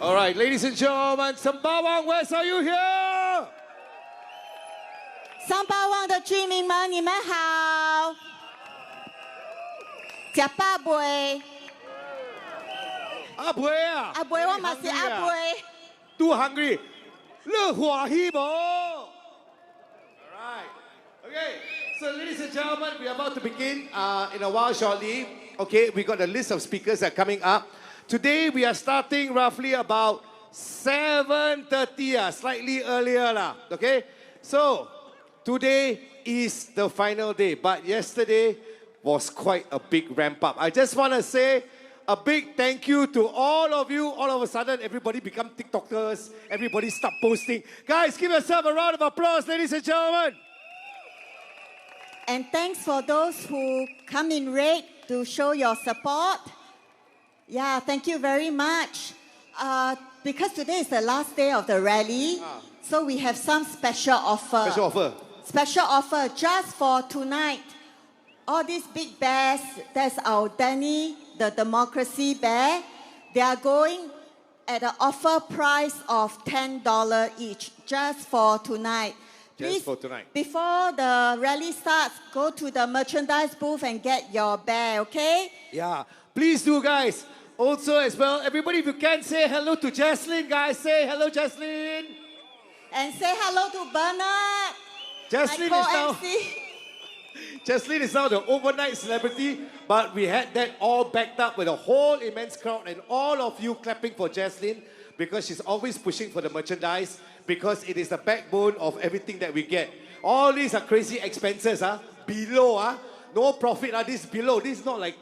All right, ladies and gentlemen, Sembawang West, are you here? 桑巴旺的居民们，你们好！吃饱未？阿妹啊！阿妹，我嘛是阿妹。Too hungry？ 乐欢喜无 ？Alright, okay. So, ladies and gentlemen, we are about to begin in a while shortly. Okay, we got a list of speakers that are coming up. Today we are starting roughly about 7:30, slightly earlier lah. Okay, so today is the final day, but yesterday was quite a big ramp up. I just want to say a big thank you to all of you. All of a sudden, everybody become TikTokers. Everybody start posting. Guys, give yourself a round of applause, ladies and gentlemen. And thanks for those who come in red to show your support. Yeah, thank you very much. Because today is the last day of the rally, so we have some special offer. Special offer. Special offer just for tonight. All these big bears, that's our Danny, the democracy bear. They are going at an offer price of $10 each, just for tonight. Please, just for tonight. Before the rally starts, go to the merchandise booth and get your bear, okay? Yeah, please do, guys. Also, as well, everybody, if you can, say hello to Jaslyn, guys. Say hello, Jaslyn. And say hello to Bernard. Jaslyn is now the overnight celebrity, but we had that all backed up with a whole immense crowd and all of you clapping for Jaslyn because she's always pushing for the merchandise because it is the backbone of everything that we get. All these are crazy expenses, below, no profit, this is below. This is not like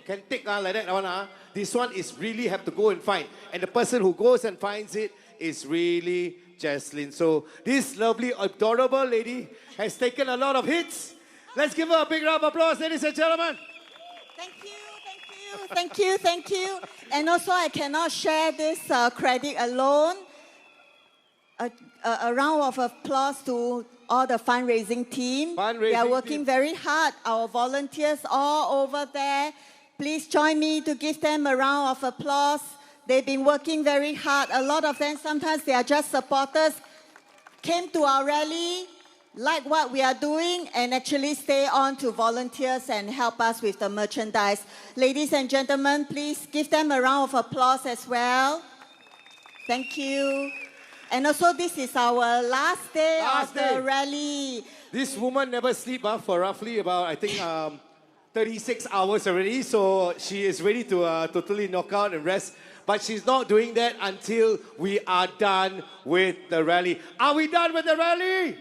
can take like that one. This one is really have to go and find. And the person who goes and finds it is really Jaslyn. So this lovely, adorable lady has taken a lot of hits. Let's give her a big round of applause, ladies and gentlemen. Thank you, thank you, thank you. And also, I cannot share this credit alone. A round of applause to all the fundraising team. They are working very hard. Our volunteers all over there. Please join me to give them a round of applause. They've been working very hard. A lot of them, sometimes they are just supporters, came to our rally, like what we are doing, and actually stay on to volunteers and help us with the merchandise. Ladies and gentlemen, please give them a round of applause as well. Thank you. And also, this is our last day of the rally. This woman never sleep for roughly about, I think, 36 hours already, so she is ready to totally knock out and rest. But she's not doing that until we are done with the rally. Are we done with the rally?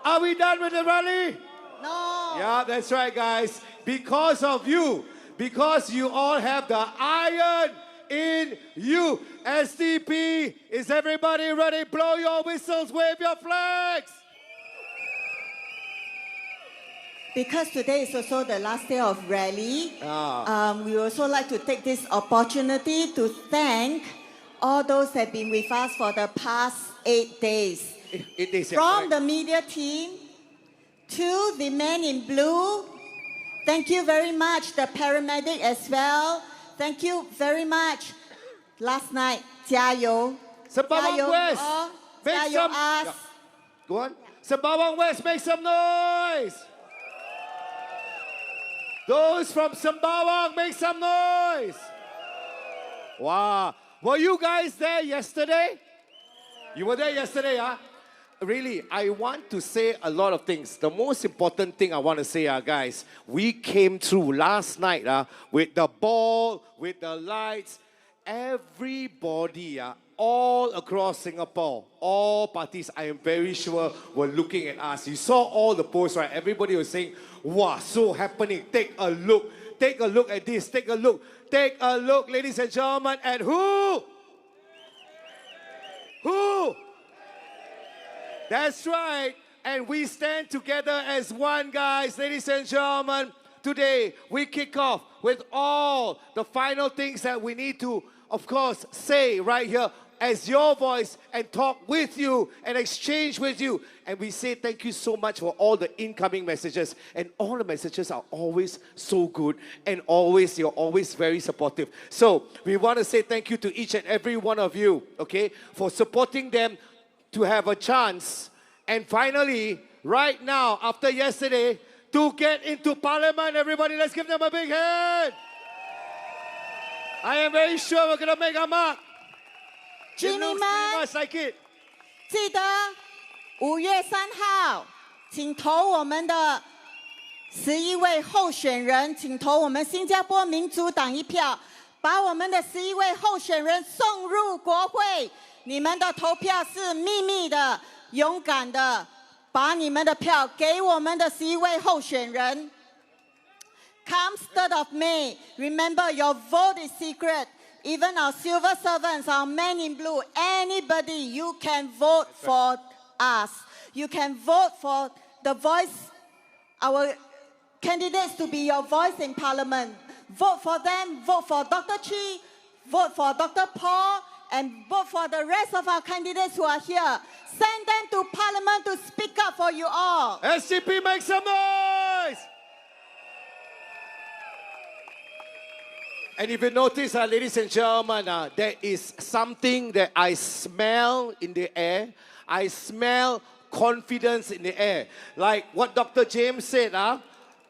Are we done with the rally? No. Yeah, that's right, guys. Because of you, because you all have the iron in you. SDP, is everybody ready? Blow your whistles, wave your flags. Because today is also the last day of rally, we also like to take this opportunity to thank all those that have been with us for the past 8 days. 8 days, From the media team to the man in blue, thank you very much, the paramedic as well. Thank you very much. Last night, 加油. Sembawang West, make some... us. Go on. Sembawang West, make some noise. Those from Sembawang, make some noise. Wow. Were you guys there yesterday? You were there yesterday, huh? Really, I want to say a lot of things. The most important thing I want to say, guys, we came through last night with the ball, with the lights. Everybody, all across Singapore, all parties, I am very sure, were looking at us. You saw all the posts, right? Everybody was saying, wow, so happening. Take a look. Take a look at this. Take a look. Take a look, ladies and gentlemen, at who? Who? That's right. And we stand together as one, guys. Ladies and gentlemen, today we kick off with all the final things that we need to, of course, say right here. as your voice and talk with you and exchange with you. And we say thank you so much for all the incoming messages. And all the messages are always so good, and you're always very supportive. So we want to say thank you to each and every one of you, okay, for supporting them to have a chance. And finally, right now, after yesterday, to get into Parliament. Everybody, let's give them a big hand. I am very sure we're going to make a mark. It looks pretty much like it. 记得5月3号，请投我们的11位候选人，请投我们新加坡民主党一票，把我们的11位候选人送入国会。你们的投票是秘密的、勇敢的，把你们的票给我们的11位候选人。Come 3rd of May, remember your vote is secret. Even our civil servants, our men in blue, anybody, you can vote for us. You can vote for the voice, our candidates to be your voice in Parliament. Vote for them, vote for Dr. Chee, vote for Dr. Paul, and vote for the rest of our candidates who are here. Send them to Parliament to speak up for you all. SCP, make some noise! And if you notice, ladies and gentlemen, there is something that I smell in the air. I smell confidence in the air. Like what Dr. James said,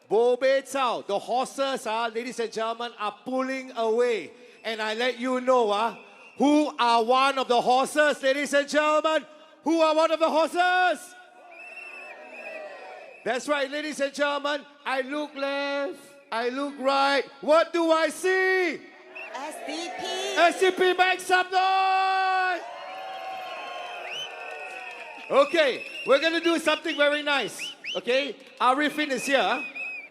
Bo Bei Cao, the horses, ladies and gentlemen, are pulling away. And I let you know, who are one of the horses, ladies and gentlemen? Who are one of the horses? That's right, ladies and gentlemen. I look left. I look right. What do I see? SDP. SDP, make some noise! Okay, we're going to do something very nice. Okay, Arifin is here.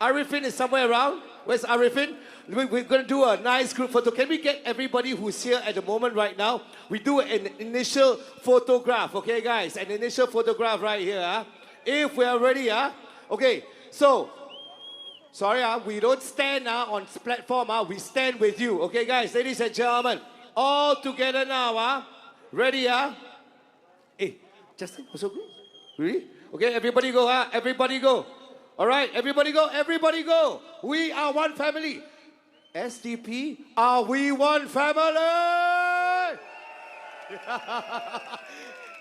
Arifin is somewhere around. Where's Arifin? We're going to do a nice group photo. Can we get everybody who's here at the moment right now? We do an initial photograph. Okay, guys? An initial photograph right here. If we are ready. Okay, so... Sorry, we don't stand on platform. We stand with you. Okay, guys, ladies and gentlemen, all together now. Ready? Hey, Justin, also good? Really? Okay, everybody go. Everybody go. All right, everybody go. Everybody go. We are one family. SDP, are we one family?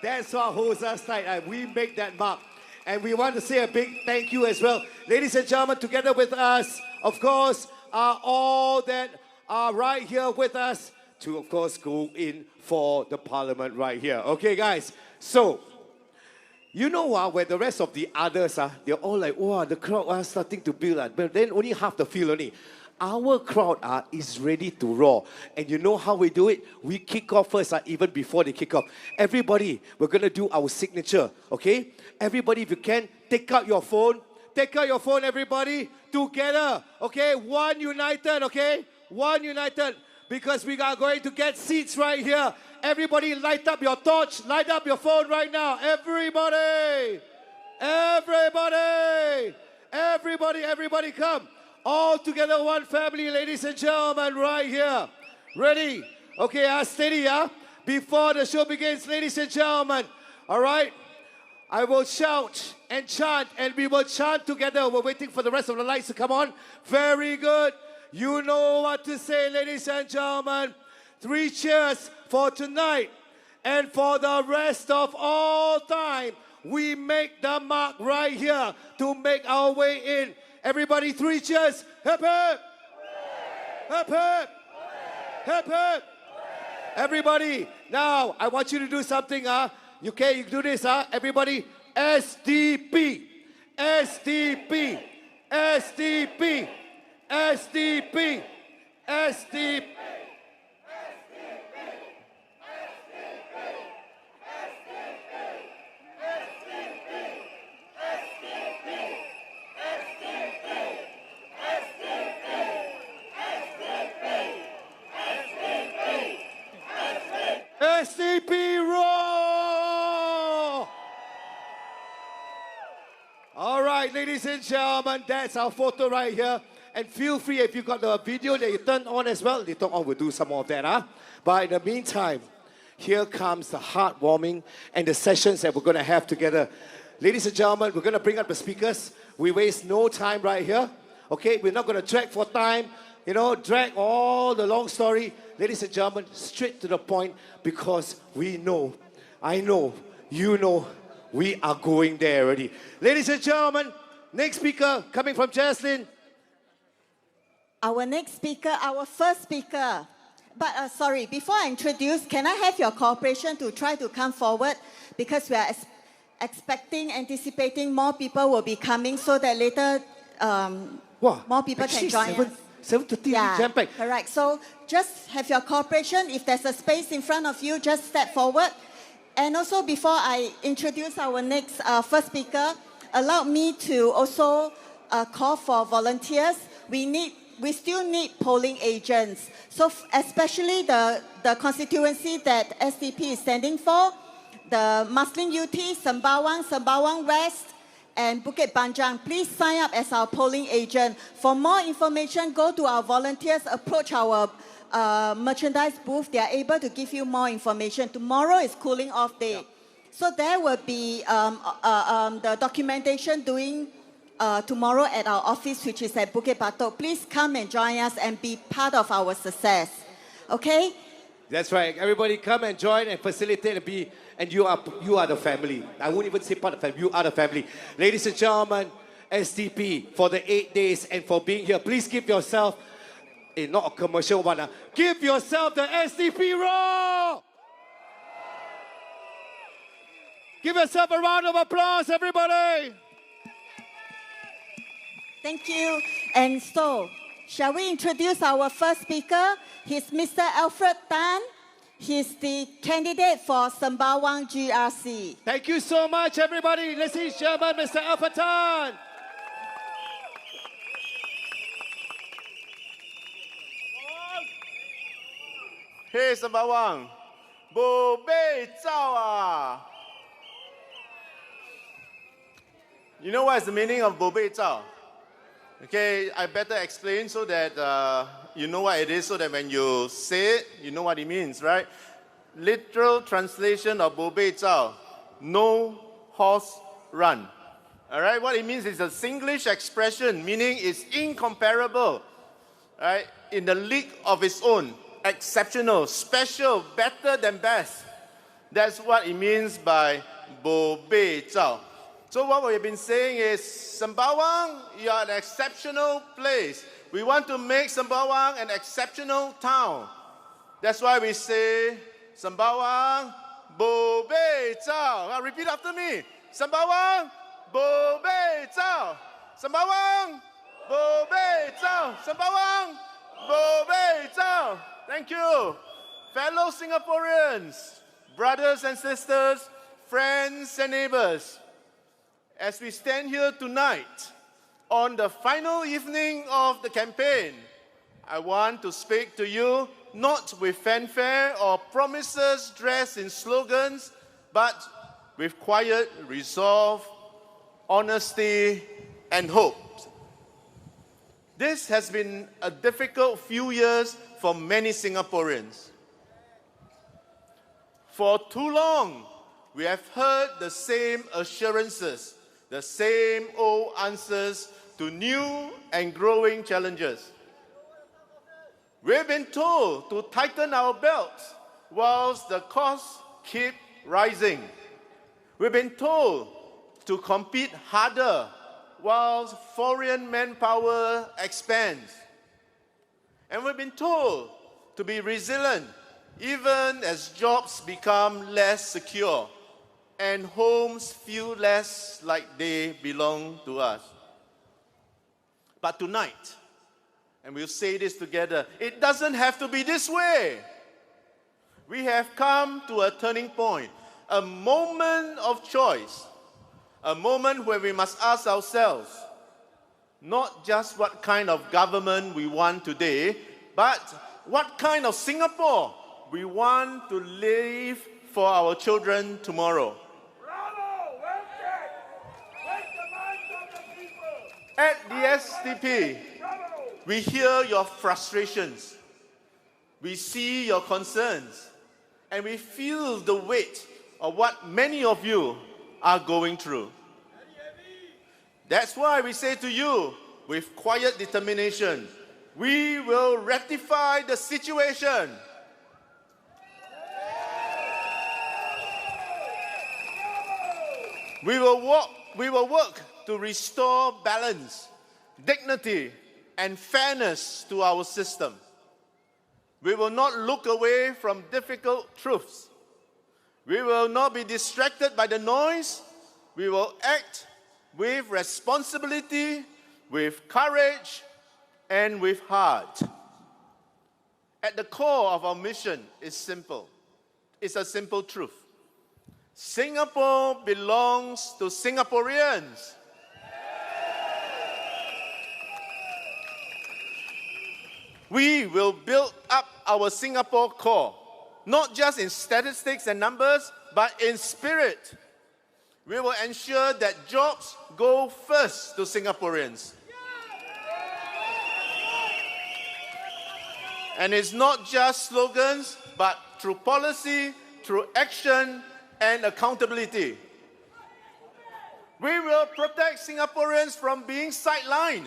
That's what holds us tight. We make that mark. And we want to say a big thank you as well. Ladies and gentlemen, together with us, of course, are all that are right here with us to, of course, go in for the Parliament right here. Okay, guys? So, you know where the rest of the others, they're all like, wow, the crowd are starting to build. But then only half the field only. Our crowd is ready to roar. And you know how we do it? We kick off first, even before they kick off. Everybody, we're going to do our signature, okay? Everybody, if you can, take out your phone. Take out your phone, everybody, together, okay? One united, okay? One united, because we are going to get seats right here. Everybody, light up your torch. Light up your phone right now. Everybody! Everybody! Everybody, everybody, come. All together, one family, ladies and gentlemen, right here. Ready? Okay, steady, Before the show begins, ladies and gentlemen, all right? I will shout and chant, and we will chant together. We're waiting for the rest of the lights to come on. Very good. You know what to say, ladies and gentlemen. 3 cheers for tonight. And for the rest of all time, we make the mark right here to make our way in. Everybody, 3 cheers. Hip, hip. Hip, hip. Hip, hip. Everybody, now I want you to do something, You do this, Everybody, SDP. SDP. SDP. SDP. SDP. SDP roar! All right, ladies and gentlemen, that's our photo right here. And feel free, if you got the video that you turn on as well, later on we'll do some more of that. But in the meantime, here comes the heartwarming and the sessions that we're going to have together. Ladies and gentlemen, we're going to bring up the speakers. We waste no time right here. Okay, we're not going to drag for time, drag all the long story. Ladies and gentlemen, straight to the point, because we know, I know, you know, we are going there already. Ladies and gentlemen, next speaker coming from Jaslyn. Our next speaker, our first speaker. But sorry, before I introduce, can I have your cooperation to try to come forward? Because we are anticipating more people will be coming, so that later more people can join us. 7:30, jam-packed. Correct. So just have your cooperation. If there's a space in front of you, just step forward. And also, before I introduce our next first speaker, allow me to also call for volunteers. We still need polling agents. So especially the constituency that SDP is standing for, the Muslim UT, Sembawang West, and Bukit Panjang. Please sign up as our polling agent. For more information, go to our volunteers, approach our merchandise booth. They are able to give you more information. Tomorrow is cooling off day. Yep. So there will be the documentation doing tomorrow at our office, which is at Bukit Batok. Please come and join us and be part of our success. Okay? That's right. Everybody come and join and facilitate and you are the family. I won't even say part of the family. You are the family. Ladies and gentlemen, SDP for the 8 days and for being here. Please give yourself, not a commercial one, give yourself the SDP roar! Give yourself a round of applause, everybody! Thank you. And so, shall we introduce our first speaker? He's Mr. Alfred Tan. He's the candidate for Sembawang GRC. Thank you so much, everybody. Let's see Chairman Mr. Alfred Tan. Hey, Sembawang. Bo bei zao ah. You know what is the meaning of bo bei zao? Okay, I better explain so that you know what it is, so that when you say it, you know what it means, right? Literal translation of bo bei zao, no horse run. All right, what it means is a Singlish expression, meaning it's incomparable, right? In the league of its own, exceptional, special, better than best. That's what it means by bo bei zao. So what we've been saying is, Sembawang, you are an exceptional place. We want to make Sembawang an exceptional town. That's why we say, Sembawang, bo bei zao. Now repeat after me. Sembawang, bo bei zao. Sembawang, bo bei zao. Sembawang, bo bei zao. Thank you. Fellow Singaporeans, brothers and sisters, friends and neighbors, as we stand here tonight, on the final evening of the campaign, I want to speak to you not with fanfare or promises dressed in slogans, but with quiet resolve, honesty, and hope. This has been a difficult few years for many Singaporeans. For too long, we have heard the same assurances, the same old answers to new and growing challenges. We've been told to tighten our belts whilst the costs keep rising. We've been told to compete harder whilst foreign manpower expands. And we've been told to be resilient even as jobs become less secure and homes feel less like they belong to us. But tonight, and we'll say this together, it doesn't have to be this way. We have come to a turning point, a moment of choice, a moment where we must ask ourselves, not just what kind of government we want today, but what kind of Singapore we want to live for our children tomorrow. At the SDP, we hear your frustrations. We see your concerns. and we feel the weight of what many of you are going through. That's why we say to you, with quiet determination, we will rectify the situation. We will work to restore balance, dignity, and fairness to our system. We will not look away from difficult truths. We will not be distracted by the noise. We will act with responsibility, with courage, and with heart. At the core of our mission is simple. It's a simple truth. Singapore belongs to Singaporeans. We will build up our Singapore core, not just in statistics and numbers, but in spirit. We will ensure that jobs go first to Singaporeans. And it's not just slogans, but through policy, through action, and accountability. We will protect Singaporeans from being sidelined.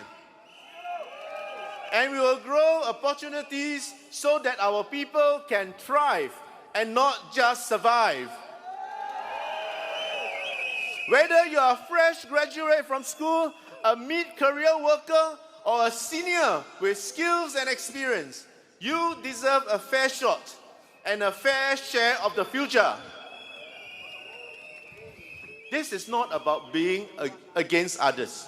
And we will grow opportunities so that our people can thrive and not just survive. Whether you are a fresh graduate from school, a mid-career worker, or a senior with skills and experience, you deserve a fair shot and a fair share of the future. This is not about being against others.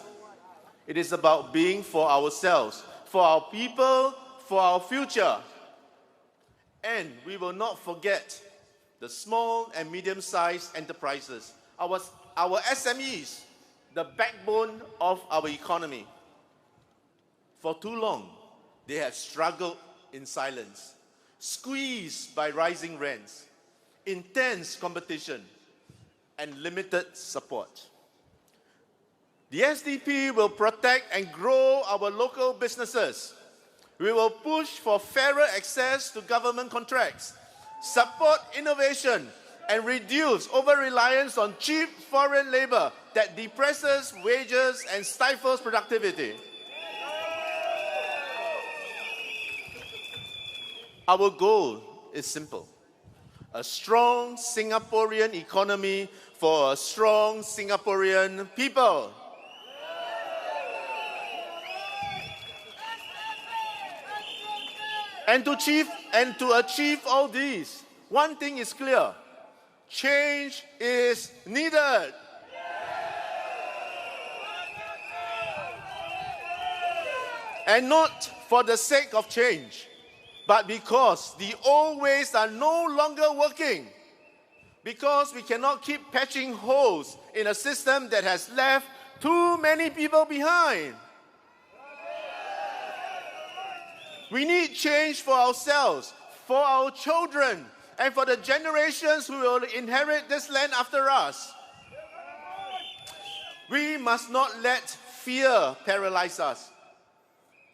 It is about being for ourselves, for our people, for our future. And we will not forget the small and medium-sized enterprises, our SMEs, the backbone of our economy. For too long, they have struggled in silence, squeezed by rising rents, intense competition, and limited support. The SDP will protect and grow our local businesses. We will push for fairer access to government contracts, support innovation, and reduce over-reliance on cheap foreign labor that depresses wages and stifles productivity. Our goal is simple: a strong Singaporean economy for a strong Singaporean people. And to achieve all these, one thing is clear: change is needed. And not for the sake of change, but because the old ways are no longer working. Because we cannot keep patching holes in a system that has left too many people behind. We need change for ourselves, for our children, and for the generations who will inherit this land after us. We must not let fear paralyze us.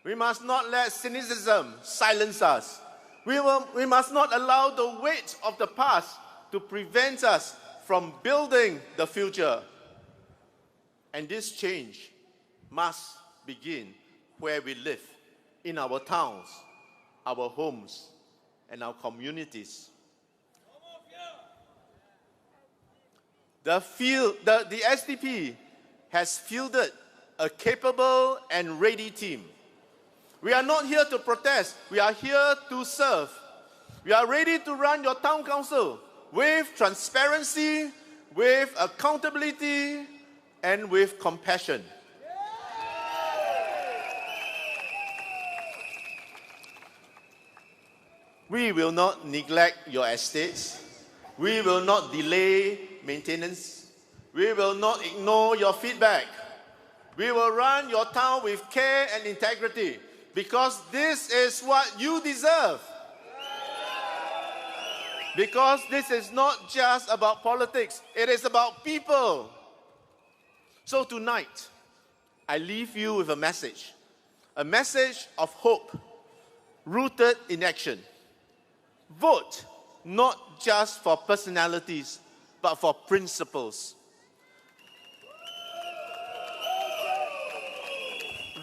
We must not let cynicism silence us. We must not allow the weight of the past to prevent us from building the future. And this change must begin where we live, in our towns, our homes, and our communities. The SDP has fielded a capable and ready team. We are not here to protest. We are here to serve. We are ready to run your town council with transparency, with accountability, and with compassion. We will not neglect your estates. We will not delay maintenance. We will not ignore your feedback. We will run your town with care and integrity, because this is what you deserve. Because this is not just about politics, it is about people. So tonight, I leave you with a message of hope, rooted in action. Vote not just for personalities, but for principles.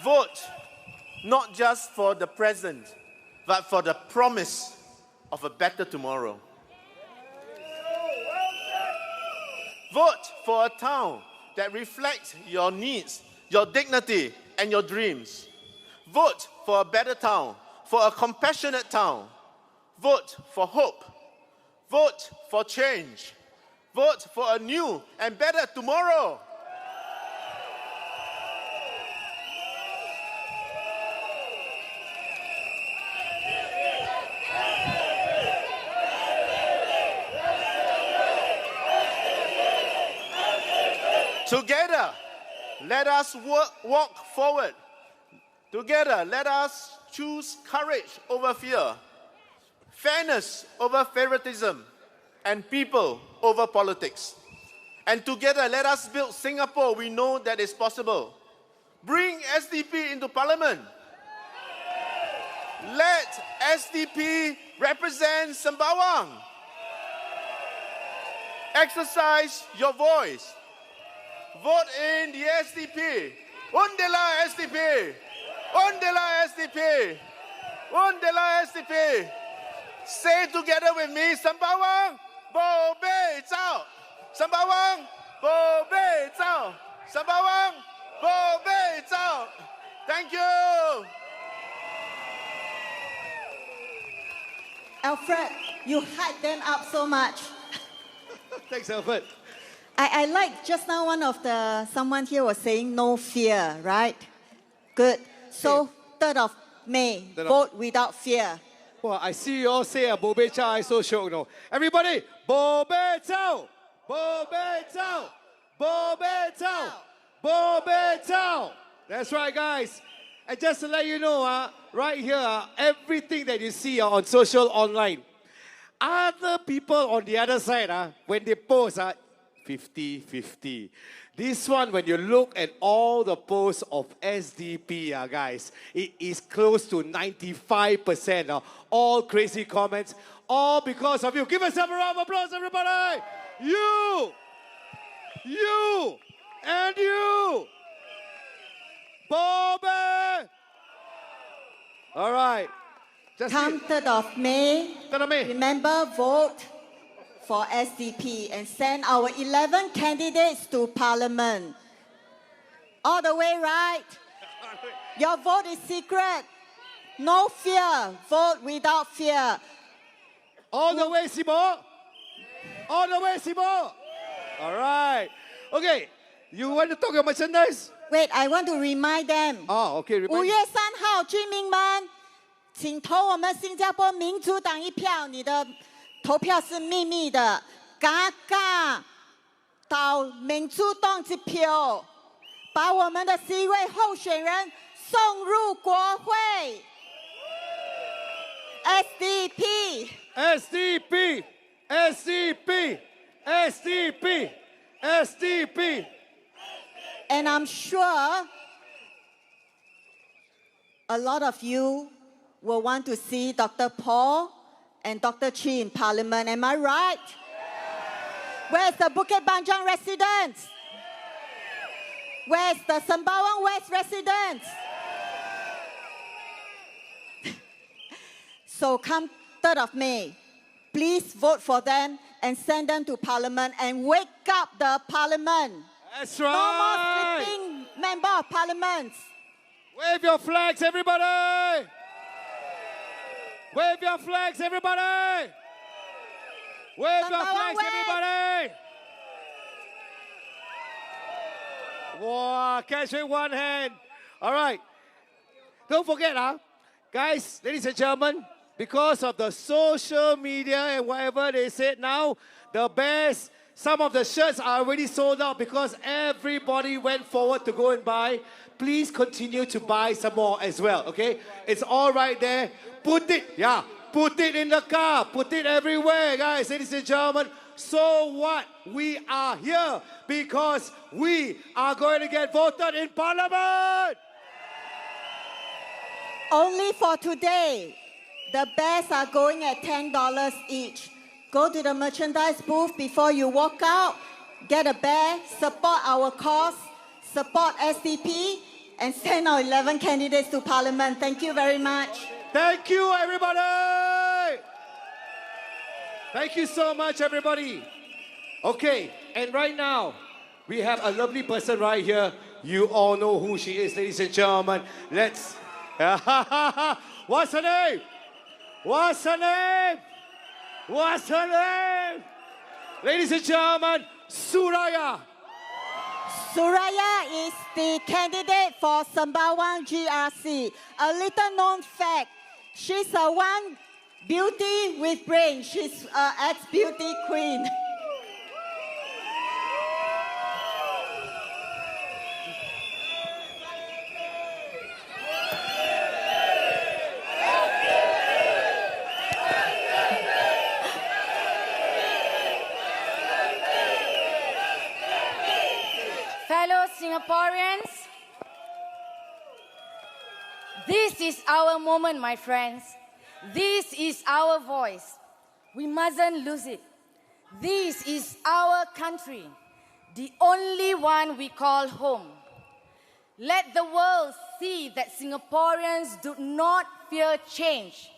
Vote not just for the present, but for the promise of a better tomorrow. Vote for a town that reflects your needs, your dignity, and your dreams. Vote for a better town, for a compassionate town. Vote for hope. Vote for change. Vote for a new and better tomorrow. Together, let us walk forward. Together, let us choose courage over fear, fairness over favoritism, and people over politics. And together, let us build Singapore we know that is possible. Bring SDP into Parliament. Let SDP represent Sembawang. Exercise your voice. Vote in the SDP. Undela SDP. Undela SDP. Undela SDP. Say together with me, Sembawang, Bo Bei Zhao. Sembawang, Bo Bei Zhao. Sembawang, Bo Bei Zhao. Thank you. Alfred, you hyped them up so much. Thanks, Alfred. I like just now someone here was saying no fear, right? Good. So 3rd of May, vote without fear. Well, I see you all say Bo Bei Chao, I so shocked, no. Everybody, Bo Bei Chao, Bo Bei Chao, Bo Bei Chao, Bo Bei Chao. That's right, guys. And just to let you know, right here, everything that you see on social, online, other people on the other side, when they post, 50-50. This one, when you look at all the posts of SDP, guys, it is close to 95%. All crazy comments, all because of you. Give us a round of applause, everybody. You, and you. Bobby. All right. Come 3rd of May. 3rd of May. Remember, vote for SDP and send our 11 candidates to Parliament. All the way, right? Your vote is secret. No fear. Vote without fear. All the way, Simo. All the way, Simo. All right. Okay. You want to talk about merchandise? Wait, I want to remind them. Oh, okay. 5月3号，居民们，请投我们新加坡民主党一票。你的投票是秘密的，嘎嘎到民主党一票，把我们的C位候选人送入国会。SDP。SDP. SDP. SDP. SDP. And I'm sure a lot of you will want to see Dr. Paul and Dr. Chee in Parliament. Am I right? Where's the Bukit Panjang residents? Where's the Sembawang West residents? So come 3rd of May, please vote for them and send them to Parliament and wake up the Parliament. That's No right. more sleeping member of Parliament. Wave your flags, everybody. Wave your flags, everybody. Wave your flags, everybody. Wow, catch with one hand. All right. Don't forget, guys, ladies and gentlemen, because of the social media and whatever they said now, the best, some of the shirts are already sold out because everybody went forward to go and buy. Please continue to buy some more as well, okay? It's all right there. Put it in the car. Put it everywhere, guys, ladies and gentlemen. So what? We are here because we are going to get voted in Parliament. Only for today, the bears are going at $10 each. Go to the merchandise booth before you walk out. Get a bear, support our cause, support SDP, and send our 11 candidates to Parliament. Thank you very much. Thank you, everybody. Thank you so much, everybody. Okay, and right now, we have a lovely person right here. You all know who she is, ladies and gentlemen. Let's... What's her name? What's her name? What's her name? Ladies and gentlemen, Suraya. Suraya is the candidate for Sembawang GRC. A little known fact, she's a one beauty with brain. She's an ex-beauty queen. Fellow Singaporeans, this is our moment, my friends. This is our voice. We mustn't lose it. This is our country, the only one we call home. Let the world see that Singaporeans do not fear change.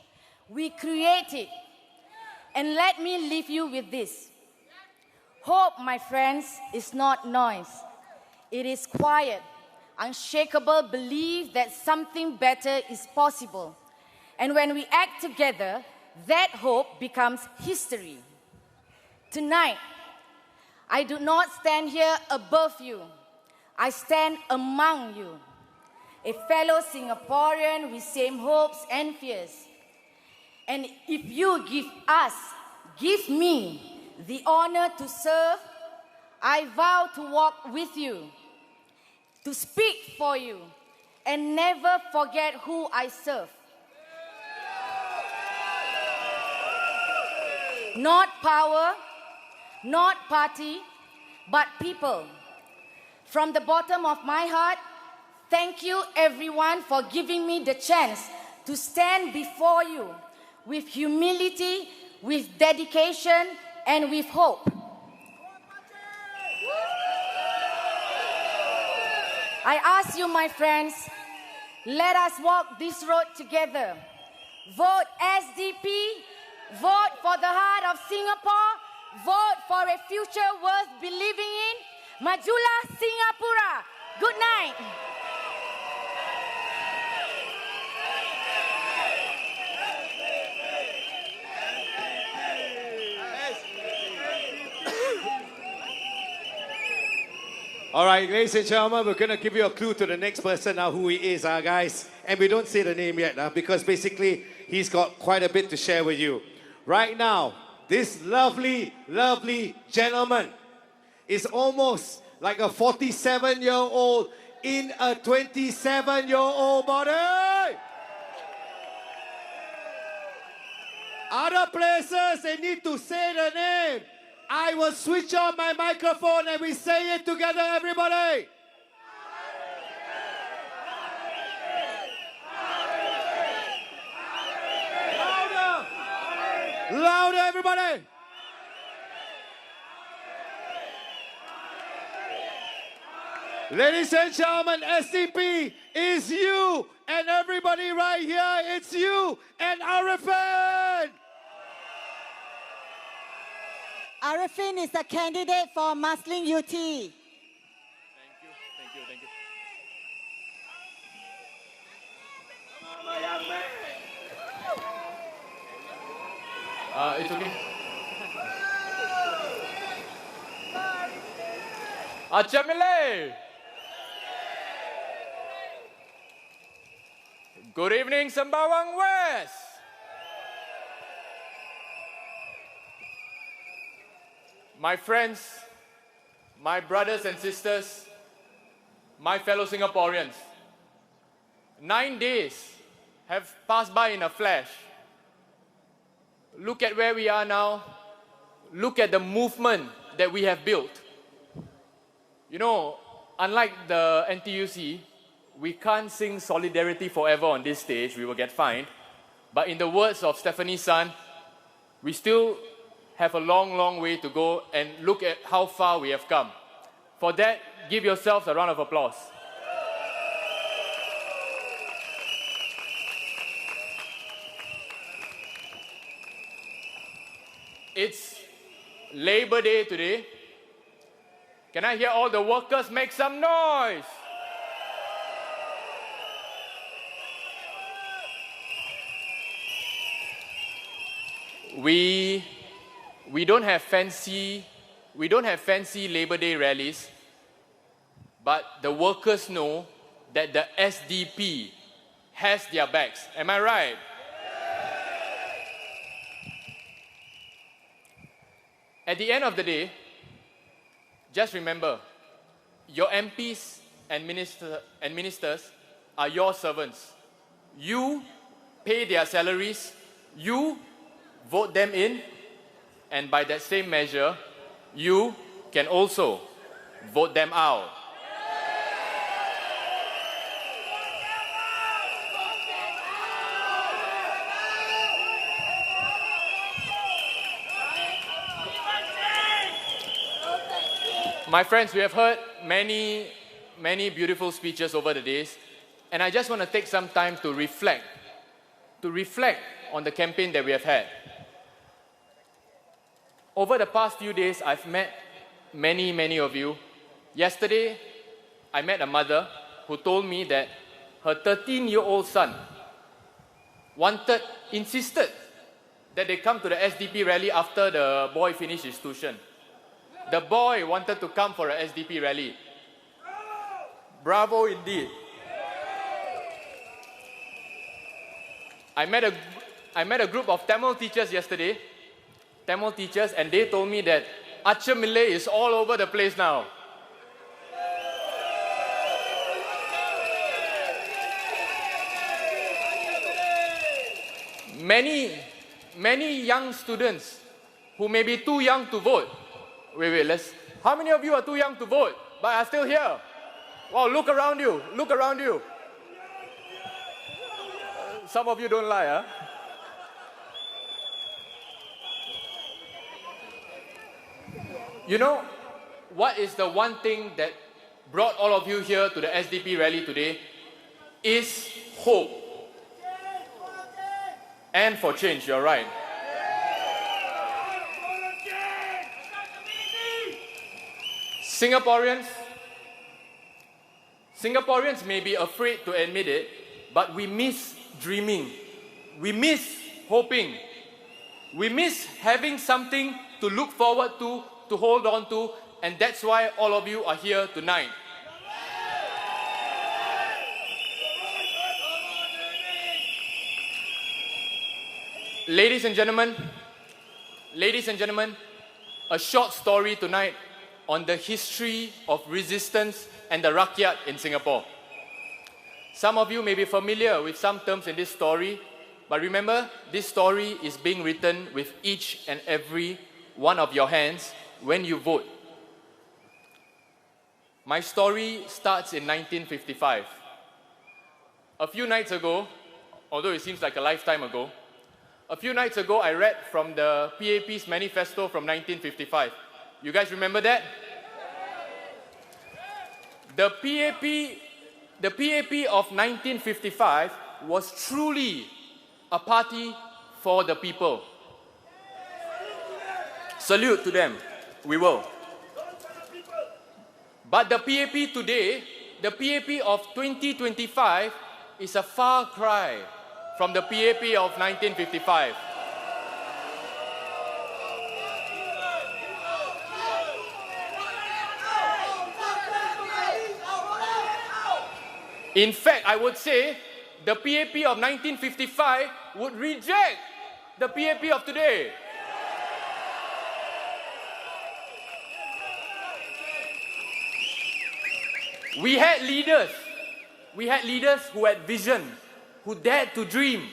We create it. And let me leave you with this. Hope, my friends, is not noise. It is quiet, unshakable belief that something better is possible. And when we act together, that hope becomes history. Tonight, I do not stand here above you. I stand among you, a fellow Singaporean with same hopes and fears. And if you give me the honor to serve, I vow to walk with you, to speak for you, and never forget who I serve. Not power, not party, but people. From the bottom of my heart, thank you everyone for giving me the chance to stand before you with humility, with dedication, and with hope. I ask you, my friends, let us walk this road together. Vote SDP, vote for the heart of Singapore, vote for a future worth believing in. Majulah Singapura. Good night. All right, ladies and gentlemen, we're going to give you a clue to the next person now, who he is, guys. And we don't say the name yet, because basically he's got quite a bit to share with you. Right now, this lovely, lovely gentleman is almost like a 47-year-old in a 27-year-old body. Other places, they need to say the name. I will switch on my microphone and we say it together, everybody. Louder! Louder, everybody! Ladies and gentlemen, SDP is you and everybody right here. It's you and Arifin. Arifin is the candidate for Muslim UT. Thank you. It's okay. Jamile. Good evening, Sembawang West. My friends, my brothers and sisters, my fellow Singaporeans, 9 days have passed by in a flash. Look at where we are now. Look at the movement that we have built. You know, unlike the NTUC, we can't sing Solidarity Forever on this stage, we will get fined. But in the words of Stephanie's son, we still have a long, long way to go, and look at how far we have come. For that, give yourselves a round of applause. It's Labor Day today. Can I hear all the workers make some noise? We don't have fancy Labor Day rallies, but the workers know that the SDP has their backs. Am I right? At the end of the day, just remember, your MPs and ministers are your servants. You pay their salaries, you vote them in, and by that same measure, you can also vote them out. My friends, we have heard many beautiful speeches over the days, and I just want to take some time to reflect on the campaign that we have had. Over the past few days, I've met many of you. Yesterday, I met a mother who told me that her 13-year-old son insisted that they come to the SDP rally after the boy finished his tuition. The boy wanted to come for a SDP rally. Bravo indeed. I met a group of Tamil teachers yesterday, and they told me that Achamile is all over the place now. Many young students who may be too young to vote. Wait, how many of you are too young to vote, but are still here? Wow, look around you. Some of you don't lie, huh? You know, what is the one thing that brought all of you here to the SDP rally today is hope. And for change, you're right. Singaporeans may be afraid to admit it, but we miss dreaming. We miss hoping. We miss having something to look forward to hold on to, and that's why all of you are here tonight. Ladies and gentlemen, a short story tonight on the history of resistance and the rakyat in Singapore. Some of you may be familiar with some terms in this story, but remember, this story is being written with each and every one of your hands when you vote. My story starts in 1955. A few nights ago, although it seems like a lifetime ago, I read from the PAP's manifesto from 1955. You guys remember that? The PAP of 1955 was truly a party for the people. Salute to them. We will. But the PAP today, the PAP of 2025, is a far cry from the PAP of 1955. In fact, I would say the PAP of 1955 would reject the PAP of today. We had leaders who had vision, who dared to dream,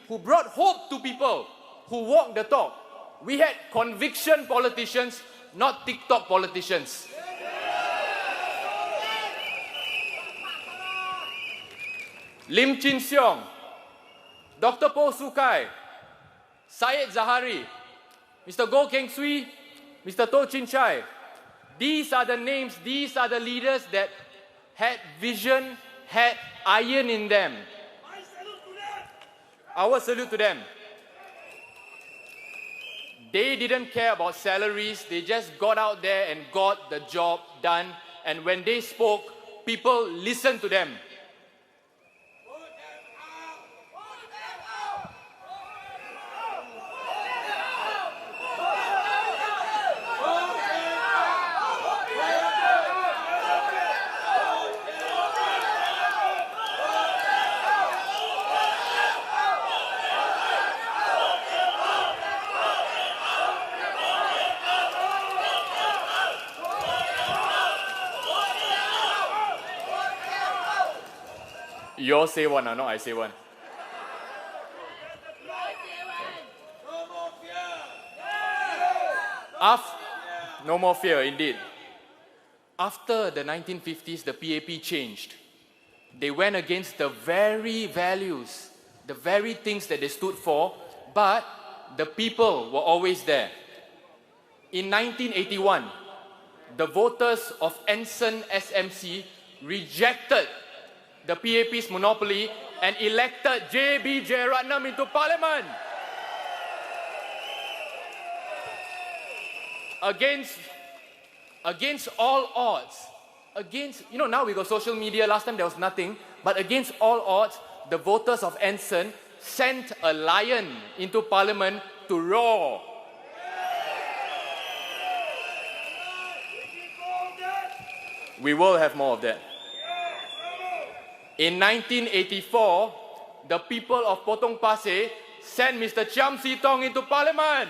who brought hope to people, who walked the talk. We had conviction politicians, not TikTok politicians. Lim Chin Siong, Dr. Po Sukai, Syed Zahari, Mr. Goh Keng Swee, Mr. Toh Chin Chai. These are the names, these are the leaders that had vision, had iron in them. Our salute to them. They didn't care about salaries, they just got out there and got the job done. And when they spoke, people listened to them. You all say one, not I say one. No more fear, indeed. After the 1950s, the PAP changed. They went against the very values, the very things that they stood for, but the people were always there. In 1981, the voters of Ensign SMC rejected the PAP's monopoly and elected J.B. Jeyaretnam into parliament. Against all odds, now we got social media, last time there was nothing, but against all odds, the voters of Ensign sent a lion into parliament to roar. We will have more of that. In 1984, the people of Potong Pasir sent Mr. Chiam See Tong into parliament.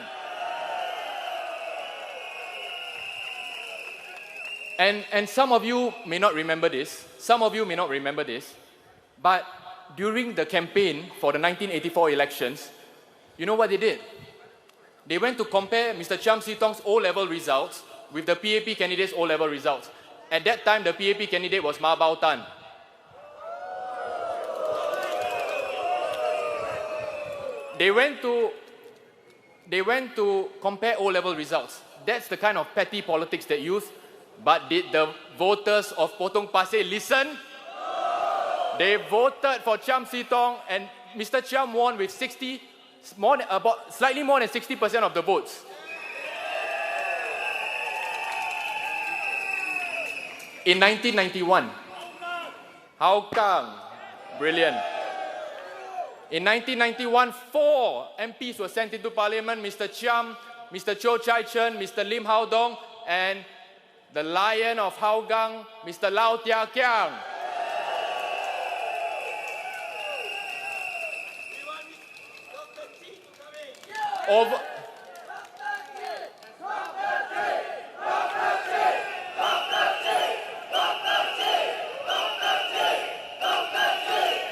And some of you may not remember this. But during the campaign for the 1984 elections, you know what they did? They went to compare Mr. Chiam See Tong's O-level results with the PAP candidate's O-level results. At that time, the PAP candidate was Mabao Tan. They went to compare O-level results. That's the kind of petty politics they use. But did the voters of Potong Pasir listen? They voted for Chiam See Tong, and Mr. Chiam won with slightly more than 60% of the votes. In 1991, how come? Brilliant. In 1991, 4 MPs were sent into parliament, Mr. Chiam, Mr. Cho Chai Chen, Mr. Lim Hao Dong, and the Lion of Hougang, Mr. Lau Tia Kiang.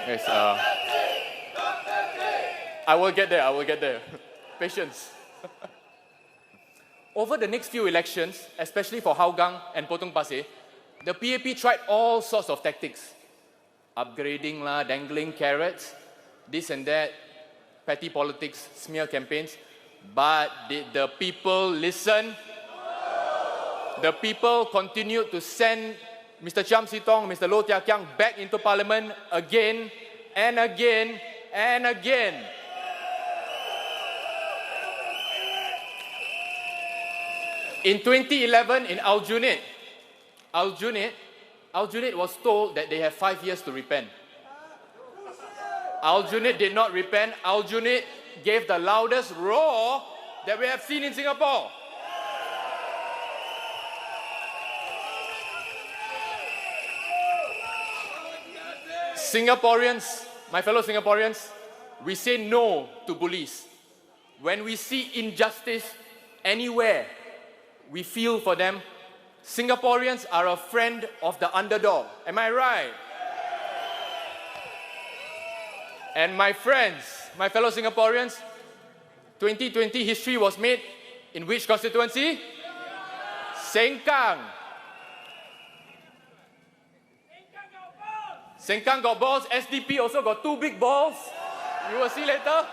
Yes, I will get there. Patience. Over the next few elections, especially for Hougang and Potong Pasir, the PAP tried all sorts of tactics. Upgrading, dangling carrots, this and that, petty politics, smear campaigns. But did the people listen? The people continued to send Mr. Chiam See Tong, Mr. Low Tia Kiang back into parliament again and again and again. In 2011, in Aljunied was told that they have 5 years to repent. Aljunied did not repent. Aljunied gave the loudest roar that we have seen in Singapore. Singaporeans, my fellow Singaporeans, we say no to bullies. When we see injustice anywhere, we feel for them. Singaporeans are a friend of the underdog. Am I right? And my friends, my fellow Singaporeans, 2020 history was made in which constituency? Sengkang. Sengkang got balls. SDP also got 2 big balls. You will see later.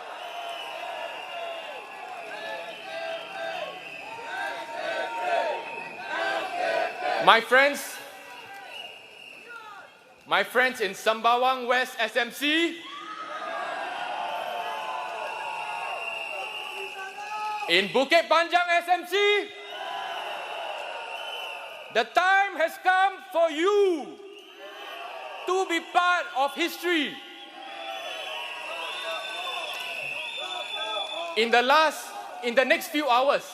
My friends in Sembawang West SMC, in Bukit Panjang SMC, the time has come for you to be part of history. In the next few hours,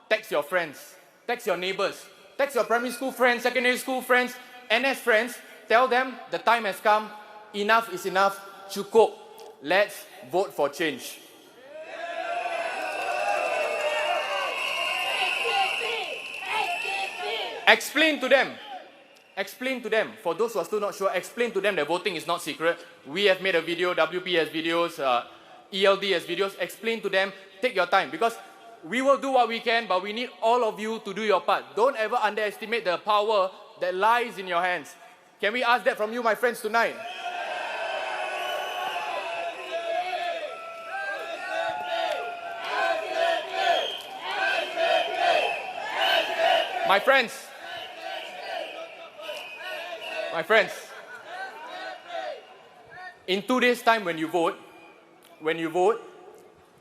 text your friends, text your neighbors, text your primary school friends, secondary school friends, NS friends, tell them the time has come, enough is enough, cukup, let's vote for change. Explain to them, for those who are still not sure, explain to them that voting is not secret. We have made a video, WP has videos, ELD has videos. Explain to them, take your time, because we will do what we can, but we need all of you to do your part. Don't ever underestimate the power that lies in your hands. Can we ask that from you, my friends, tonight? My friends, in 2 days' time when you vote,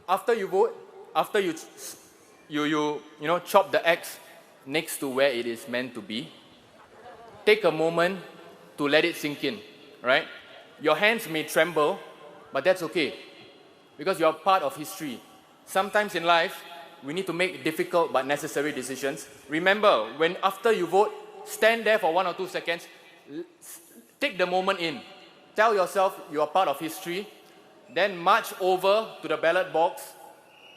after you chop the X next to where it is meant to be, take a moment to let it sink in, right? Your hands may tremble, but that's okay, because you're part of history. Sometimes in life, we need to make difficult but necessary decisions. Remember, when after you vote, stand there for 1 or 2 seconds, take the moment in. Tell yourself you are part of history, then march over to the ballot box,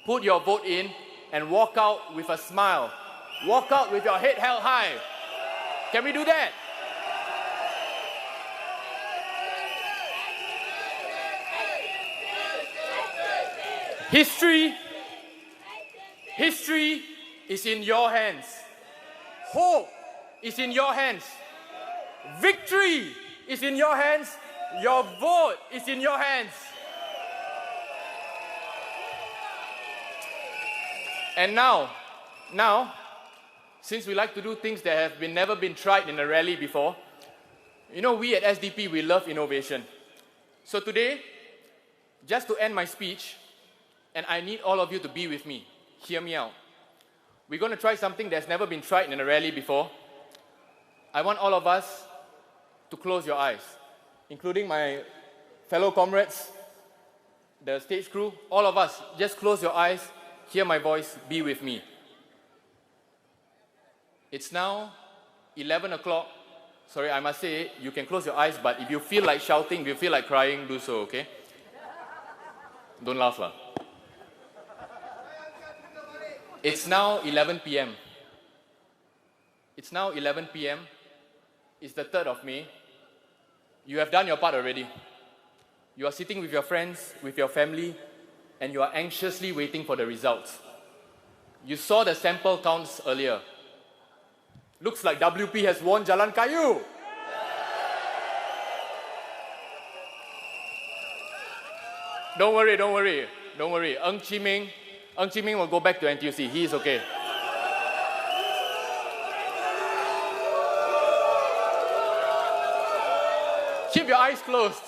put your vote in, and walk out with a smile. Walk out with your head held high. Can we do that? History is in your hands. Hope is in your hands. Victory is in your hands. Your vote is in your hands. And now, since we like to do things that have never been tried in a rally before, we at SDP, we love innovation. So today, just to end my speech, and I need all of you to be with me, hear me out. We're going to try something that's never been tried in a rally before. I want all of us to close your eyes, including my fellow comrades, the stage crew, all of us, just close your eyes, hear my voice, be with me. It's now 11 o'clock. Sorry, I must say, you can close your eyes, but if you feel like shouting, if you feel like crying, do so, okay? Don't laugh, lah. It's now 11 p.m. It's now 11 p.m. It's the 3rd of May. You have done your part already. You are sitting with your friends, with your family, and you are anxiously waiting for the results. You saw the sample counts earlier. Looks like WP has won Jalan Kayu. Don't worry. Ng Chee Ming will go back to NTUC. He is okay. Keep your eyes closed.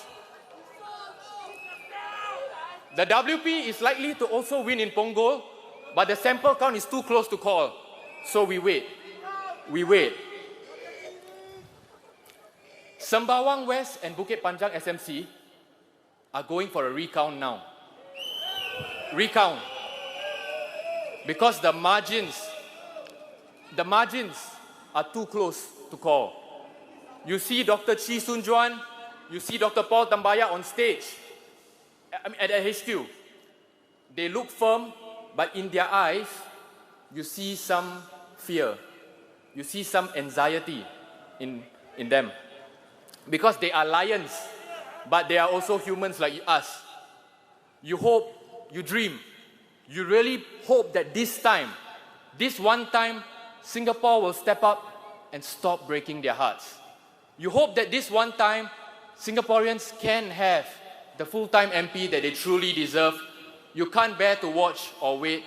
The WP is likely to also win in Punggol, but the sample count is too close to call. So we wait. Sembawang West and Bukit Panjang SMC are going for a recount now. Recount. Because the margins are too close to call. You see Dr. Chee Soon Juan, you see Dr. Paul Tambaya on stage at HQ. They look firm, but in their eyes, you see some fear. You see some anxiety in them. Because they are lions, but they are also humans like us. You hope, you dream. You really hope that this one time, Singapore will step up and stop breaking their hearts. You hope that this one time, Singaporeans can have the full-time MP that they truly deserve. You can't bear to watch or wait.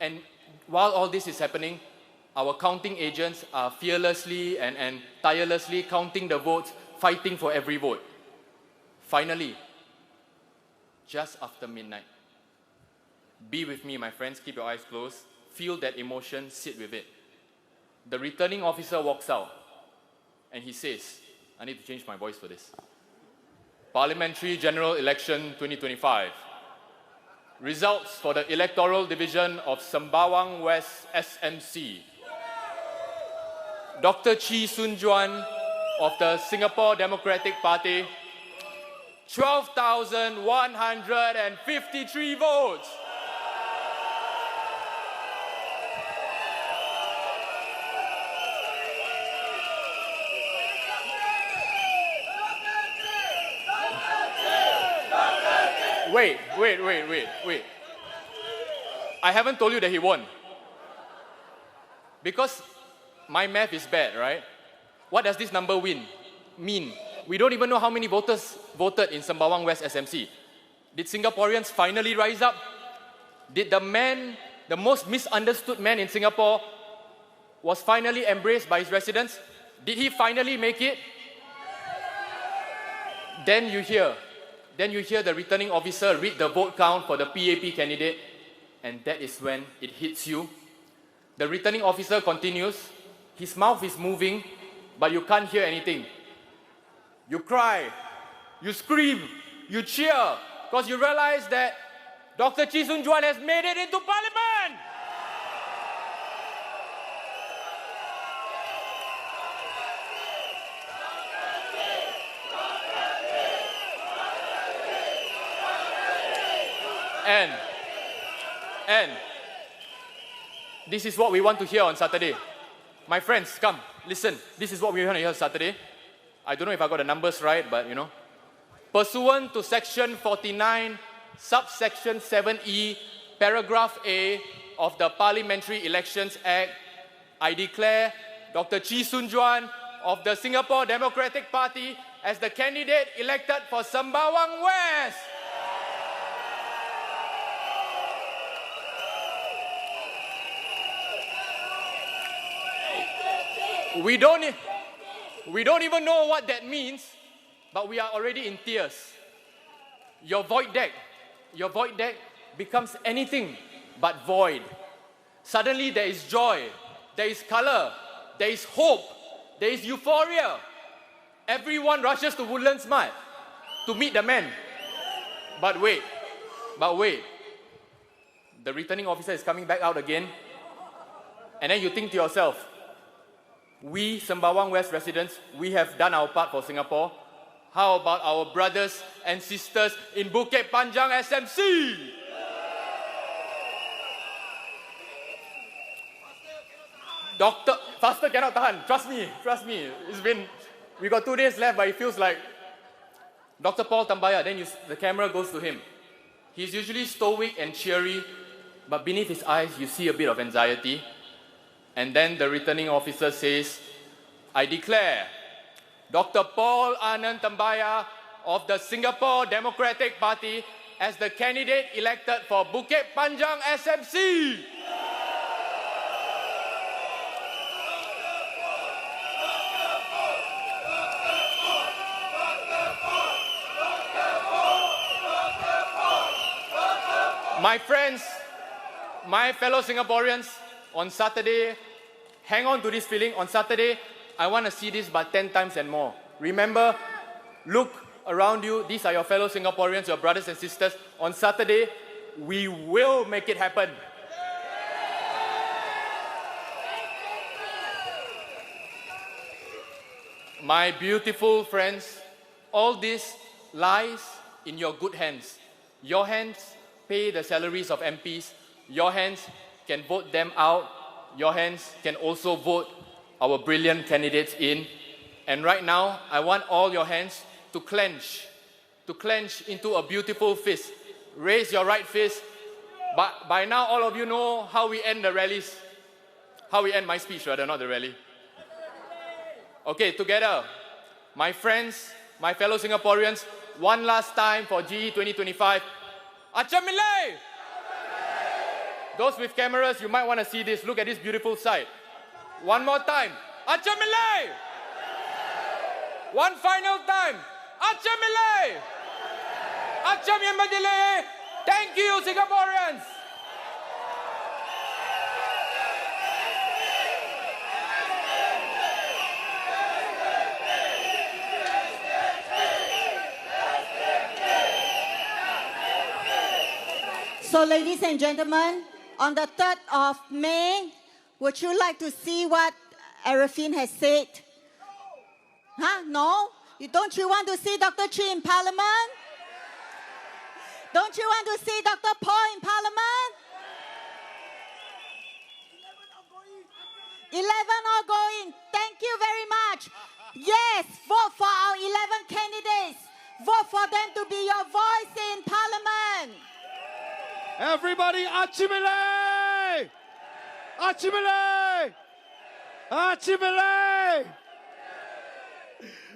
And while all this is happening, Our counting agents are fearlessly and tirelessly counting the votes, fighting for every vote. Finally, just after midnight, be with me, my friends, keep your eyes closed, feel that emotion, sit with it. The returning officer walks out and he says, I need to change my voice for this. Parliamentary General Election 2025. Results for the Electoral Division of Sembawang West SMC. Dr. Chee of the Singapore Democratic Party, 12,153 votes. Wait. I haven't told you that he won. Because my math is bad, right? What does this number mean? We don't even know how many voters voted in Sembawang West SMC. Did Singaporeans finally rise up? Did the most misunderstood man in Singapore, was finally embraced by his residents? Did he finally make it? Then you hear the returning officer read the vote count for the PAP candidate, and that is when it hits you. The returning officer continues, his mouth is moving, but you can't hear anything. You cry, you scream, you cheer, because you realize that Dr. Chee has made it into parliament! And this is what we want to hear on Saturday. My friends, come, listen. This is what we want to hear on Saturday. I don't know if I got the numbers right, but you know. Pursuant to Section 49, Subsection 7E, Paragraph A of the Parliamentary Elections Act, I declare Dr. Chee of the Singapore Democratic Party as the candidate elected for Sembawang West. We don't even know what that means, but we are already in tears. Your void deck becomes anything but void. Suddenly there is joy, there is color, there is hope, there is euphoria. Everyone rushes to Woodlands Mart to meet the man. But wait. The returning officer is coming back out again. And then you think to yourself, we Sembawang West residents, we have done our part for Singapore. How about our brothers and sisters in Bukit Panjang SMC? Faster cannot tahan. Trust me. We got 2 days left, but it feels like Dr. Paul Tambaya. Then the camera goes to him. He's usually stoic and cheery, but beneath his eyes, you see a bit of anxiety. And then the returning officer says, I declare Dr. Paul Anand Tambaya of the Singapore Democratic Party as the candidate elected for Bukit Panjang SMC. My friends, my fellow Singaporeans, on Saturday, hang on to this feeling. On Saturday, I want to see this but 10 times and more. Remember, look around you. These are your fellow Singaporeans, your brothers and sisters. On Saturday, we will make it happen. My beautiful friends, all this lies in your good hands. Your hands pay the salaries of MPs. Your hands can vote them out. Your hands can also vote our brilliant candidates in. And right now, I want all your hands to clench into a beautiful fist. Raise your right fist. But by now, all of you know how we end the rallies. How we end my speech, rather, not the rally. Okay, together, my friends, my fellow Singaporeans, one last time for GE 2025. Achamile! Those with cameras, you might want to see this. Look at this beautiful sight. One more time. Achamile! One final time. Achamile! Acham Yamadile! Thank you, Singaporeans! So, ladies and gentlemen, on the 3rd of May, would you like to see what Arifin has said? Huh? No? Don't you want to see Dr. Chee in Parliament? Don't you want to see Dr. Paul in Parliament? 11 are going. Thank you very much. Yes, vote for our 11 candidates. Vote for them to be your voice in Parliament. Everybody, Achimile! Achimile! Achimile!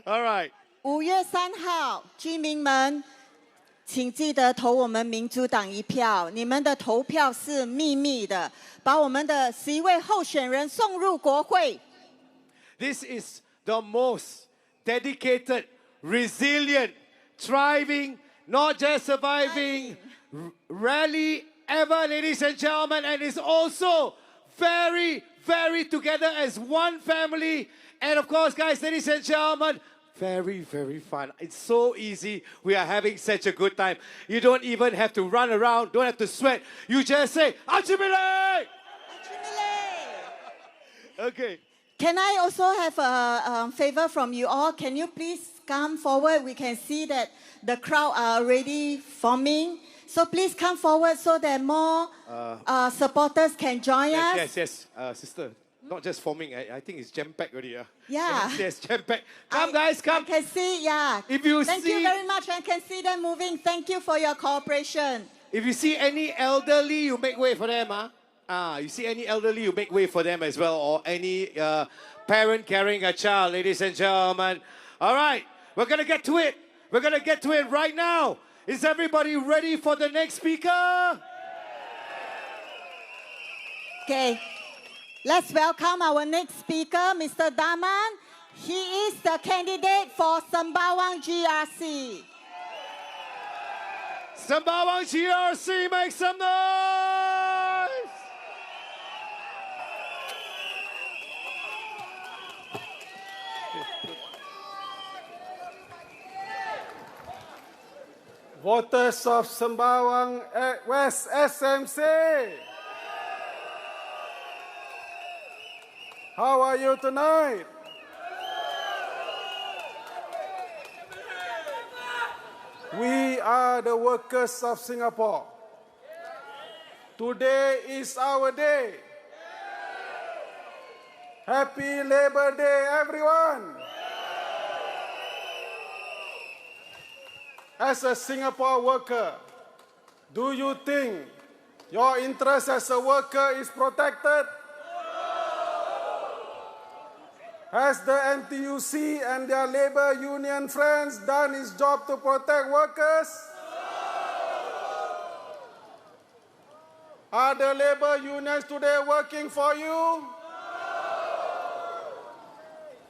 All right. 5月3号，居民们，请记得投我们民主党一票。你们的投票是秘密的，把我们的11位候选人送入国会。This is the most dedicated, resilient, thriving, not just surviving rally ever, ladies and gentlemen, and is also very, very together as one family. And of course, guys, ladies and gentlemen, very, very fun. It's so easy. We are having such a good time. You don't even have to run around, don't have to sweat. You just say, Achimile! Okay. Can I also have a favor from you all? Can you please come forward? We can see that the crowd are already forming. So please come forward so that more supporters can join us. Yes. Sister, not just forming. I think it's jam-packed already. Yeah. Yes, jam-packed. Come, guys, come. I can see, yeah. If you Thank you very much. I can see them moving. Thank you for your cooperation. If you see any elderly, you make way for them. You see any elderly, you make way for them as well. Or any parent carrying a child, ladies and gentlemen. All right, we're going to get to it. We're going to get to it right now. Is everybody ready for the next speaker? Okay. Let's welcome our next speaker, Mr. Dhan. He is the candidate for Sembawang GRC. Sembawang GRC, make some noise! Voters of Sembawang West SMC. How are you tonight? We are the workers of Singapore. Today is our day. Happy Labor Day, everyone. As a Singapore worker, do you think your interest as a worker is protected? Has the NTUC and their labor union friends done its job to protect workers? Are the labor unions today working for you?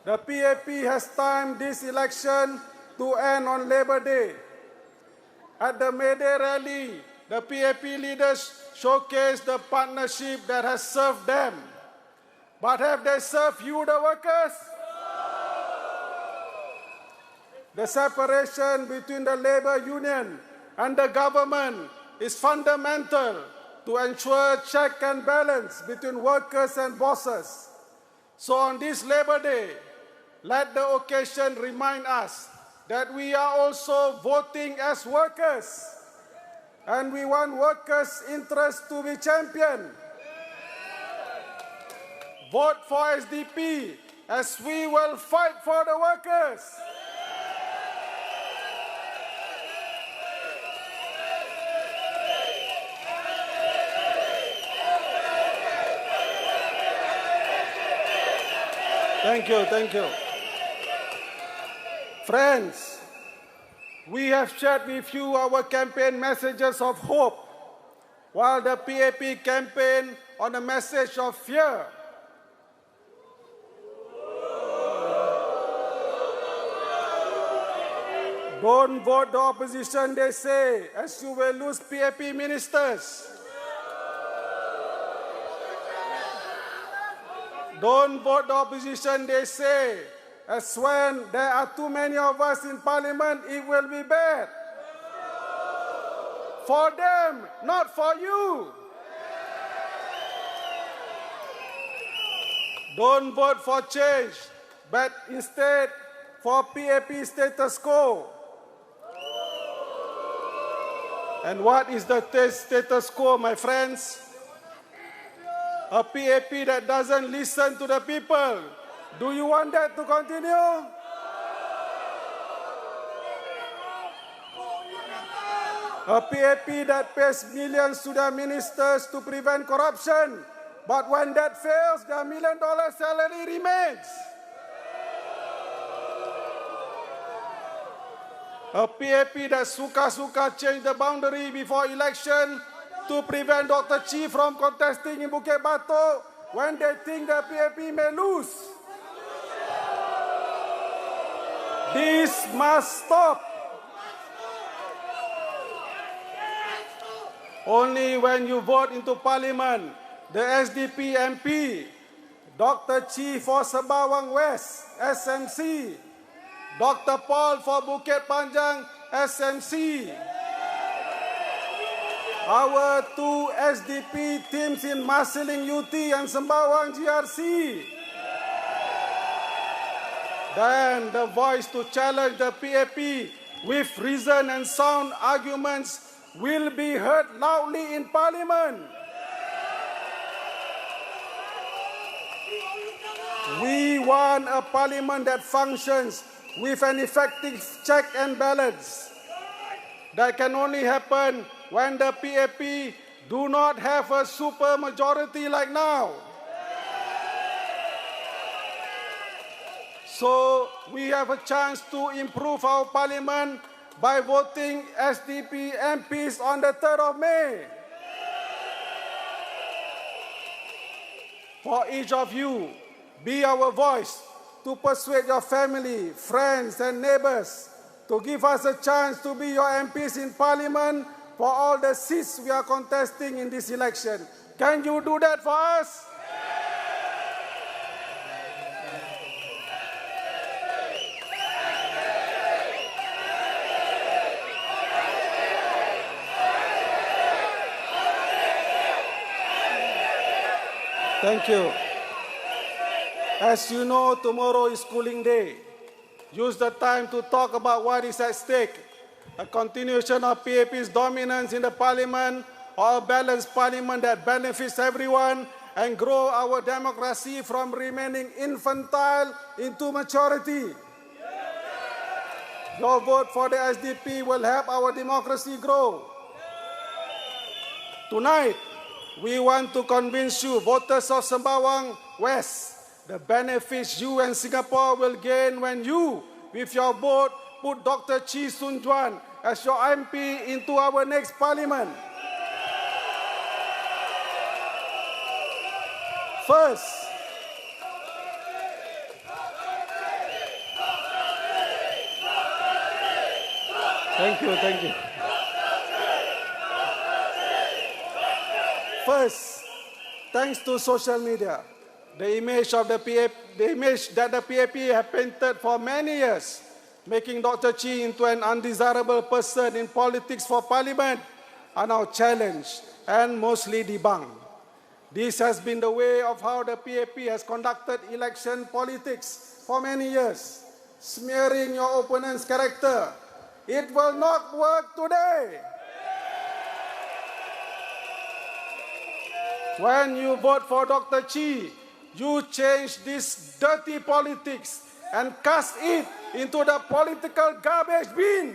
The PAP has timed this election to end on Labor Day. At the May Day rally, the PAP leaders showcased the partnership that has served them. But have they served you, the workers? The separation between the labor union and the government is fundamental to ensure check and balance between workers and bosses. So on this Labor Day, let the occasion remind us that we are also voting as workers, and we want workers' interests to be championed. Vote for SDP as we will fight for the workers. Thank you. Friends, we have shared with you our campaign messages of hope, while the PAP campaign on a message of fear. Don't vote the opposition, they say, as you will lose PAP ministers. Don't vote the opposition, they say, as when there are too many of us in parliament, it will be bad. For them, not for you. Don't vote for change, but instead for PAP status quo. And what is the status quo, my friends? A PAP that doesn't listen to the people. Do you want that to continue? A PAP that pays millions to their ministers to prevent corruption, but when that fails, their $1 million salary remains. A PAP that suka-suka change the boundary before election to prevent Dr. Chee from contesting in Bukit Batok when they think the PAP may lose. This must stop. Only when you vote into parliament, the SDP MP, Dr. Chee for Sembawang West, SMC, Dr. Paul for Bukit Panjang, SMC. Our two SDP teams in Marsiling UT and Sembawang GRC. Then the voice to challenge the PAP with reason and sound arguments will be heard loudly in parliament. We want a parliament that functions with an effective check and balance. That can only happen when the PAP do not have a super majority like now. So we have a chance to improve our parliament by voting SDP MPs on the 3rd of May. For each of you, be our voice to persuade your family, friends, and neighbors to give us a chance to be your MPs in parliament for all the seats we are contesting in this election. Can you do that for us? Thank you. As you know, tomorrow is schooling day. Use the time to talk about what is at stake. A continuation of PAP's dominance in the parliament, or a balanced parliament that benefits everyone and grow our democracy from remaining infantile into maturity. Your vote for the SDP will help our democracy grow. Tonight, we want to convince you, voters of Sembawang West, the benefits you and Singapore will gain when you, with your vote, put Dr. Chee Soon Juan as your MP into our next parliament. First, thank you. First, thanks to social media, the image that the PAP have painted for many years, making Dr. Chee into an undesirable person in politics for parliament, are now challenged and mostly debunked. This has been the way of how the PAP has conducted election politics for many years, smearing your opponent's character. It will not work today. When you vote for Dr. Chee, you change this dirty politics and cast it into the political garbage bin.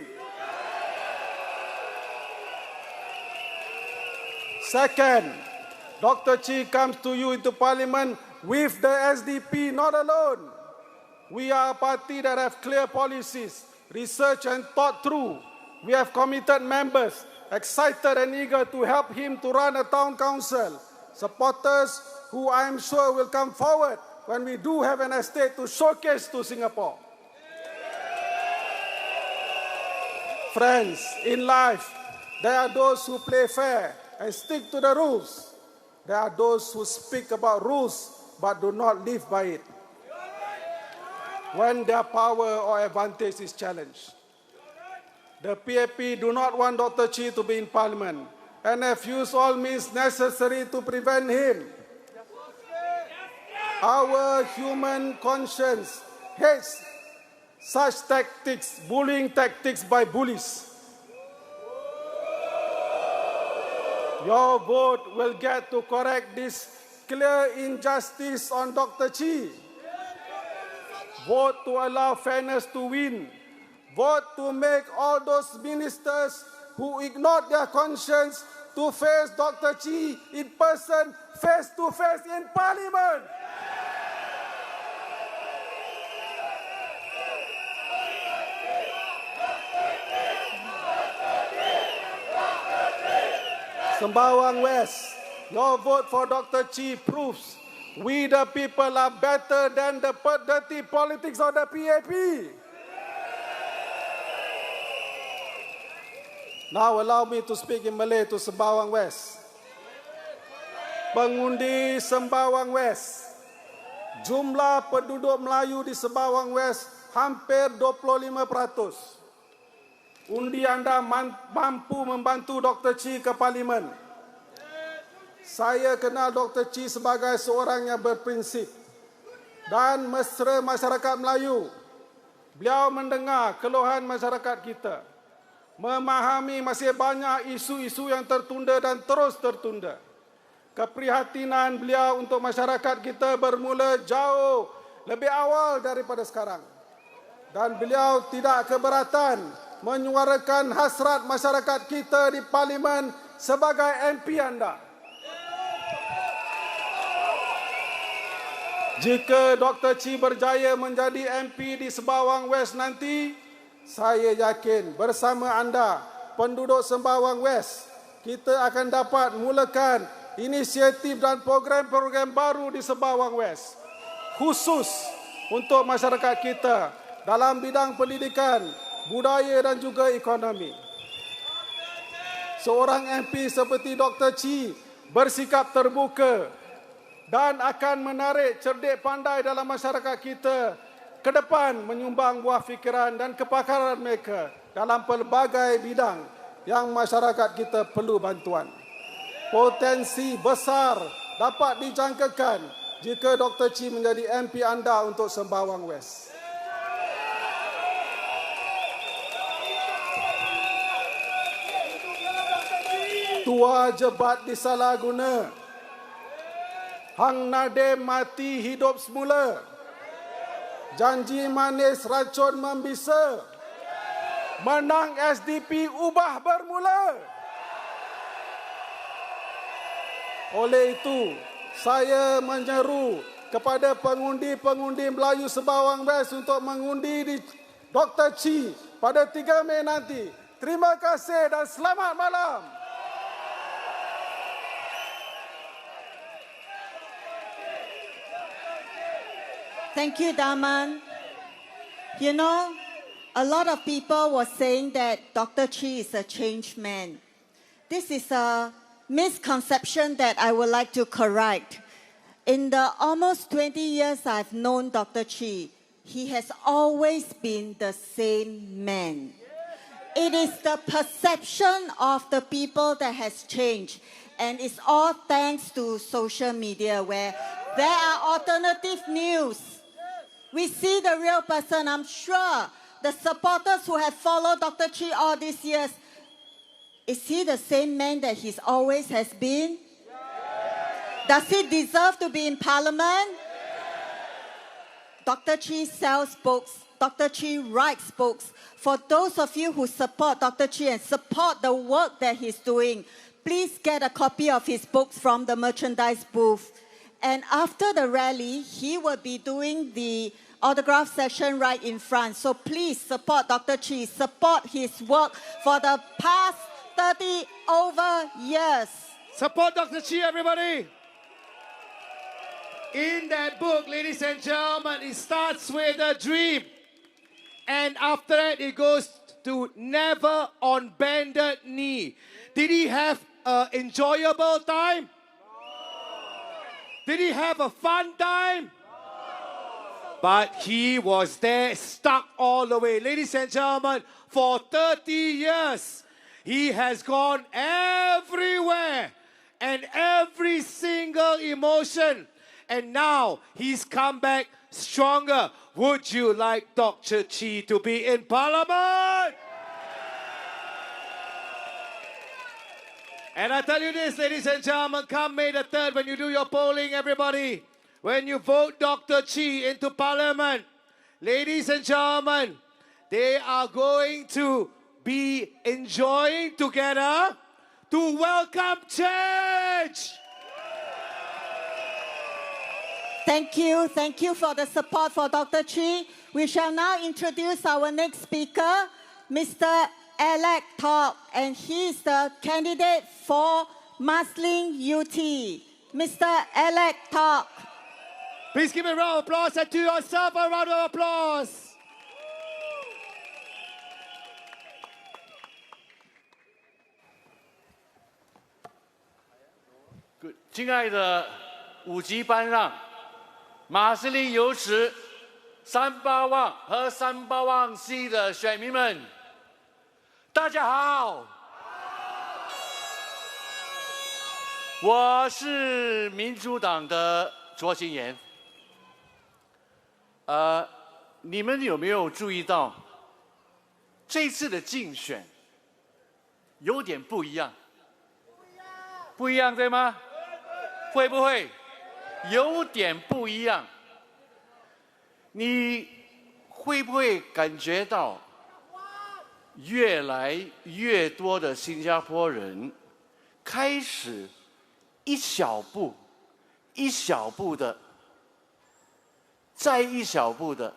Second, Dr. Chee comes to you into parliament with the SDP, not alone. We are a party that have clear policies, researched and thought through. We have committed members, excited and eager to help him to run a town council. Supporters who I am sure will come forward when we do have an estate to showcase to Singapore. Friends, in life, there are those who play fair and stick to the rules. There are those who speak about rules but do not live by it when their power or advantage is challenged. The PAP do not want Dr. Chee to be in Parliament and have used all means necessary to prevent him. Our human conscience hates such tactics, bullying tactics by bullies. Your vote will get to correct this clear injustice on Dr. Chee. Vote to allow fairness to win. Vote to make all those ministers who ignored their conscience to face Dr. Chee in person, face to face in Parliament. Sembawang West, your vote for Dr. Chee proves we the people are better than the dirty politics of the PAP. Now allow me to speak in Malay to Sembawang West. Pengundi Sembawang West, jumlah penduduk Melayu di Sembawang West hampir 25%. Undi anda mampu membantu Dr. Chee ke Parlimen. Saya kenal Dr. Chee sebagai seorang yang berprinsip dan mesra masyarakat Melayu. Beliau mendengar keluhan masyarakat kita, memahami masih banyak isu-isu yang tertunda dan terus tertunda. Keprihatinan beliau untuk masyarakat kita bermula jauh lebih awal daripada sekarang. Dan beliau tidak keberatan menyuarakan hasrat masyarakat kita di Parlimen sebagai MP anda. Jika Dr. Chee berjaya menjadi MP di Sembawang West nanti, saya yakin bersama anda, penduduk Sembawang West, kita akan dapat mulakan inisiatif dan program-program baru di Sembawang West, khusus untuk masyarakat kita dalam bidang pendidikan, budaya dan juga ekonomi. Seorang MP seperti Dr. Chee bersikap terbuka dan akan menarik cerdik pandai dalam masyarakat kita ke depan menyumbang buah fikiran dan kepakaran mereka dalam pelbagai bidang yang masyarakat kita perlu bantuan. Potensi besar dapat dijangkakan jika Dr. Chee menjadi MP anda untuk Sembawang West. Tua jebat disalahguna. Hang Nadim mati hidup semula. Janji manis racun membisa. Menang SDP ubah bermula. Oleh itu, saya menyeru kepada pengundi-pengundi Melayu Sembawang West untuk mengundi di Dr. Chee pada 3 Mei nanti. Terima kasih dan selamat malam. Thank you, Daman. You know, a lot of people were saying that Dr. Chee is a changed man. This is a misconception that I would like to correct. In the almost 20 years I've known Dr. Chee, he has always been the same man. It is the perception of the people that has changed. And it's all thanks to social media where there are alternative news. We see the real person. I'm sure the supporters who have followed Dr. Chee all these years, is he the same man that he always has been? Does he deserve to be in Parliament? Dr. Chee sells books. Dr. Chee writes books. For those of you who support Dr. Chee and support the work that he's doing, please get a copy of his books from the merchandise booth. And after the rally, he will be doing the autograph session right in front. So please support Dr. Chee, support his work for the past 30 over years. Support Dr. Chee, everybody. In that book, ladies and gentlemen, it starts with a dream. And after that, it goes to never on bended knee. Did he have an enjoyable time? Did he have a fun time? But he was there, stuck all the way. Ladies and gentlemen, for 30 years, he has gone everywhere and every single emotion. And now he's come back stronger. Would you like Dr. Chee to be in Parliament? And I tell you this, ladies and gentlemen, come May the 3rd, when you do your polling, everybody, when you vote Dr. Chee into Parliament, ladies and gentlemen, they are going to be enjoying together to welcome change. Thank you for the support for Dr. Chee. We shall now introduce our next speaker, Mr. Alfred Tan, and he is the candidate for Marsiling UT. Mr. Alfred Tan. Please give a round of applause, and to yourself a round of applause. Good. 亲爱的5级班让、马士林邮池、Sembawang和Sembawang西的选民们，大家好，我是民主党的卓新言。你们有没有注意到，这次的竞选有点不一样？不一样，对吗？会不会有点不一样？你会不会感觉到越来越多的新加坡人开始一小步、一小步的，再一小步的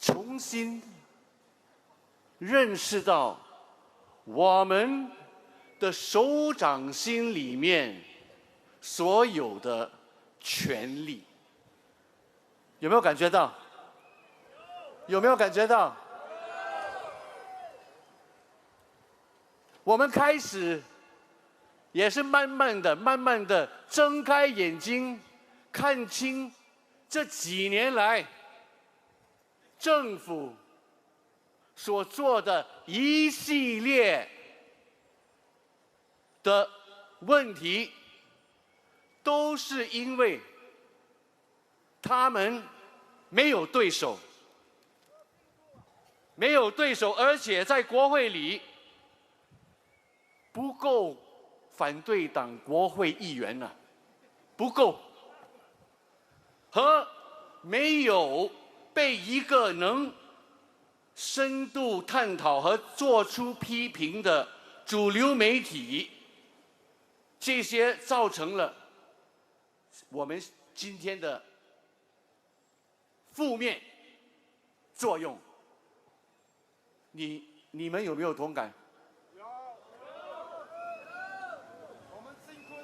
重新认识到我们的手掌心里面所有的权利？有没有感觉到？有没有感觉到？我们开始也是慢慢的睁开眼睛，看清这几年来政府所做的一系列的问题，都是因为他们没有对手，没有对手，而且在国会里不够反对党国会议员了，不够，和没有被一个能深度探讨和做出批评的主流媒体，这些造成了我们今天的负面作用。你们有没有同感？有，我们辛苦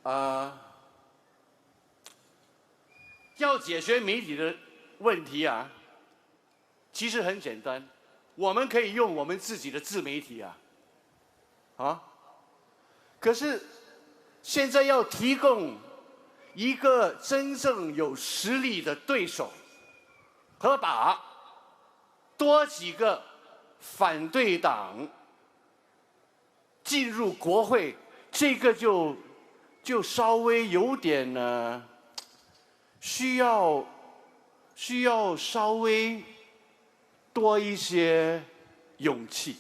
了。要解决媒体的问题啊，其实很简单，我们可以用我们自己的自媒体啊，可是现在要提供一个真正有实力的对手，和把多几个反对党进入国会，这个就稍微有点呢，需要稍微多一些勇气。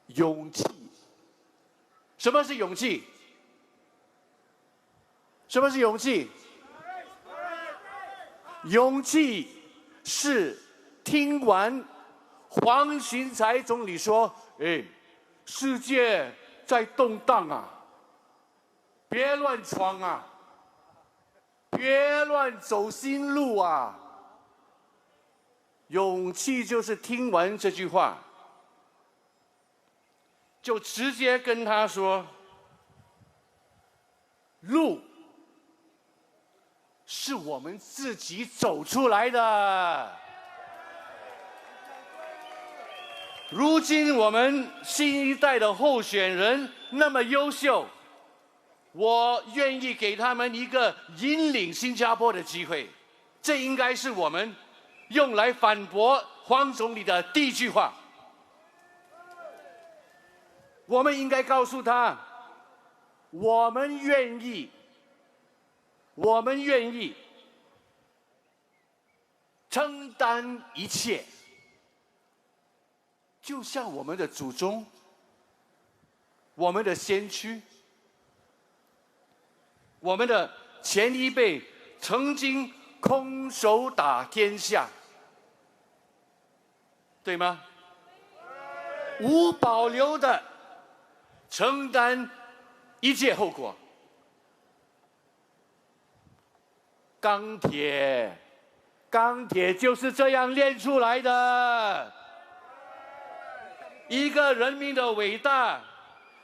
勇气，什么是勇气？什么是勇气？勇气是听完黄循财总理说：“世界在动荡啊，别乱闯啊，别乱走新路啊。”勇气就是听完这句话，就直接跟他说：“路是我们自己走出来的。如今我们新一代的候选人那么优秀，我愿意给他们一个引领新加坡的机会。这应该是我们用来反驳黄总理的第一句话。我们应该告诉他，我们愿意承担一切，就像我们的祖宗、我们的先驱、我们的前一辈曾经空手打天下，对吗？无保留的承担一切后果。钢铁就是这样炼出来的。一个人民的伟大，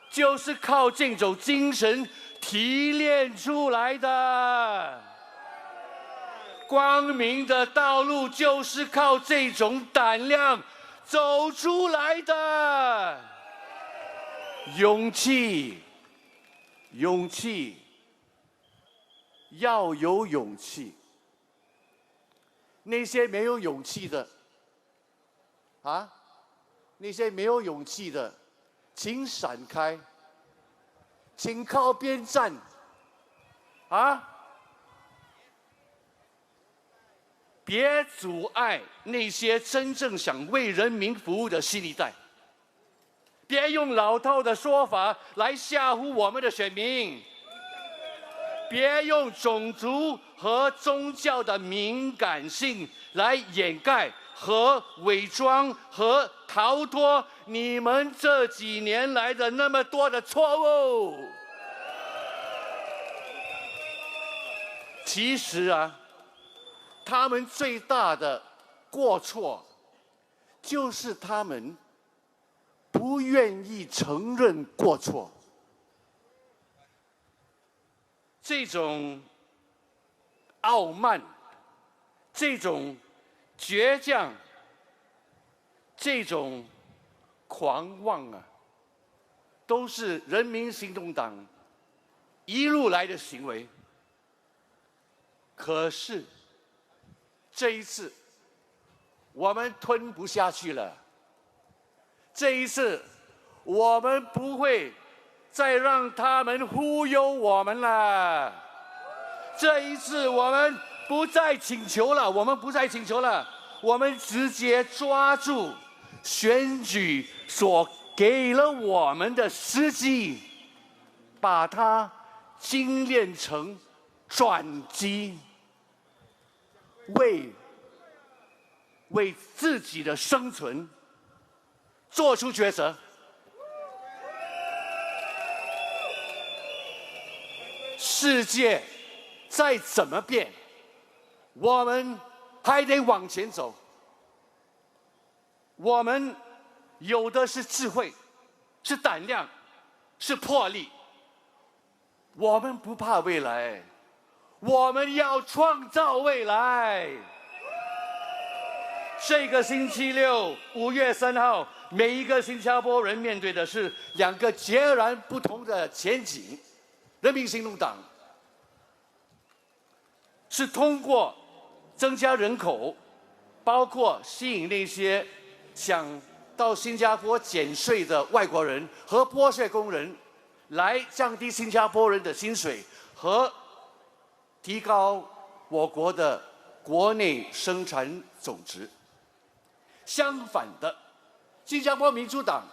就是靠这种精神提炼出来的。光明的道路就是靠这种胆量走出来的。勇气，要有勇气。那些没有勇气的，那些没有勇气的，请闪开，请靠边站，别阻碍那些真正想为人民服务的新一代。别用老套的说法来吓唬我们的选民，别用种族和宗教的敏感性来掩盖和伪装和逃脱你们这几年来的那么多的错误。其实他们最大的过错就是他们不愿意承认过错。这种傲慢，这种倔强，这种狂妄都是人民行动党一路来的行为。可是这一次我们吞不下去了，这一次我们不会再让他们忽悠我们了。这一次我们不再请求了，我们直接抓住选举所给了我们的时机，把它精炼成转机，为自己的生存做出抉择。世界再怎么变，我们还得往前走。我们有的是智慧，是胆量，是魄力。我们不怕未来，我们要创造未来。这个星期六5月3号，每一个新加坡人面对的是两个截然不同的前景。人民行动党是通过增加人口，包括吸引那些想到新加坡减税的外国人和剥削工人，来降低新加坡人的薪水和提高我国的国内生产总值。相反的，新加坡民主党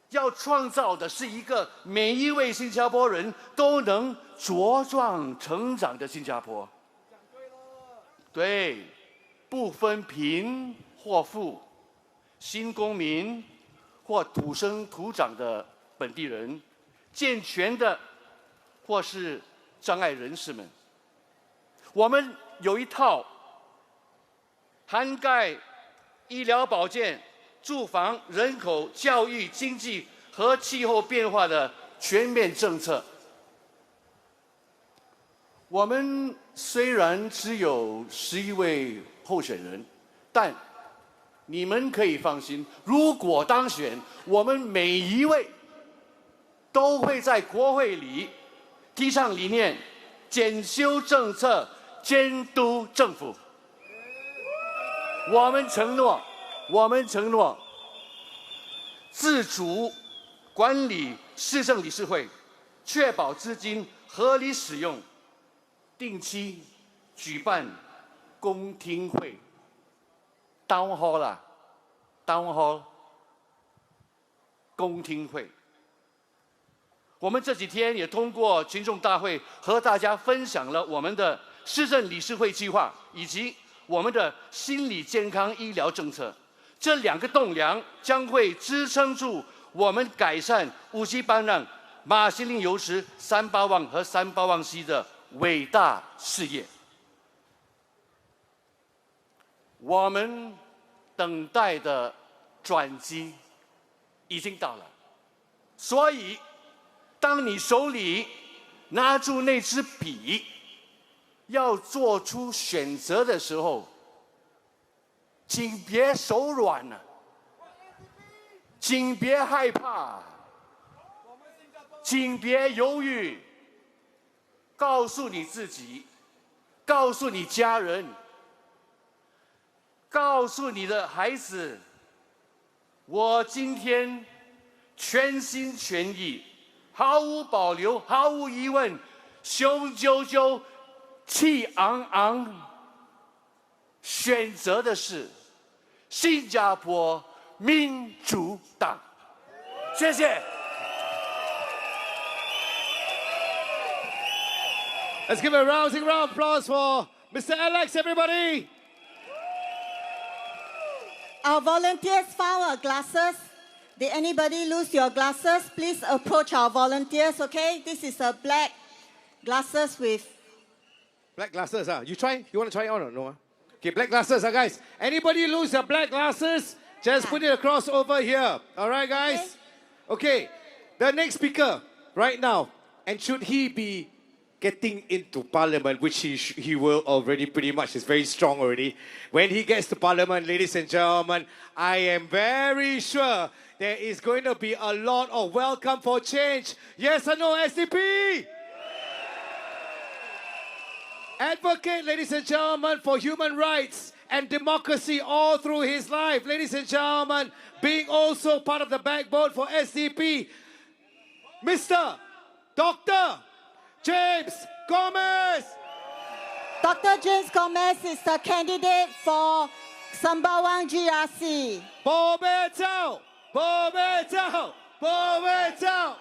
要创造的是一个每一位新加坡人都能茁壮成长的新加坡。对，不分贫或富，新公民或土生土长的本地人，健全的或是障碍人士们，我们有一套涵盖医疗保健、住房、人口、教育、经济和气候变化的全面政策。我们虽然只有11位候选人，但你们可以放心，如果当选，我们每一位都会在国会里提倡理念，检修政策，监督政府。我们承诺，自主管理市政理事会，确保资金合理使用，定期举办公听会 ，town hall 啦 ，town hall 公听会。我们这几天也通过群众大会和大家分享了我们的市政理事会计划以及我们的心理健康医疗政策。这2个栋梁将会支撑住我们改善乌溪班让、马西林油池、三巴旺和三巴旺溪的伟大事业。我们等待的转机已经到了，所以当你手里拿住那支笔，要做出选择的时候，请别手软了，请别害怕，请别犹豫，告诉你自己，告诉你家人，告诉你的孩子，我今天全心全意，毫无保留，毫无疑问，雄赳赳，气昂昂，选择的是新加坡民主党。谢谢。Let's give a rousing round of applause for Mr. Alex, everybody. Our volunteers found our glasses. Did anybody lose your glasses? Please approach our volunteers, okay? This is a black glasses with... Black glasses, You try? You want to try it on or no? Okay, black glasses, guys. Anybody lose their black glasses? Just put it across over here. All right, guys? Okay, the next speaker right now, and should he be getting into Parliament, which he will already pretty much, is very strong already. When he gets to Parliament, ladies and gentlemen, I am very sure there is going to be a lot of welcome for change. Yes or no, SDP? Advocate, ladies and gentlemen, for human rights and democracy all through his life. Ladies and gentlemen, being also part of the backbone for SDP, Mr. Dr. James Gomez. Dr. James Gomez is the candidate for Sembawang GRC. Bo Bei Chao, Bo Bei Chao, Bo Bei Chao.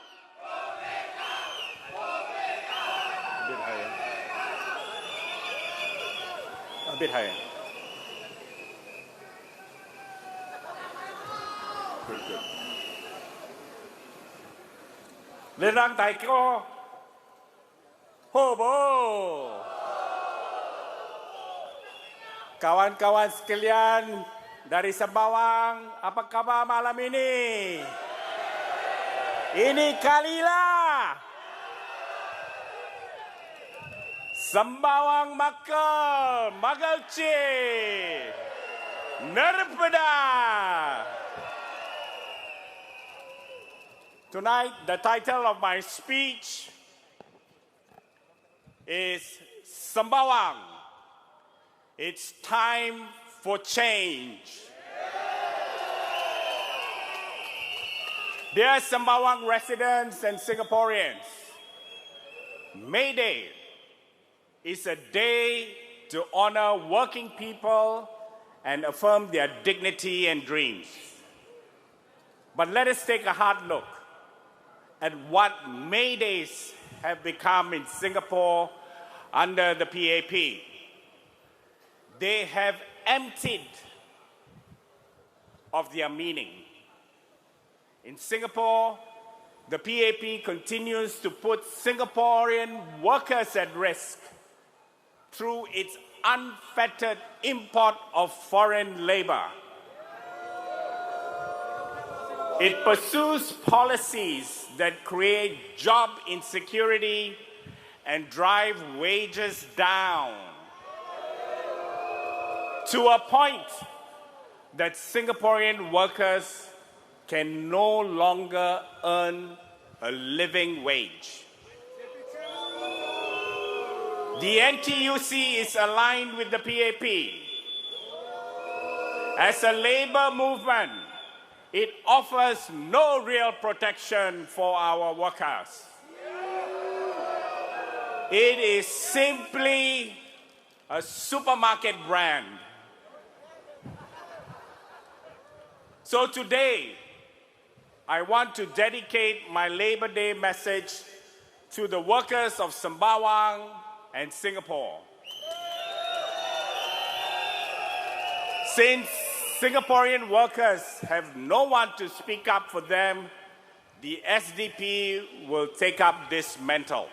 A bit higher. Good. Lenang Taiko. Hobo. Kawan-kawan sekalian dari Sembawang, apa kabar malam ini? Ini kalilah Sembawang Makal, Magal Chee, Narpada. Tonight, the title of my speech is Sembawang. It's time for change. Dear Sembawang residents and Singaporeans, May Day is a day to honor working people and affirm their dignity and dreams. But let us take a hard look at what May Days have become in Singapore under the PAP. They have emptied of their meaning. In Singapore, the PAP continues to put Singaporean workers at risk through its unfettered import of foreign labor. It pursues policies that create job insecurity and drive wages down to a point that Singaporean workers can no longer earn a living wage. The NTUC is aligned with the PAP. As a labor movement, it offers no real protection for our workers. It is simply a supermarket brand. So today, I want to dedicate my Labor Day message to the workers of Sembawang and Singapore. Since Singaporean workers have no one to speak up for them, the SDP will take up this mantle.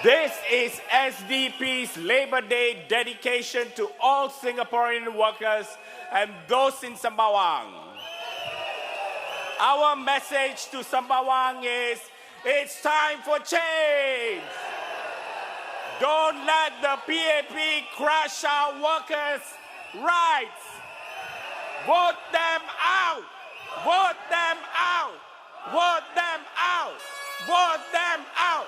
This is SDP's Labor Day dedication to all Singaporean workers and those in Sembawang. Our message to Sembawang is, it's time for change. Don't let the PAP crush our workers' rights. Vote them out. Vote them out. Vote them out. Vote them out.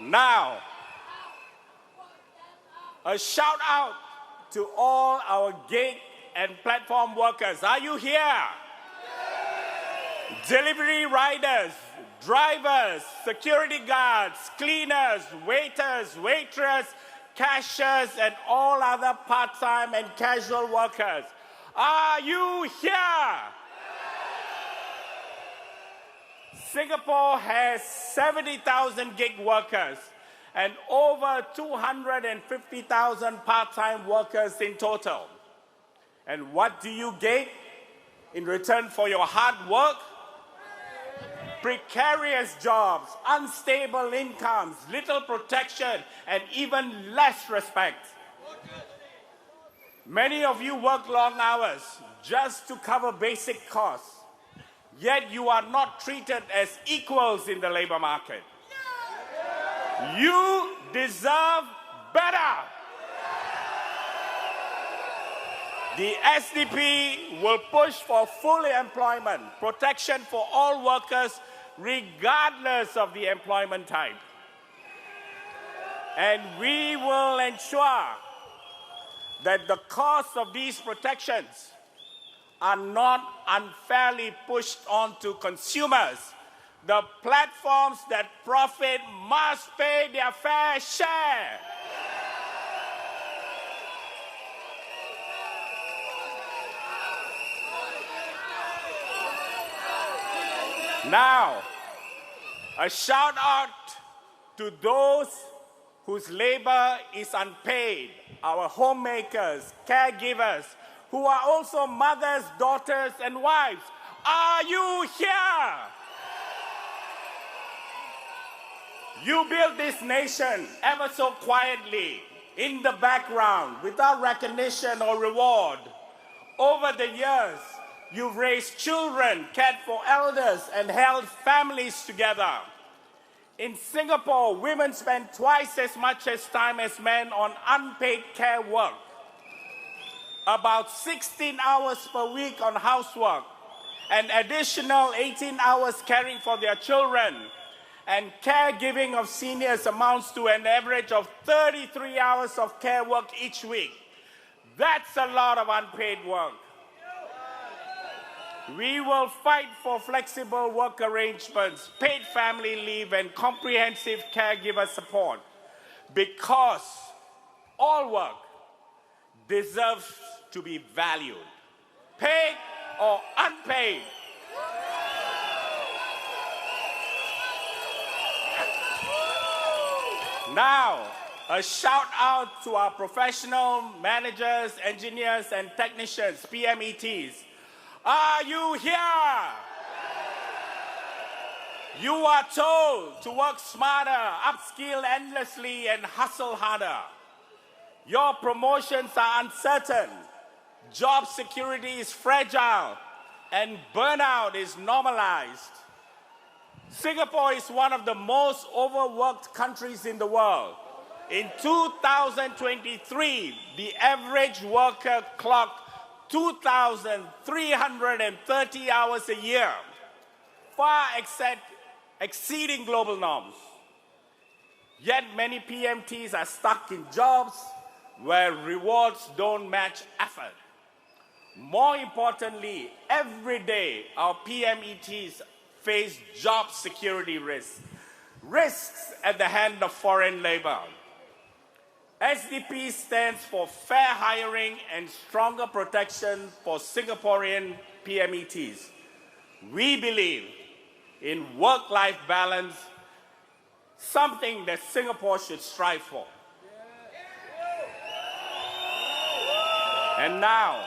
Now, a shout out to all our gig and platform workers. Are you here? Delivery riders, drivers, security guards, cleaners, waiters, waitress, cashiers, and all other part-time and casual workers. Are you here? Singapore has 70,000 gig workers and over 250,000 part-time workers in total. And what do you get in return for your hard work? Precarious jobs, unstable incomes, little protection, and even less respect. Many of you work long hours just to cover basic costs, yet you are not treated as equals in the labor market. You deserve better. The SDP will push for full employment, protection for all workers, regardless of the employment type. And we will ensure that the cost of these protections are not unfairly pushed onto consumers. The platforms that profit must pay their fair share. Now, a shout out to those whose labor is unpaid, our homemakers, caregivers, who are also mothers, daughters, and wives. Are you here? You built this nation ever so quietly, in the background, without recognition or reward. Over the years, you've raised children, cared for elders, and held families together. In Singapore, women spend twice as much time as men on unpaid care work. About 16 hours per week on housework, an additional 18 hours caring for their children, and caregiving of seniors amounts to an average of 33 hours of care work each week. That's a lot of unpaid work. We will fight for flexible work arrangements, paid family leave, and comprehensive caregiver support, because all work deserves to be valued, paid or unpaid. Now, a shout out to our professional managers, engineers, and technicians, PMETs. Are you here? You are told to work smarter, upskill endlessly, and hustle harder. Your promotions are uncertain. job security is fragile, and burnout is normalized. Singapore is one of the most overworked countries in the world. In 2023, the average worker clocked 2,330 hours a year, far exceeding global norms. Yet many PMTs are stuck in jobs where rewards don't match effort. More importantly, every day our PMETs face job security risks at the hand of foreign labor. SDP stands for fair hiring and stronger protection for Singaporean PMETs. We believe in work-life balance, something that Singapore should strive for. And now,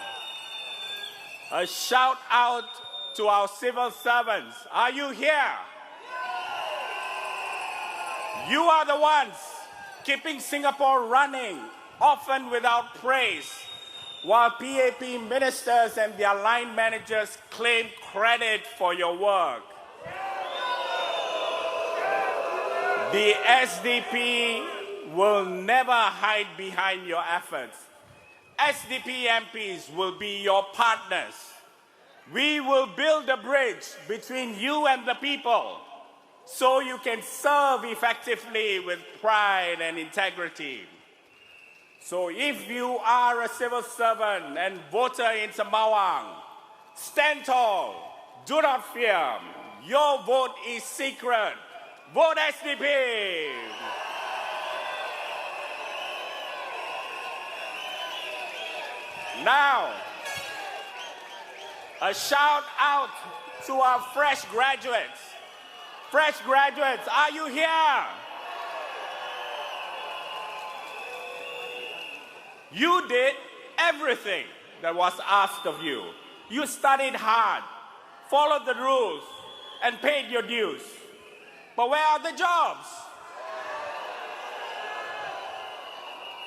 a shout out to our civil servants. Are you here? You are the ones keeping Singapore running, often without praise, while PAP ministers and their line managers claim credit for your work. The SDP will never hide behind your efforts. SDP MPs will be your partners. We will build a bridge between you and the people so you can serve effectively with pride and integrity. So if you are a civil servant and voter in Sembawang, stand tall, do not fear. Your vote is secret. Vote SDP. Now, a shout out to our fresh graduates. Fresh graduates, are you here? You did everything that was asked of you. You studied hard, followed the rules, and paid your dues. But where are the jobs?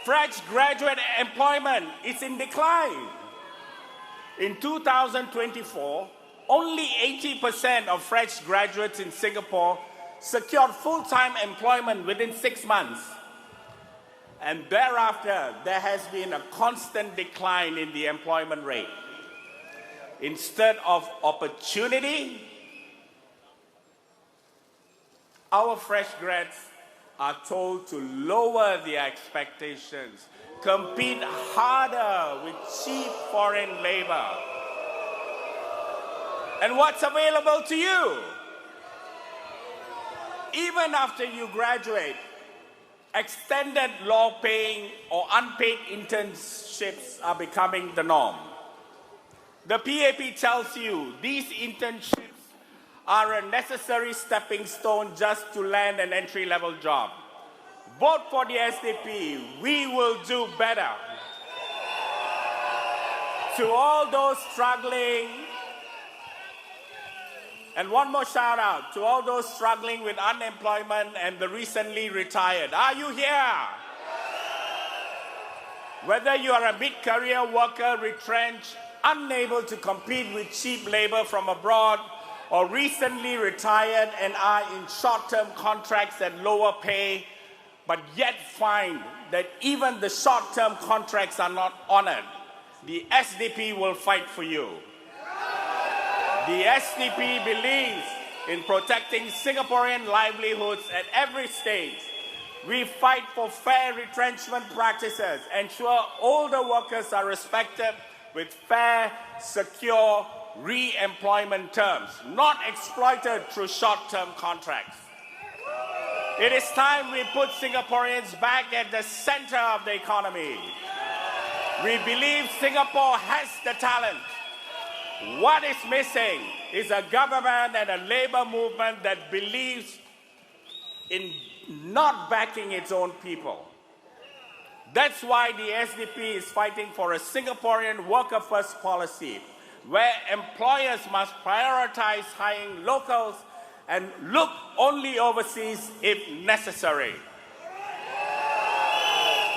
Fresh graduate employment is in decline. In 2024, only 80% of fresh graduates in Singapore secured full-time employment within 6 months. And thereafter, there has been a constant decline in the employment rate. Instead of opportunity, our fresh grads are told to lower their expectations, compete harder with cheap foreign labor. And what's available to you? Even after you graduate, extended low-paying or unpaid internships are becoming the norm. The PAP tells you these internships are a necessary stepping stone just to land an entry-level job. Vote for the SDP. We will do better. To all those struggling, and one more shout out to all those struggling with unemployment and the recently retired. Are you here? Whether you are a mid-career worker retrenched, unable to compete with cheap labor from abroad, or recently retired and are in short-term contracts at lower pay, but yet find that even the short-term contracts are not honored, the SDP will fight for you. The SDP believes in protecting Singaporean livelihoods at every stage. We fight for fair retrenchment practices, ensure older workers are respected with fair, secure re-employment terms, not exploited through short-term contracts. It is time we put Singaporeans back at the center of the economy. We believe Singapore has the talent. What is missing is a government and a labor movement that believes in not backing its own people. That's why the SDP is fighting for a Singaporean worker-first policy, where employers must prioritize hiring locals and look only overseas if necessary.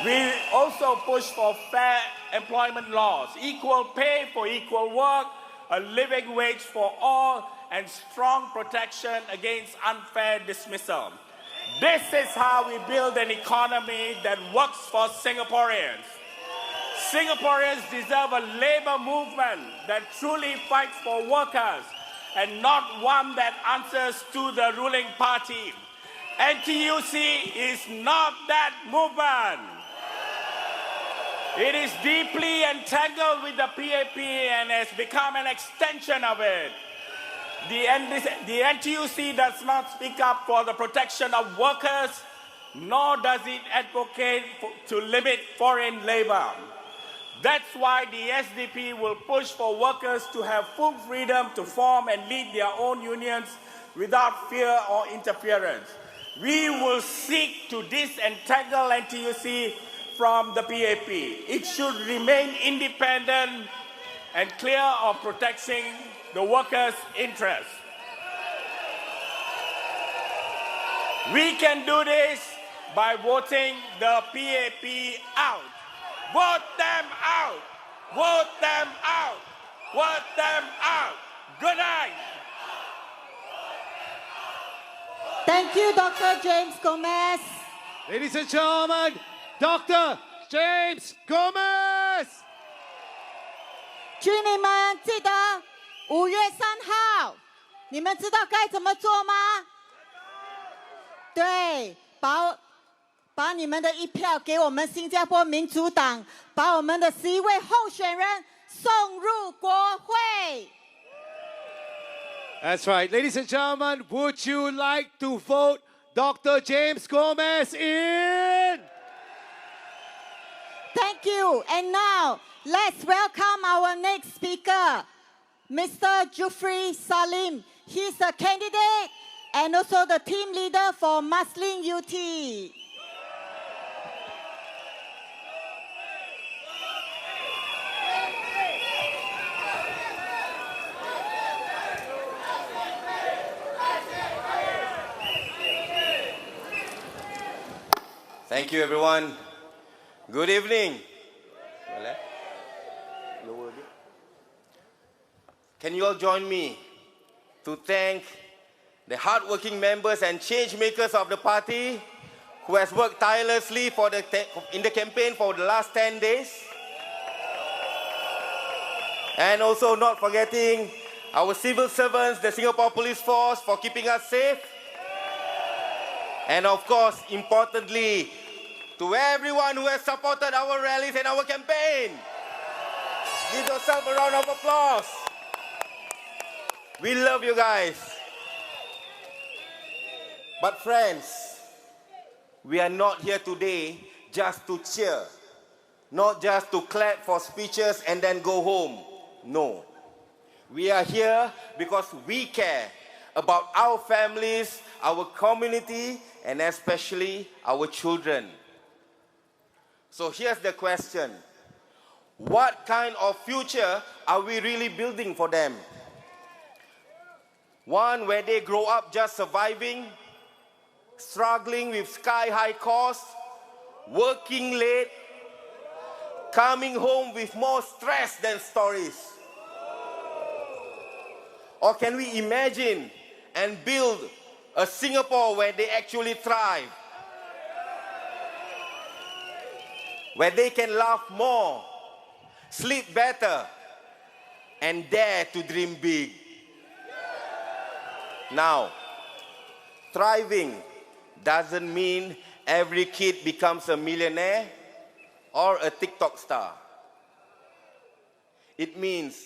We also push for fair employment laws, equal pay for equal work, a living wage for all, and strong protection against unfair dismissal. This is how we build an economy that works for Singaporeans. Singaporeans deserve a labor movement that truly fights for workers and not one that answers to the ruling party. NTUC is not that movement. It is deeply entangled with the PAP and has become an extension of it. The NTUC does not speak up for the protection of workers, nor does it advocate to limit foreign labor. That's why the SDP will push for workers to have full freedom to form and lead their own unions without fear or interference. We will seek to disentangle NTUC from the PAP. It should remain independent and clear of protecting the workers' interests. We can do this by voting the PAP out. Vote them out! Vote them out! Vote them out! Good night! Thank you, Dr. James Gomez. Ladies and gentlemen, Dr. James Gomez! 居民们记得5月3号，你们知道该怎么做吗？对，把你们的一票给我们新加坡民主党，把我们的11位候选人送入国会。That's right. Ladies and gentlemen, would you like to vote Dr. James Gomez in? Thank you. And now, let's welcome our next speaker, Mr. Jufri Salim. He's a candidate and also the team leader for Muslin UT. Thank you, everyone. Good evening. Can you all join me to thank the hardworking members and change makers of the party who has worked tirelessly in the campaign for the last 10 days? And also not forgetting our civil servants, the Singapore Police Force, for keeping us safe. And of course, importantly, to everyone who has supported our rallies and our campaign. Give yourself a round of applause. We love you guys. But friends, we are not here today just to cheer, not just to clap for speeches and then go home. No. We are here because we care about our families, our community, and especially our children. So here's the question. What kind of future are we really building for them? One where they grow up just surviving, struggling with sky-high costs, working late, coming home with more stress than stories? Or can we imagine and build a Singapore where they actually thrive? Where they can laugh more, sleep better, and dare to dream big. Now, thriving doesn't mean every kid becomes a millionaire or a TikTok star. It means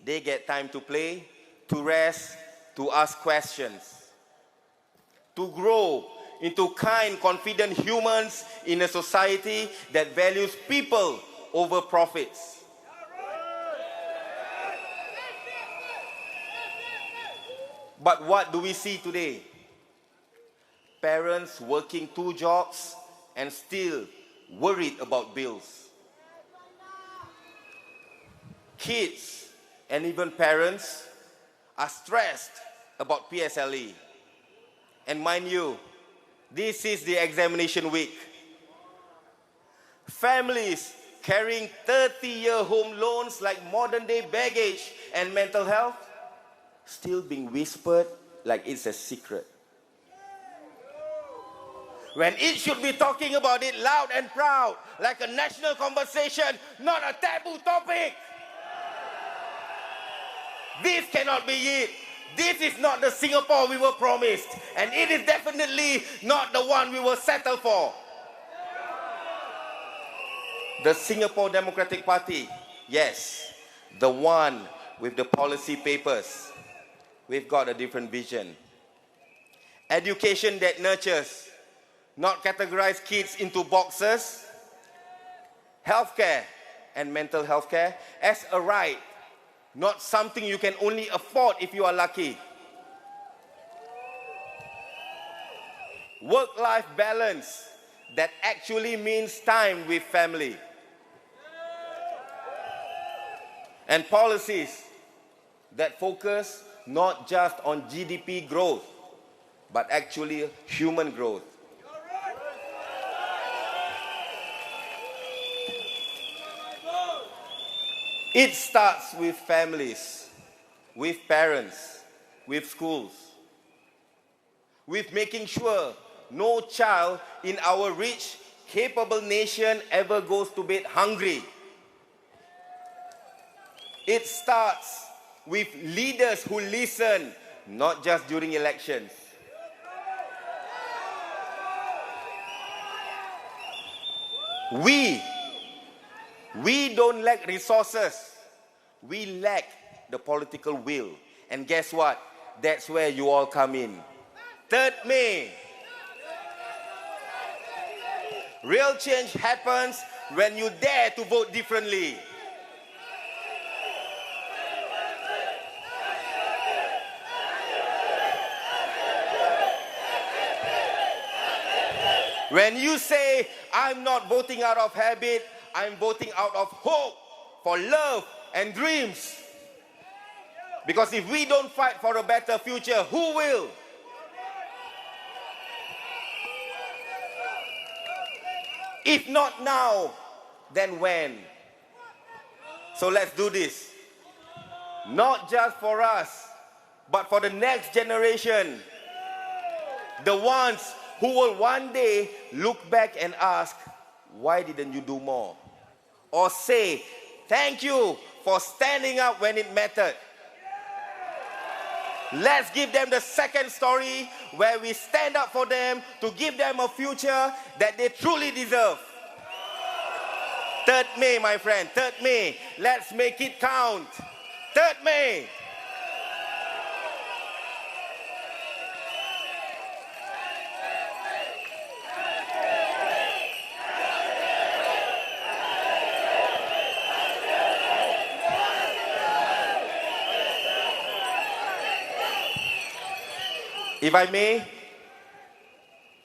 they get time to play, to rest, to ask questions, to grow into kind, confident humans in a society that values people over profits. But what do we see today? Parents working 2 jobs and still worried about bills. Kids and even parents are stressed about PSLE. And mind you, this is the examination week. Families carrying 30-year home loans like modern-day baggage and mental health still being whispered like it's a secret. When it should be talking about it loud and proud, like a national conversation, not a taboo topic. This cannot be it. This is not the Singapore we were promised. And it is definitely not the one we will settle for. The Singapore Democratic Party, yes, the one with the policy papers. We've got a different vision. Education that nurtures, not categorize kids into boxes. Healthcare and mental health care as a right, not something you can only afford if you are lucky. Work-life balance that actually means time with family. And policies that focus not just on GDP growth, but actually human growth. It starts with families, with parents, with schools, with making sure no child in our rich, capable nation ever goes to bed hungry. It starts with leaders who listen, not just during elections. We don't lack resources. We lack the political will. And guess what? That's where you all come in. 3rd May. Real change happens when you dare to vote differently. When you say, I'm not voting out of habit, I'm voting out of hope for love and dreams. Because if we don't fight for a better future, who will? If not now, then when? So let's do this. Not just for us, but for the next generation. The ones who will one day look back and ask, why didn't you do more? Or say, thank you for standing up when it mattered. Let's give them the second story where we stand up for them to give them a future that they truly deserve. 3rd May, my friend, 3rd May. Let's make it count. 3rd May. If I may,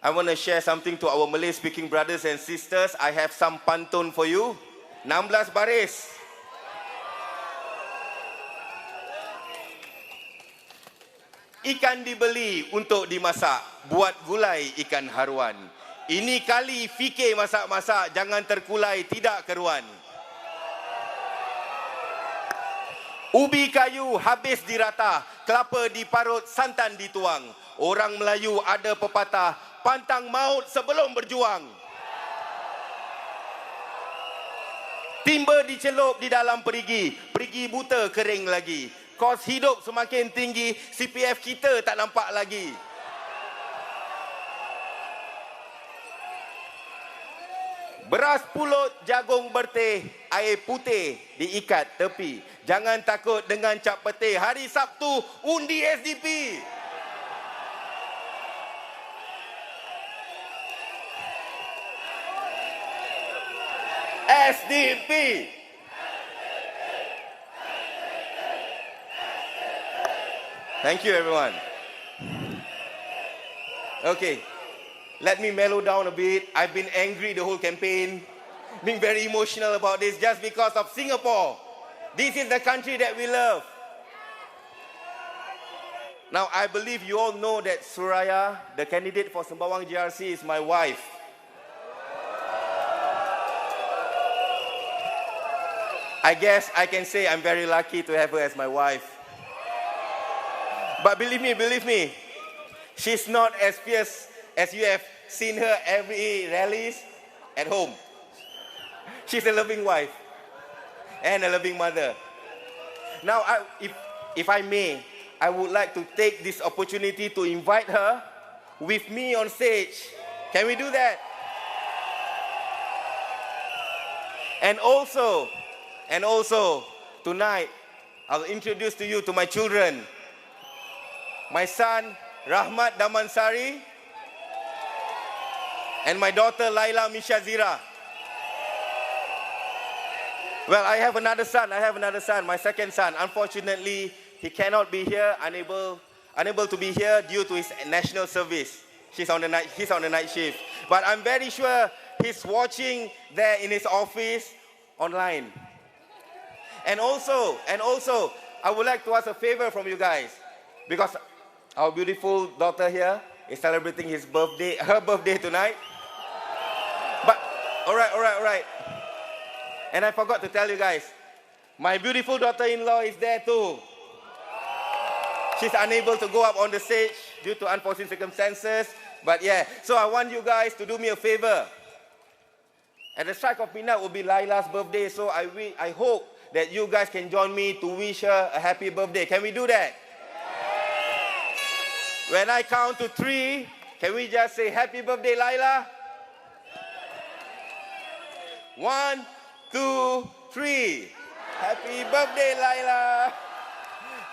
I want to share something to our Malay-speaking brothers and sisters. I have some pantun for you. 16 baris. Ikan dibeli untuk dimasak, buat gulai ikan haruan. Ini kali fikir masak-masak, jangan terkulai, tidak keruan. Ubi kayu habis dirata, kelapa diparut, santan dituang. Orang Melayu ada pepatah, pantang maut sebelum berjuang. Timba dicelup di dalam perigi, perigi buta kering lagi. Kos hidup semakin tinggi, CPF kita tak nampak lagi. Beras pulut, jagung berteh, air putih diikat tepi. Jangan takut dengan cap petih. Hari Sabtu, undi SDP. SDP. Thank you, everyone. Okay. Let me mellow down a bit. I've been angry the whole campaign, being very emotional about this just because of Singapore. This is the country that we love. Now, I believe you all know that Suraya, the candidate for Sembawang GRC, is my wife. I guess I can say I'm very lucky to have her as my wife. But believe me, she's not as fierce as you have seen her every rallies at home. She's a loving wife and a loving mother. Now, if I may, I would like to take this opportunity to invite her with me on stage. Can we do that? And also, tonight, I'll introduce to you to my children. My son, Rahmat Damansari, and my daughter, Laila Mishazira. Well, I have another son, my second son. Unfortunately, he cannot be here, unable to be here due to his national service. He's on the night shift. But I'm very sure he's watching there in his office online. And also, I would like to ask a favor from you guys, because our beautiful daughter here is celebrating her birthday tonight. But, all right. And I forgot to tell you guys, my beautiful daughter-in-law is there too. She's unable to go up on the stage due to unforeseen circumstances. But yeah, so I want you guys to do me a favor. At the strike of midnight will be Laila's birthday, so I hope that you guys can join me to wish her a happy birthday. Can we do that? When I count to 3, can we just say happy birthday, Laila? 1, 2, 3. Happy birthday, Laila.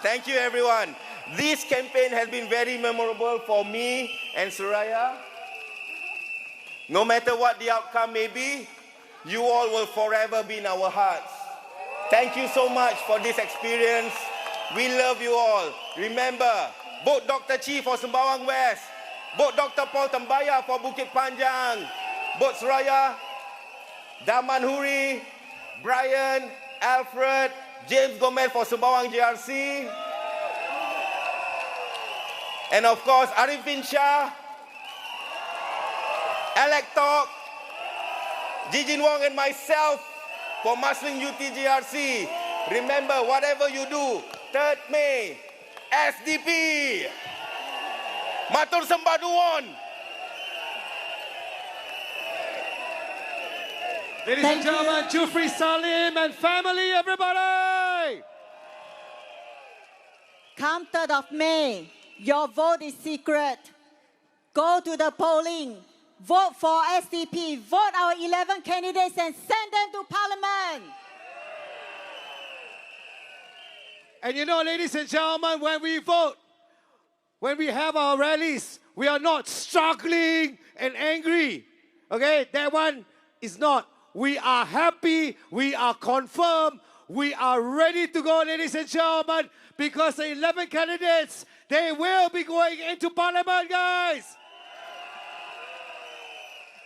Thank you, everyone. This campaign has been very memorable for me and Suraya. No matter what the outcome may be, you all will forever be in our hearts. Thank you so much for this experience. We love you all. Remember, vote Dr. Chee for Sembawang West. Vote Dr. Paul Tambaya for Bukit Panjang. Vote Suraya, Damanhuri, Brian, Alfred, James Gomez for Sembawang JRC. And of course, Arifin Shah, Alec Tok, Jijin Wong and myself for Marsiling UT JRC. Remember, whatever you do, 3rd May, SDP. Matur sembah nuwun. Ladies and gentlemen, Jufri Salem and family, everybody! Come 3rd of May, your vote is secret. Go to the polling, vote for SDP, vote our 11 candidates and send them to Parliament. And you know, ladies and gentlemen, when we vote, when we have our rallies, we are not struggling and angry. Okay, that one is not. We are happy, we are confirmed, we are ready to go, ladies and gentlemen, because the 11 candidates, they will be going into Parliament, guys.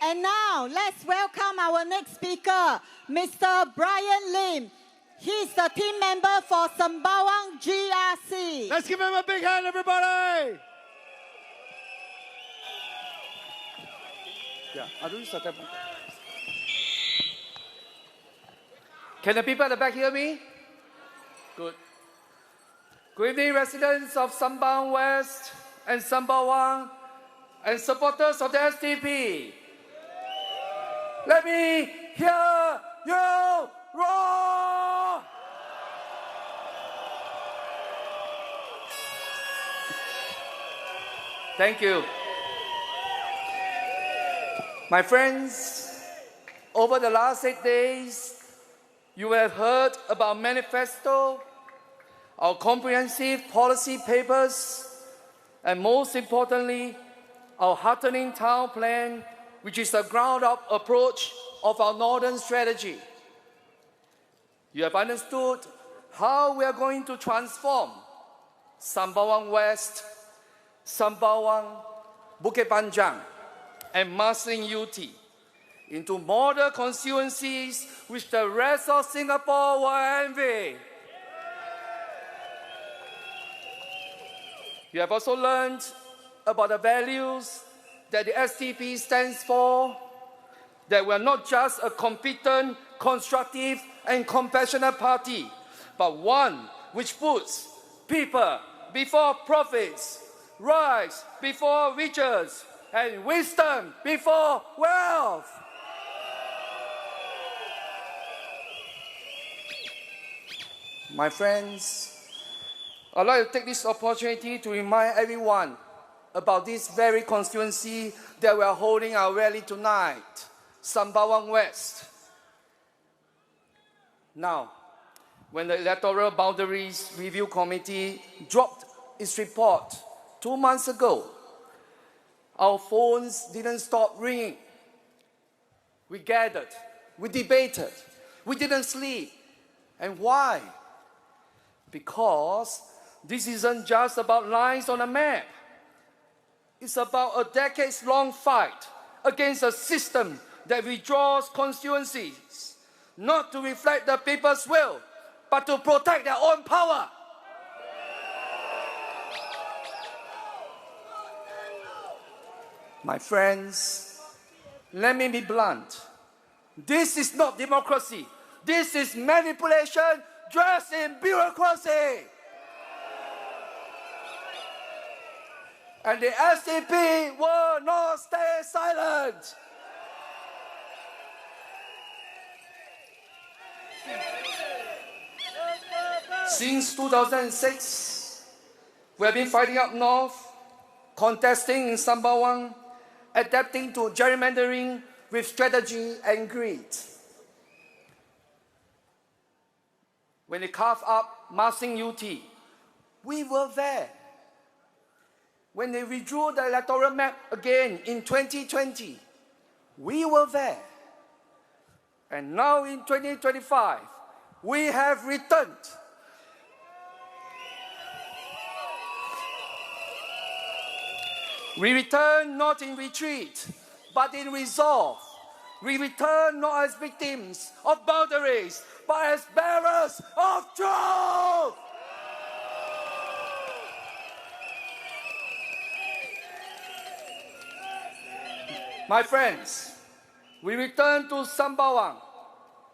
And now, let's welcome our next speaker, Mr. Brian Lim. He's the team member for Sembawang GRC. Let's give him a big hand, everybody. Can the people at the back hear me? Good. Good evening, residents of Sembawang West and Sembawang and supporters of the SDP. Let me hear you roar! Thank you. My friends, over the last 8 days, you have heard about manifesto, our comprehensive policy papers, and most importantly, our heartening town plan, which is the ground-up approach of our northern strategy. You have understood how we are going to transform Sembawang West, Sembawang, Bukit Panjang, and Marsiling UT into model constituencies which the rest of Singapore will envy. You have also learned about the values that the SDP stands for, that we are not just a competent, constructive, and compassionate party, but one which puts people before profits, rights before riches, and wisdom before wealth. My friends, I'd like to take this opportunity to remind everyone about this very constituency that we are holding our rally tonight, Sembawang West. Now, when the Electoral Boundaries Review Committee dropped its report 2 months ago, our phones didn't stop ringing. We gathered, we debated, we didn't sleep. And why? Because this isn't just about lines on a map. It's about a decades-long fight against a system that withdraws constituencies, not to reflect the people's will, but to protect their own power. My friends, let me be blunt. This is not democracy. This is manipulation dressed in bureaucracy. And the SDP will not stay silent. Since 2006, we have been fighting up north, contesting in Sembawang, adapting to gerrymandering with strategy and greed. When they carved up Masing UT, we were there. When they withdrew the electoral map again in 2020, we were there. And now in 2025, we have returned. We return not in retreat, but in resolve. We return not as victims of boundaries, but as bearers of truth. My friends, we return to Sembawang,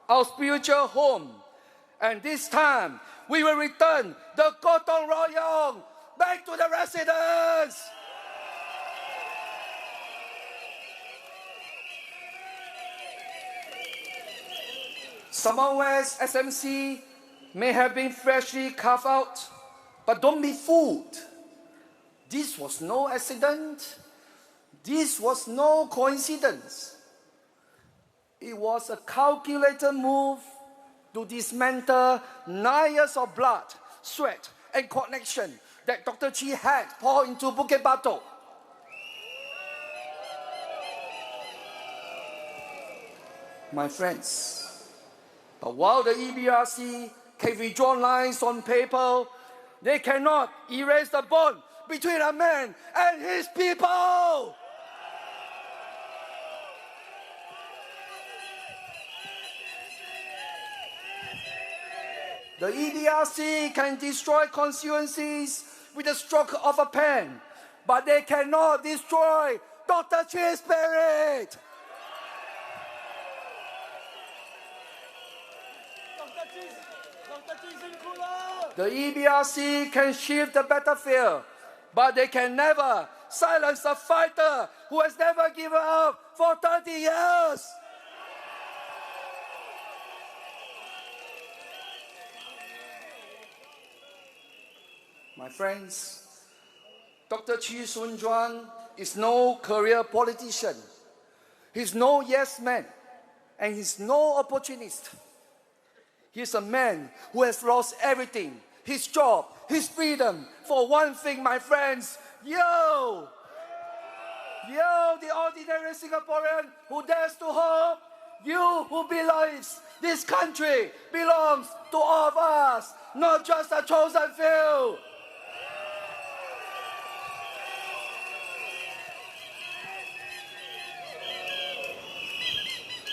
our spiritual home, and this time we will return the Gotong Royong back to the residents. Sembawang West SMC may have been freshly carved out, but don't be fooled. This was no accident. This was no coincidence. It was a calculated move to dismantle 9 years of blood, sweat, and connection that Dr. Chee had poured into Bukit Batok. My friends, but while the EBRC can withdraw lines on paper, they cannot erase the bond between a man and his people. The EBRC can destroy constituencies with the stroke of a pen, but they cannot destroy Dr. Chee's spirit. The EBRC can shift the battlefield, but they can never silence a fighter who has never given up for 30 years. My friends, Dr. Chee Soon Juan is no career politician. He's no yes man, and he's no opportunist. He's a man who has lost everything, his job, his freedom, for one thing, my friends, you, the ordinary Singaporean who dares to hope, you who believes this country belongs to all of us, not just a chosen few.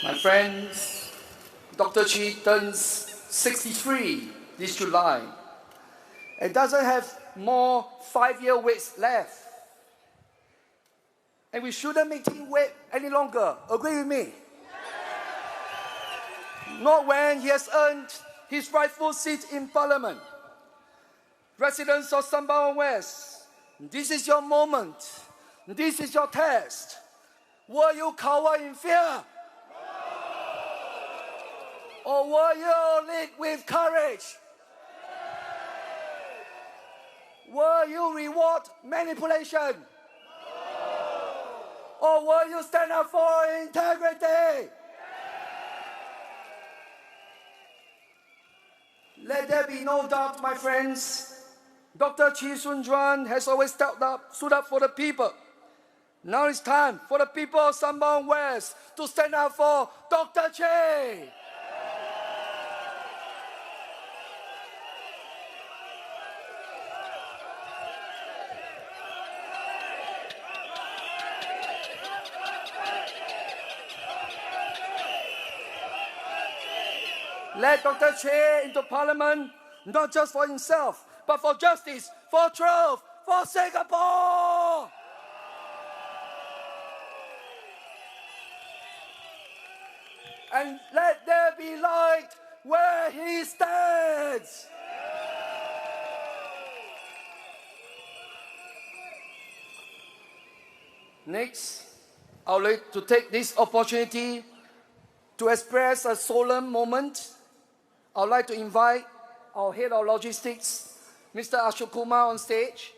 My friends, Dr. Chee turns 63 this July and doesn't have more 5-year waits left. And we shouldn't make him wait any longer. Agree with me? not when he has earned his rightful seat in Parliament. Residents of Sembawang West, this is your moment. This is your test. Will you cower in fear? Or will you lead with courage? Will you reward manipulation? Or will you stand up for integrity? Let there be no doubt, my friends. Dr. Chee has always stood up for the people. Now it's time for the people of Sembawang West to stand up for Dr. Chee. Let Dr. Chee into Parliament, not just for himself, but for justice, for truth, for Singapore. And let there be light where he stands. Next, I would like to take this opportunity to express a solemn moment. I would like to invite our head of logistics, Mr. Ashok Kumar, on stage.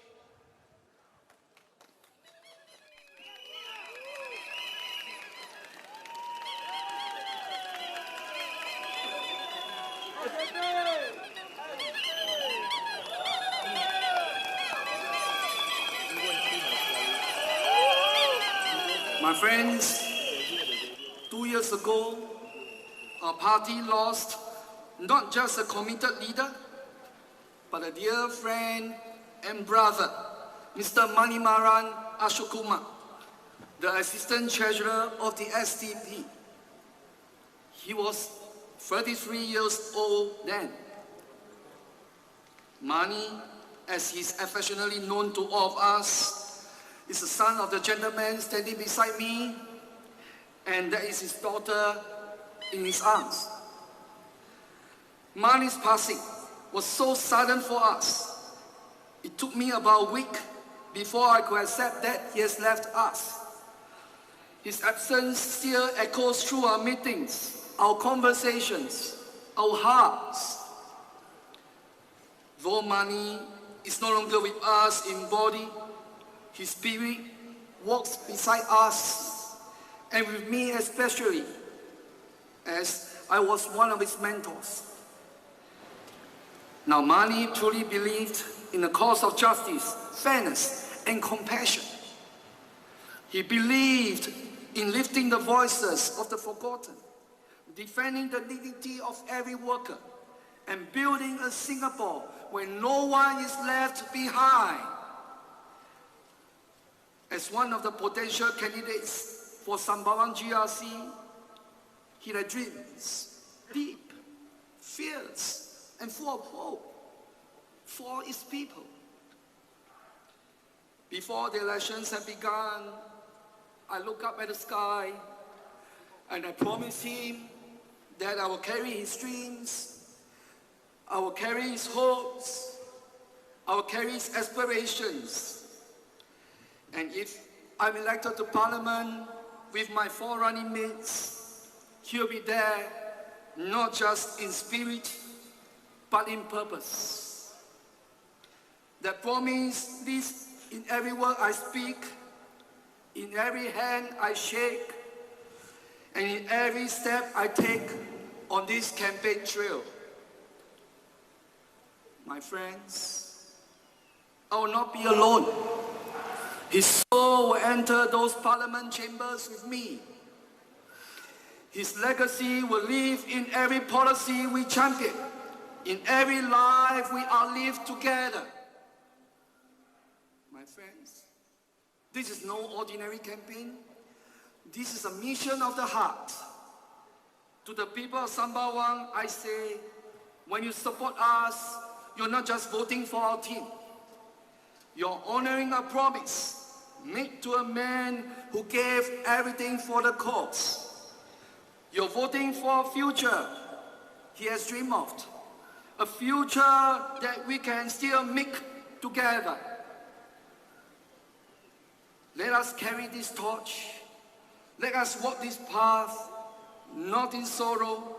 My friends, 2 years ago, our party lost not just a committed leader, but a dear friend and brother, Mr. Manimaran Ashokuma, the Assistant Treasurer of the SDP. He was 33 years old then. Mani, as he's affectionately known to all of us, is the son of the gentleman standing beside me, and that is his daughter in his arms. Mani's passing was so sudden for us. It took me about a week before I could accept that he has left us. His absence still echoes through our meetings, our conversations, our hearts. Though Mani is no longer with us in body, his spirit walks beside us, and with me especially, as I was one of his mentors. Now, Mani truly believed in the cause of justice, fairness, and compassion. He believed in lifting the voices of the forgotten, defending the dignity of every worker, and building a Singapore where no one is left behind. As one of the potential candidates for Sembawang GRC, he had dreams, deep, fierce, and full of hope for his people. Before the elections had begun, I looked up at the sky and I promised him that I will carry his dreams, I will carry his hopes, I will carry his aspirations. And if I'm elected to Parliament with my 4 running mates, he'll be there, not just in spirit, but in purpose. That promise lives in every word I speak, in every hand I shake, and in every step I take on this campaign trail. My friends, I will not be alone. His soul will enter those parliament chambers with me. His legacy will live in every policy we champion, in every life we outlive together. My friends, this is no ordinary campaign. This is a mission of the heart. To the people of Sembawang, I say, when you support us, you're not just voting for our team. You're honoring a promise made to a man who gave everything for the cause. You're voting for a future he has dreamed of. A future that we can still make together. Let us carry this torch. Let us walk this path, not in sorrow,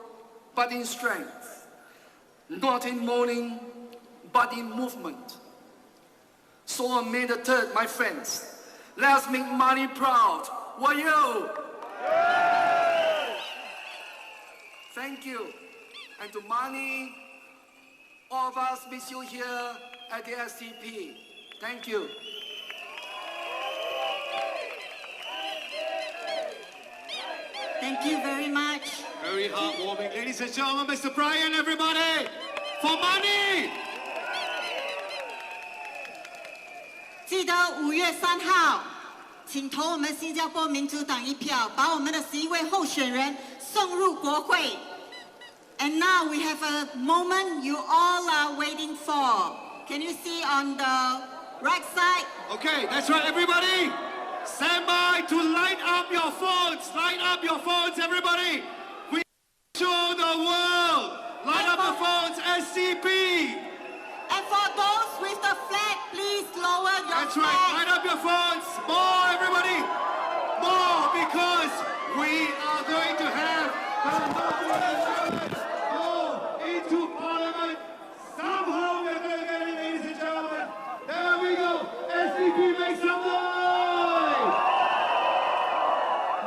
but in strength. Not in mourning, but in movement. So on May the 3rd, my friends, let us make Mani proud. Will you? Thank you. And to Mani, all of us miss you here at the SDP. Thank you. Thank you very much. Very heartwarming. Ladies and gentlemen, Mr. Brian, everybody, for money! 记得5月3号，请投我们新加坡民主党一票，把我们的11位候选人送入国会。And now we have a moment you all are waiting for. Can you see on the right side? Okay, that's right, everybody. Stand by to light up your phones. Light up your phones, everybody. We show the world. Light up the phones, SCP. And for those with the flag, please lower your That's flag. right, light up your phones. More, everybody. More, because we are going to have go into Parliament. Somehow we're going to get it, ladies and gentlemen. There we go. SCP, make some noise.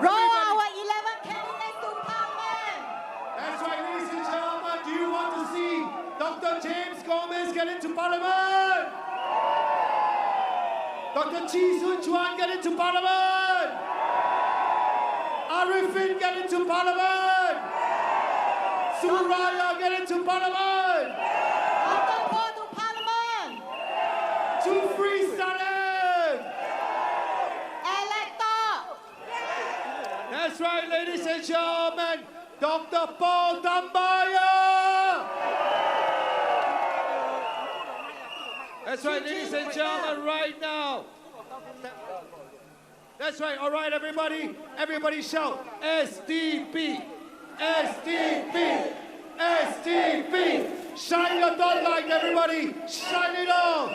Roll our 11 candidates to Parliament. That's right, ladies and gentlemen. Do you want to see Dr. James Gomez get into Parliament? Dr. Chee get into Parliament? Arifin get into Parliament? Suraya get into Parliament? Dr. Paul to Parliament. To free Salem! Elector. That's right, ladies and gentlemen. Dr. Paul Tambaya! That's right, ladies and gentlemen, right now. That's right, all right, everybody. Everybody shout, SDP, SDP, SDP. Shine your dot light, everybody. Shine it on.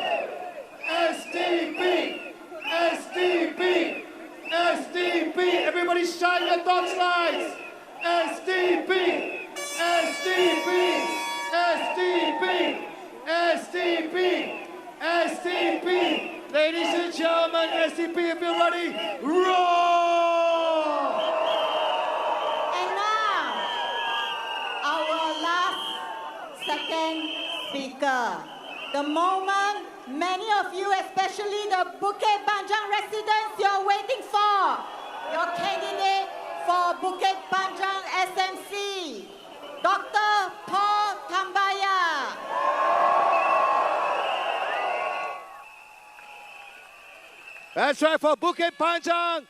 SDP, SDP, SDP. Everybody shine your dot lights. SDP, SDP, SDP, SDP, SDP. Ladies and gentlemen, SDP, if you're ready, roar! And now, our last second speaker. The moment many of you, especially the Bukit Panjang residents, you're waiting for. Your candidate for Bukit Panjang SMC, Dr. Paul Tambaya. That's right, for Bukit Panjang.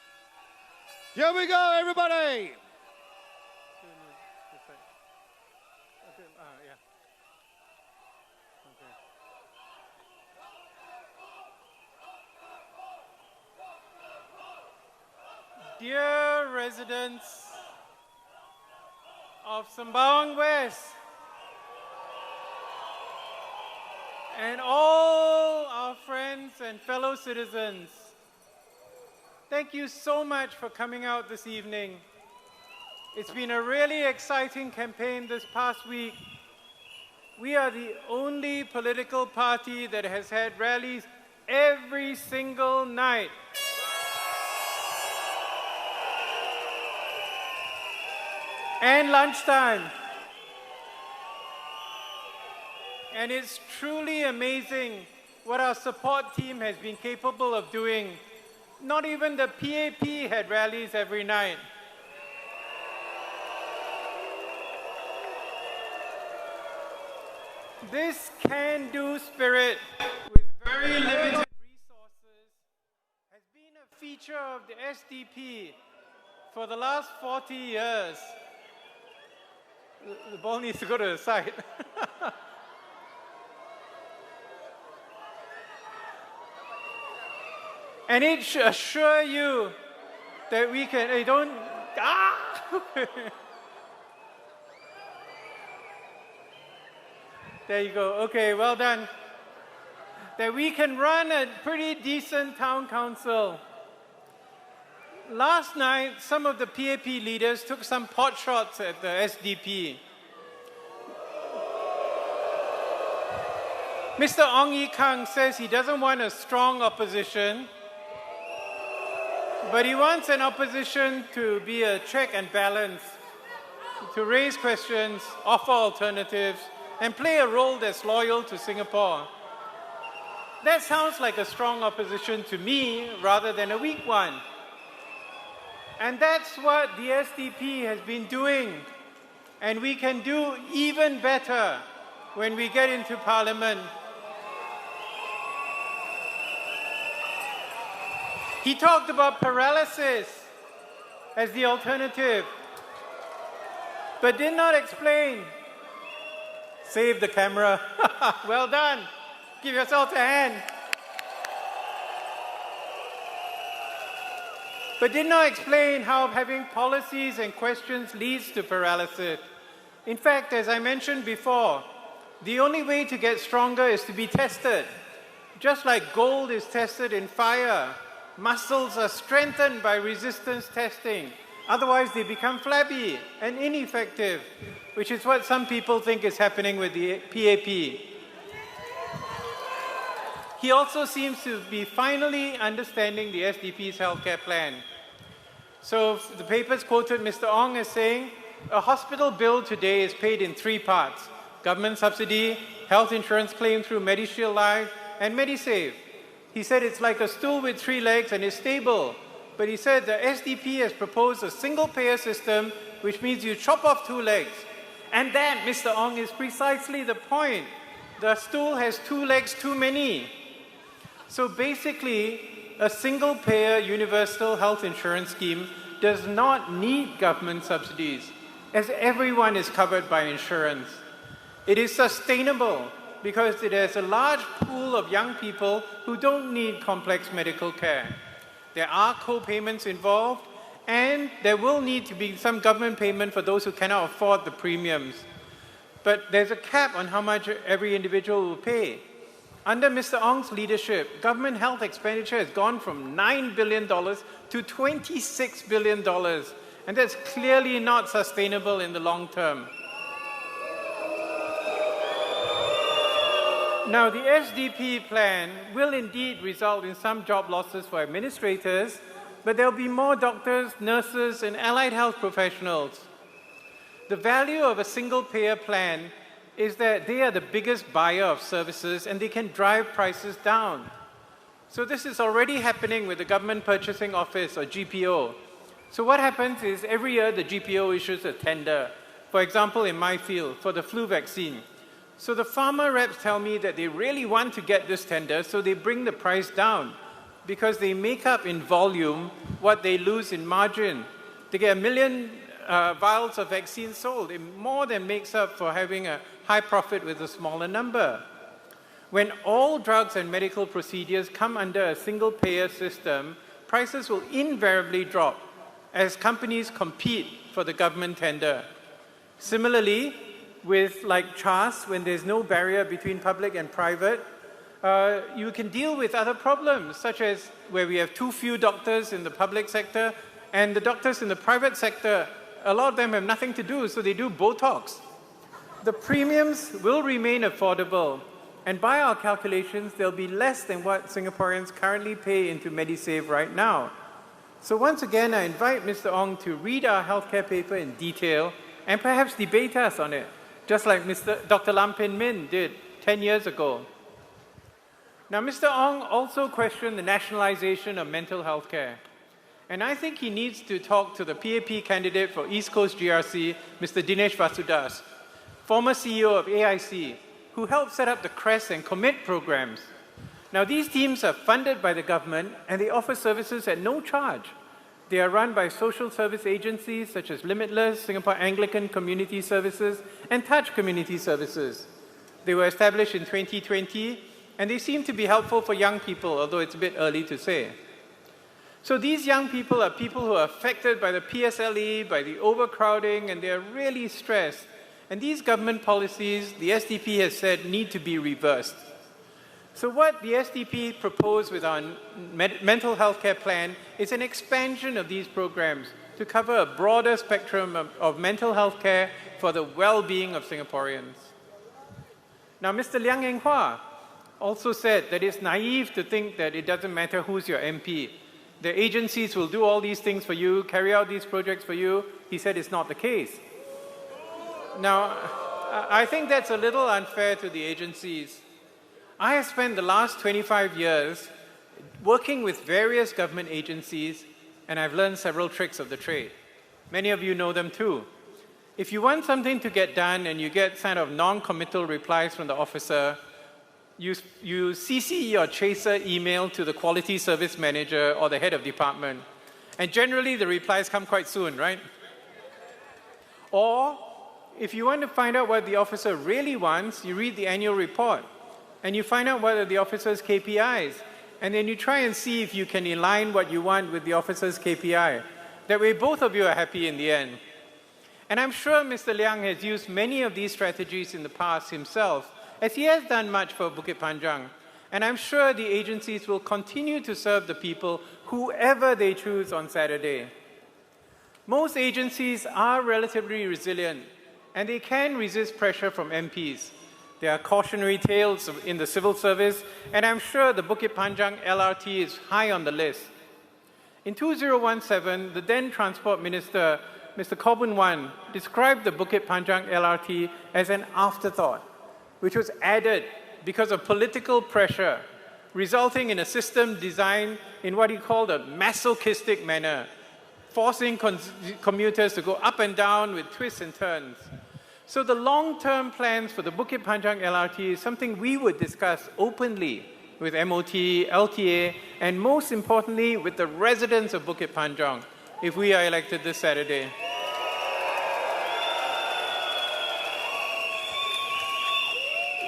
Here we go, everybody. Dear residents of Sembawang West and all our friends and fellow citizens, thank you so much for coming out this evening. It's been a really exciting campaign this past week. We are the only political party that has had rallies every single night. And lunchtime. And it's truly amazing what our support team has been capable of doing. Not even the PAP had rallies every night. This can-do spirit with very limited resources has been a feature of the SDP for the last 40 years. The ball needs to go to the side. And it should assure you that we can, There you go. Okay, well done. That we can run a pretty decent town council. Last night, some of the PAP leaders took some pot shots at the SDP. Mr. Ong Ye Kung says he doesn't want a strong opposition, but he wants an opposition to be a check and balance, to raise questions, offer alternatives, and play a role that's loyal to Singapore. That sounds like a strong opposition to me rather than a weak one. And that's what the SDP has been doing. And we can do even better when we get into Parliament. He talked about paralysis as the alternative, but did not explain. Save the camera. Well done. Give yourself a hand. But did not explain how having policies and questions leads to paralysis. In fact, as I mentioned before, the only way to get stronger is to be tested. Just like gold is tested in fire, muscles are strengthened by resistance testing. Otherwise, they become flabby and ineffective, which is what some people think is happening with the PAP. He also seems to be finally understanding the SDP's healthcare plan. So the papers quoted Mr. Ong as saying, a hospital bill today is paid in 3 parts: government subsidy, health insurance claim through MediShield Life, and MediSave. He said it's like a stool with 3 legs and is stable. But he said the SDP has proposed a single-payer system, which means you chop off 2 legs. And that, Mr. Ong, is precisely the point. The stool has 2 legs too many. So basically, a single-payer universal health insurance scheme does not need government subsidies, as everyone is covered by insurance. It is sustainable because it has a large pool of young people who don't need complex medical care. There are co-payments involved, and there will need to be some government payment for those who cannot afford the premiums. But there's a cap on how much every individual will pay. Under Mr. Ong's leadership, government health expenditure has gone from $9 billion to $26 billion, and that's clearly not sustainable in the long term. Now, the SDP plan will indeed result in some job losses for administrators, but there'll be more doctors, nurses, and allied health professionals. The value of a single-payer plan is that they are the biggest buyer of services and they can drive prices down. So this is already happening with the Government Purchasing Office, or GPO. So what happens is every year the GPO issues a tender, for example in my field, for the flu vaccine. So the pharma reps tell me that they really want to get this tender, so they bring the price down because they make up in volume what they lose in margin. They get 1 million vials of vaccine sold. It more than makes up for having a high profit with a smaller number. When all drugs and medical procedures come under a single-payer system, prices will invariably drop as companies compete for the government tender. Similarly, with like CHAS, when there's no barrier between public and private, you can deal with other problems, such as where we have too few doctors in the public sector, and the doctors in the private sector, a lot of them have nothing to do, so they do Botox. The premiums will remain affordable, and by our calculations, they'll be less than what Singaporeans currently pay into MediSave right now. So once again, I invite Mr. Ong to read our healthcare paper in detail and perhaps debate us on it, just like Dr. Lam Pin Min did 10 years ago. Now, Mr. Ong also questioned the nationalization of mental health care. And I think he needs to talk to the PAP candidate for East Coast GRC, Mr. Dinesh Vasudas, former CEO of AIC, who helped set up the CREST and COMMIT programs. Now, these teams are funded by the government and they offer services at no charge. They are run by social service agencies such as Limitless, Singapore Anglican Community Services, and Touch Community Services. They were established in 2020, and they seem to be helpful for young people, although it's a bit early to say. So these young people are people who are affected by the PSLE, by the overcrowding, and they're really stressed. And these government policies, the SDP has said, need to be reversed. So what the SDP proposed with our mental health care plan is an expansion of these programs to cover a broader spectrum of mental health care for the well-being of Singaporeans. Now, Mr. Liang Eng Hua also said that it's naive to think that it doesn't matter who's your MP. The agencies will do all these things for you, carry out these projects for you. He said it's not the case. Now, I think that's a little unfair to the agencies. I have spent the last 25 years working with various government agencies, and I've learned several tricks of the trade. Many of you know them too. If you want something to get done and you get kind of non-committal replies from the officer, you CC your chaser email to the quality service manager or the head of department. And generally the replies come quite soon, right? Or if you want to find out what the officer really wants, you read the annual report and you find out what are the officer's KPIs. And then you try and see if you can align what you want with the officer's KPI. That way both of you are happy in the end. And I'm sure Mr. Liang has used many of these strategies in the past himself, as he has done much for Bukit Panjang. And I'm sure the agencies will continue to serve the people, whoever they choose on Saturday. Most agencies are relatively resilient, and they can resist pressure from MPs. There are cautionary tales in the civil service, and I'm sure the Bukit Panjang LRT is high on the list. In 2017, the then Transport Minister, Mr. Khaw Boon Wan, described the Bukit Panjang LRT as an afterthought, which was added because of political pressure, resulting in a system designed in what he called a masochistic manner, forcing commuters to go up and down with twists and turns. So the long-term plans for the Bukit Panjang LRT is something we would discuss openly with MOT, LTA, and most importantly with the residents of Bukit Panjang if we are elected this Saturday.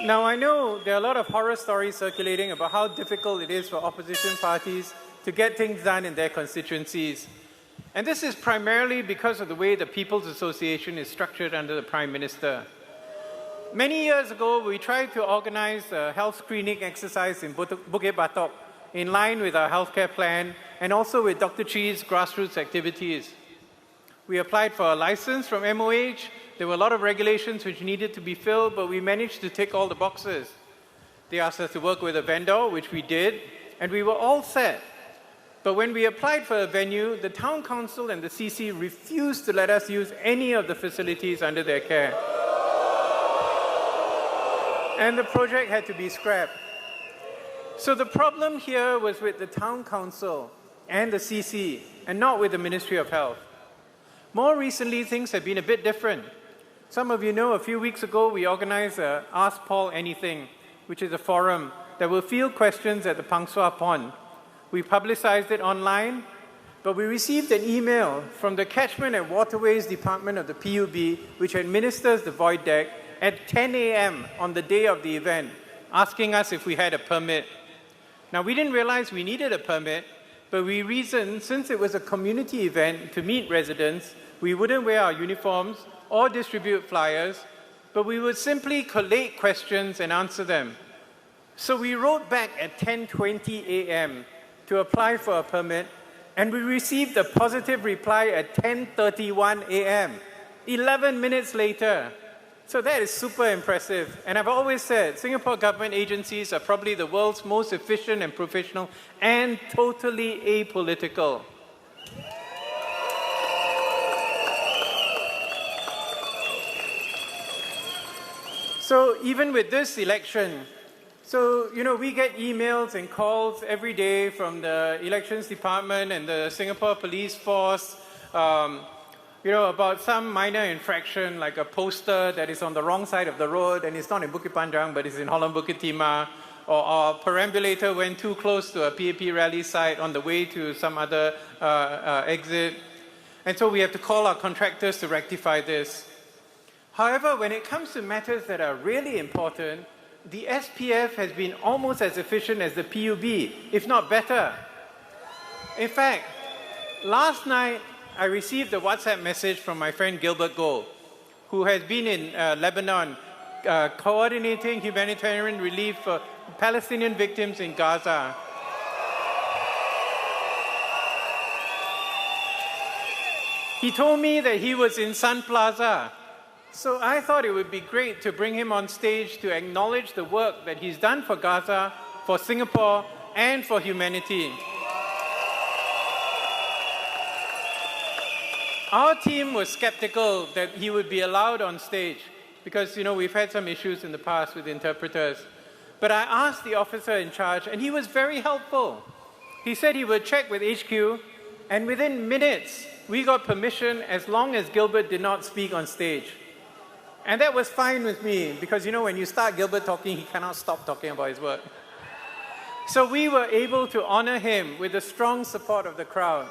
Now, I know there are a lot of horror stories circulating about how difficult it is for opposition parties to get things done in their constituencies. And this is primarily because of the way the People's Association is structured under the Prime Minister. Many years ago, we tried to organize a health screening exercise in Bukit Batok in line with our healthcare plan and also with Dr. Chee's grassroots activities. We applied for a license from MOH. There were a lot of regulations which needed to be filled, but we managed to tick all the boxes. They asked us to work with a vendor, which we did, and we were all set. But when we applied for a venue, the town council and the CC refused to let us use any of the facilities under their care. And the project had to be scrapped. So the problem here was with the town council and the CC, and not with the Ministry of Health. More recently, things have been a bit different. Some of you know a few weeks ago we organized a Ask Paul Anything, which is a forum that will field questions at the Pang Sua Pond. We publicized it online, but we received an email from the Catchment and Waterways Department of the PUB, which administers the void deck, at 10 a.m. on the day of the event, asking us if we had a permit. Now, we didn't realize we needed a permit, but we reasoned, since it was a community event to meet residents, we wouldn't wear our uniforms or distribute flyers, but we would simply collate questions and answer them. So we wrote back at 10:20 a.m. to apply for a permit, and we received a positive reply at 10:31 a.m., 11 minutes later. So that is super impressive. And I've always said, Singapore government agencies are probably the world's most efficient and professional and totally apolitical. So even with this election, we get emails and calls every day from the elections department and the Singapore police force, about some minor infraction like a poster that is on the wrong side of the road and it's not in Bukit Panjang but it's in Holland Bukit Timah, or our perambulator went too close to a PAP rally site on the way to some other exit. And so we have to call our contractors to rectify this. However, when it comes to matters that are really important, the SPF has been almost as efficient as the PUB, if not better. In fact, last night I received a WhatsApp message from my friend Gilbert Goh, who has been in Lebanon, coordinating humanitarian relief for Palestinian victims in Gaza. He told me that he was in Sun Plaza. So I thought it would be great to bring him on stage to acknowledge the work that he's done for Gaza, for Singapore, and for humanity. Our team was skeptical that he would be allowed on stage because, we've had some issues in the past with interpreters. But I asked the officer in charge, and he was very helpful. He said he would check with HQ, and within minutes, we got permission as long as Gilbert did not speak on stage. And that was fine with me, because when you start Gilbert talking, he cannot stop talking about his work. So we were able to honor him with the strong support of the crowd.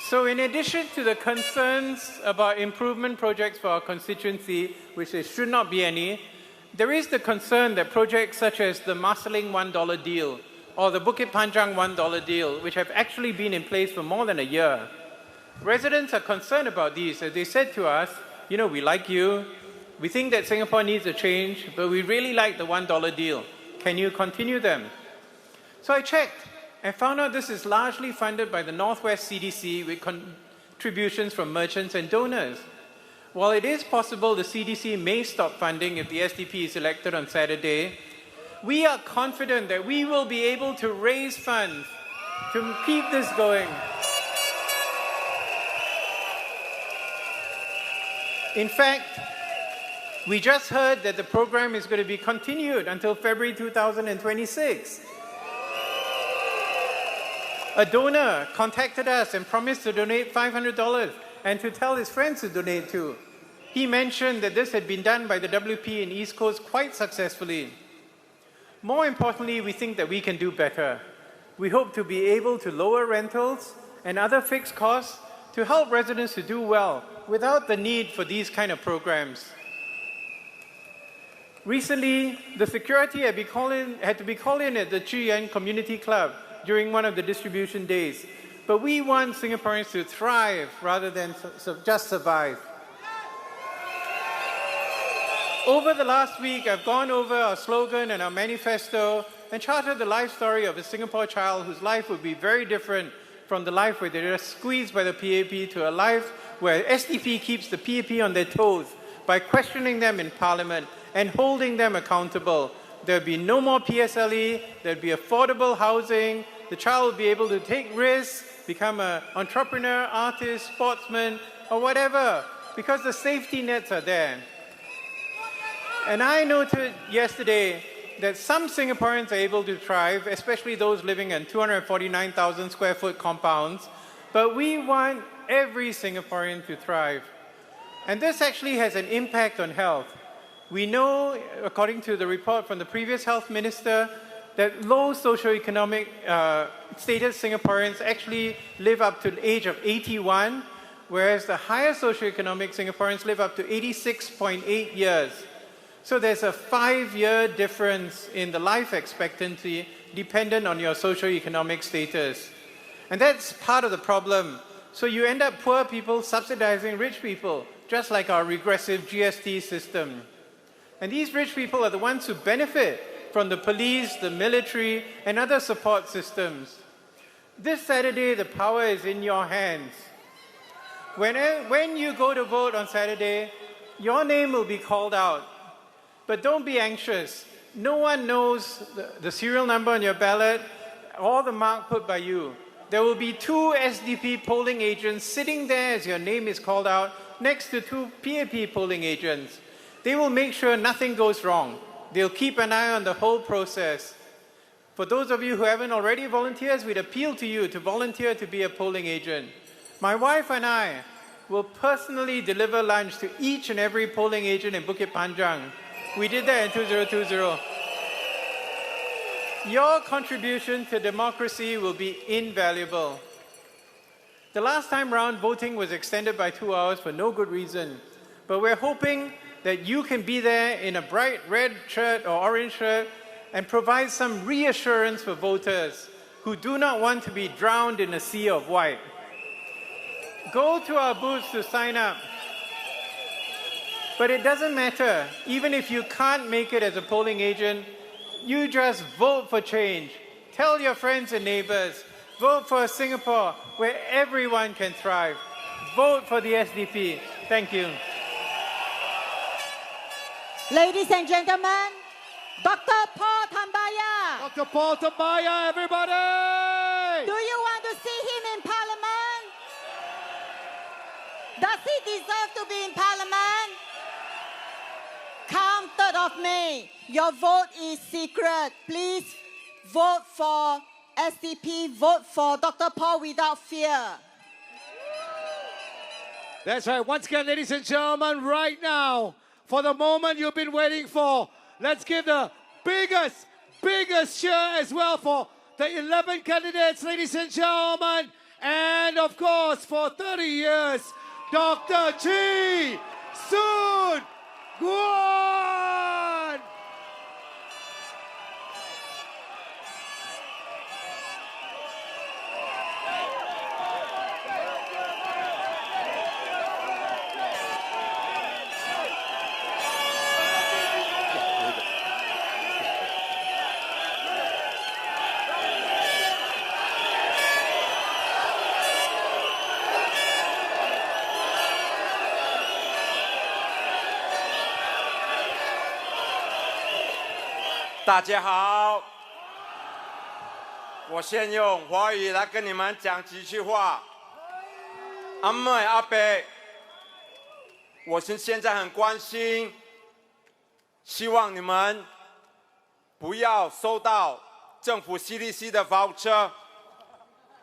So in addition to the concerns about improvement projects for our constituency, which there should not be any, there is the concern that projects such as the Marsiling $1 deal or the Bukit Panjang $1 deal, which have actually been in place for more than a year. Residents are concerned about these, as they said to us, we like you, we think that Singapore needs a change, but we really like the $1 deal. Can you continue them? So I checked and found out this is largely funded by the Northwest CDC with contributions from merchants and donors. While it is possible the CDC may stop funding if the SDP is elected on Saturday, we are confident that we will be able to raise funds to keep this going. In fact, we just heard that the program is going to be continued until February 2026. A donor contacted us and promised to donate $500 and to tell his friends to donate too. He mentioned that this had been done by the WP in East Coast quite successfully. More importantly, we think that we can do better. We hope to be able to lower rentals and other fixed costs to help residents to do well without the need for these kind of programs. Recently, the security had to be called in at the Chee Community Club during one of the distribution days. But we want Singaporeans to thrive rather than just survive. Over the last week, I've gone over our slogan and our manifesto and charted the life story of a Singapore child whose life would be very different from the life where they're just squeezed by the PAP to a life where SDP keeps the PAP on their toes by questioning them in Parliament and holding them accountable. There'll be no more PSLE, there'll be affordable housing, the child will be able to take risks, become an entrepreneur, artist, sportsman, or whatever, because the safety nets are there. And I noted yesterday that some Singaporeans are able to thrive, especially those living in 249,000 square foot compounds, but we want every Singaporean to thrive. And this actually has an impact on health. We know, according to the report from the previous health minister, that low socioeconomic status Singaporeans actually live up to the age of 81, whereas the higher socioeconomic Singaporeans live up to 86.8 years. So there's a 5-year difference in the life expectancy dependent on your socioeconomic status. And that's part of the problem. So you end up poor people subsidizing rich people, just like our regressive GST system. And these rich people are the ones who benefit from the police, the military, and other support systems. This Saturday, the power is in your hands. When you go to vote on Saturday, your name will be called out. But don't be anxious. No one knows the serial number on your ballot or the mark put by you. There will be 2 SDP polling agents sitting there as your name is called out next to 2 PAP polling agents. They will make sure nothing goes wrong. They'll keep an eye on the whole process. For those of you who haven't already volunteered, we'd appeal to you to volunteer to be a polling agent. My wife and I will personally deliver lunch to each and every polling agent in Bukit Panjang. We did that in 2020. Your contribution to democracy will be invaluable. The last time round, voting was extended by 2 hours for no good reason. But we're hoping that you can be there in a bright red shirt or orange shirt and provide some reassurance for voters who do not want to be drowned in a sea of white. Go to our booths to sign up. But it doesn't matter. Even if you can't make it as a polling agent, you just vote for change. Tell your friends and neighbors, vote for a Singapore where everyone can thrive. Vote for the SDP. Thank you. Ladies and gentlemen, Dr. Paul Tambaya. Dr. Paul Tambaya, everybody! Do you want to see him in Parliament? Does he deserve to be in Parliament? Come 3rd of May. Your vote is secret. Please vote for SDP. Vote for Dr. Paul without fear. That's right. Once again, ladies and gentlemen, right now, for the moment you've been waiting for, let's give the biggest cheer as well for the 11 candidates, ladies and gentlemen. And of course, for 30 years, Dr. Chee Soon Guan. 大家好，我先用华语来跟你们讲几句话。阿妹阿伯，我现在很关心，希望你们不要收到政府 CDC 的 voucher，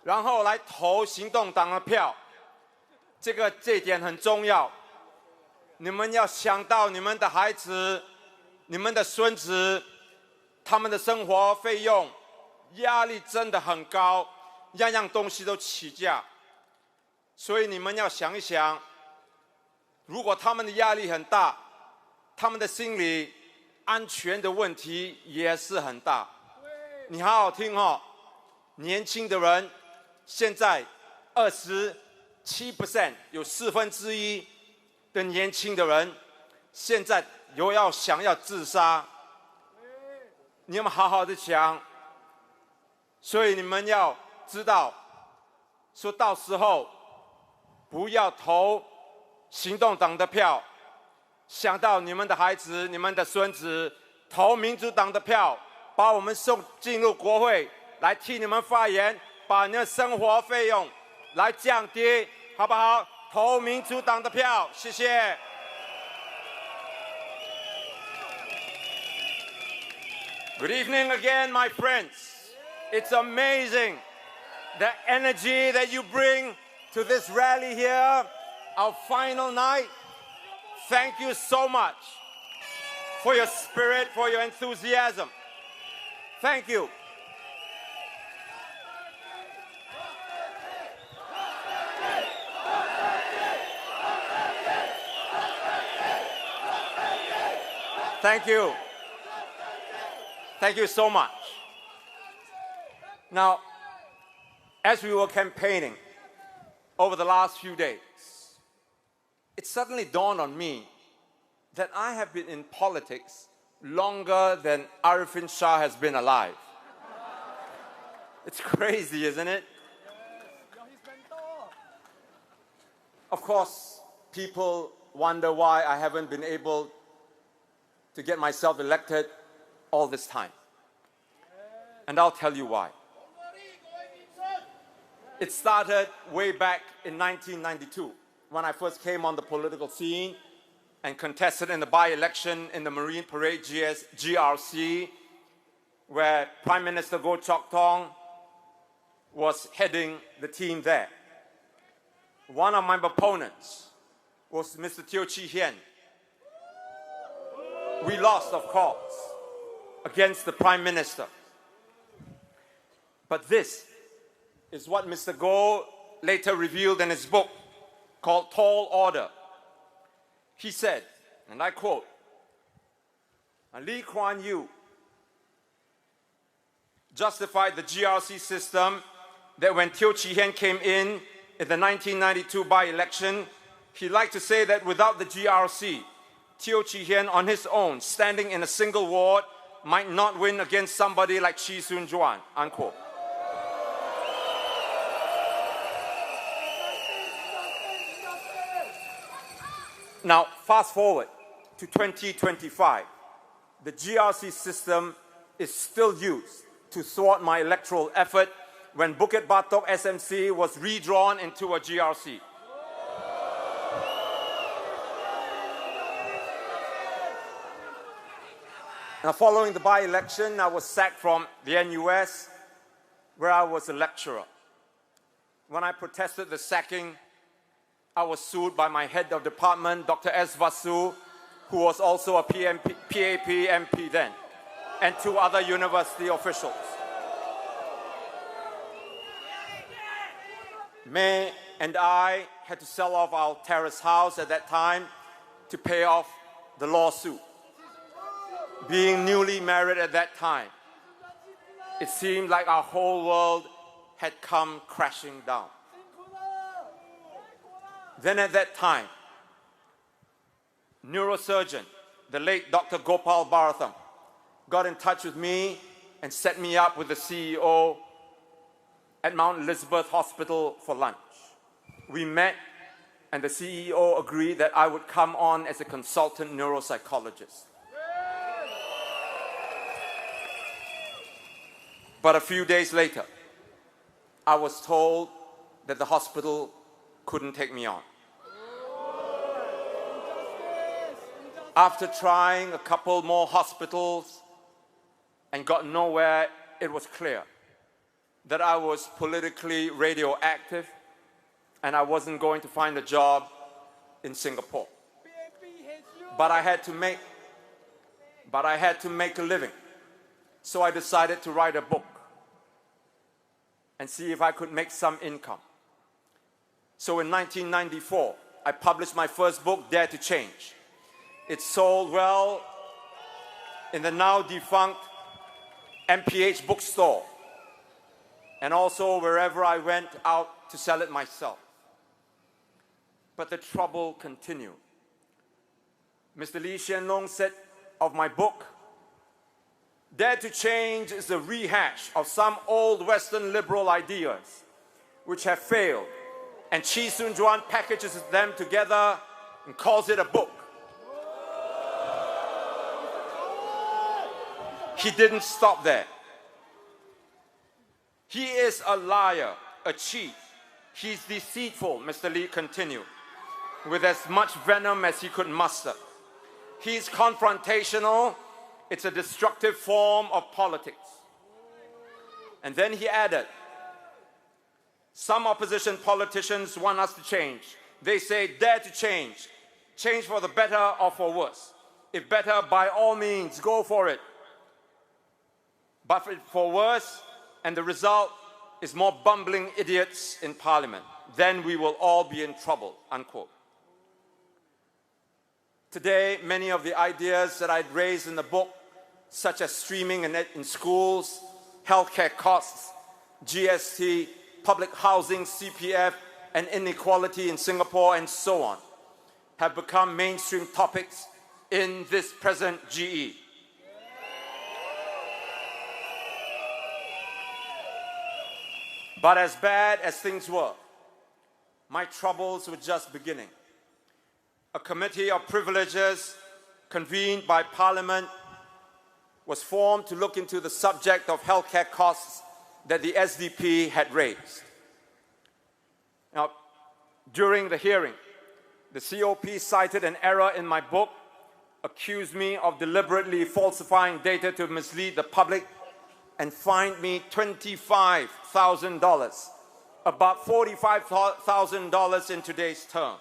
然后来投行动党的票。这一点很重要。你们要想到你们的孩子、你们的孙子。 他们的生活费用压力真的很高，样样东西都起价，所以你们要想一想，如果他们的压力很大，他们的心理安全的问题也是很大。你好好听哦，年轻的人现在27%，有1/4的年轻的人现在想要自杀。 你们好好的想，所以你们要知道，说到时候不要投行动党的票，想到你们的孩子、你们的孙子，投民主党的票，把我们送进入国会来替你们发言，把你的生活费用来降低，好不好？投民主党的票，谢谢。 Good evening again, my friends. It's amazing the energy that you bring to this rally here, our final night. Thank you so much for your spirit, for your enthusiasm. Thank you. Thank you. Thank you so much. Now, as we were campaigning over the last few days, it suddenly dawned on me that I have been in politics longer than Arifin Shah has been alive. It's crazy, isn't it? Of course, people wonder why I haven't been able to get myself elected all this time. And I'll tell you why. It started way back in 1992 when I first came on the political scene and contested in the by-election in the Marine Parade GRC, where Prime Minister Goh Chok Tong was heading the team there. One of my opponents was Mr. Teo Chee Hian. We lost, of course, against the Prime Minister. But this is what Mr. Goh later revealed in his book called Tall Order. He said, and I quote, Lee Kuan Yew justified the GRC system that when Teo Chee Hian came in the 1992 by-election, he liked to say that without the GRC, Teo Chee Hian on his own, standing in a single ward, might not win against somebody like Chee Soon Juan, unquote. Now, fast forward to 2025. The GRC system is still used to thwart my electoral effort when Bukit Batok SMC was redrawn into a GRC. Now, following the by-election, I was sacked from the NUS, where I was a lecturer. When I protested the sacking, I was sued by my head of department, Dr. S. Vasu, who was also a PAP MP then, and 2 other university officials. May and I had to sell off our terrace house at that time to pay off the lawsuit. Being newly married at that time, it seemed like our whole world had come crashing down. Then at that time, neurosurgeon, the late Dr. Gopal Bharatham, got in touch with me and set me up with the CEO at Mount Elizabeth Hospital for lunch. We met, and the CEO agreed that I would come on as a consultant neuropsychologist. But a few days later, I was told that the hospital couldn't take me on. After trying a couple more hospitals and got nowhere, it was clear that I was politically radioactive and I wasn't going to find a job in Singapore. But I had to make a living. So I decided to write a book and see if I could make some income. So in 1994, I published my first book, Dare to Change. It sold well in the now defunct MPH bookstore, and also wherever I went out to sell it myself. But the trouble continued. Mr. Lee Hsien Loong said of my book, Dare to Change is a rehash of some old Western liberal ideas which have failed, and Chee Soon Juan packages them together and calls it a book. He didn't stop there. He is a liar, a cheat. He's deceitful, Mr. Lee continued, with as much venom as he could muster. He's confrontational. It's a destructive form of politics. And then he added, some opposition politicians want us to change. They say, dare to change. Change for the better or for worse. If better, by all means, go for it. But for worse, and the result is more bumbling idiots in Parliament, then we will all be in trouble, unquote. Today, many of the ideas that I'd raised in the book, such as streaming in schools, healthcare costs, GST, public housing, CPF, and inequality in Singapore, and so on, have become mainstream topics in this present GE. But as bad as things were, my troubles were just beginning. A committee of privileges convened by Parliament was formed to look into the subject of healthcare costs that the SDP had raised. Now, during the hearing, the COP cited an error in my book, accused me of deliberately falsifying data to mislead the public, and fined me $25,000, about $45,000 in today's terms.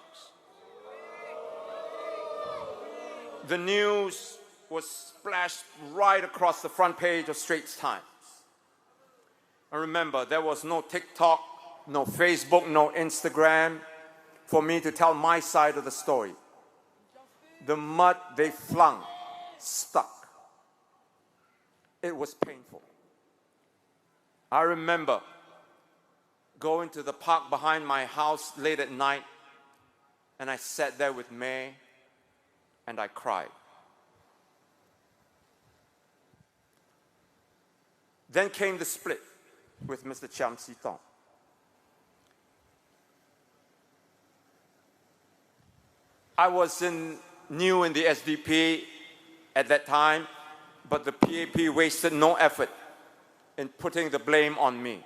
The news was splashed right across the front page of Straits Times. And remember, there was no TikTok, no Facebook, no Instagram for me to tell my side of the story. The mud they flung stuck. It was painful. I remember going to the park behind my house late at night, and I sat there with May and I cried. Then came the split with Mr. Chiam See Tong. I was new in the SDP at that time, but the PAP wasted no effort in putting the blame on me.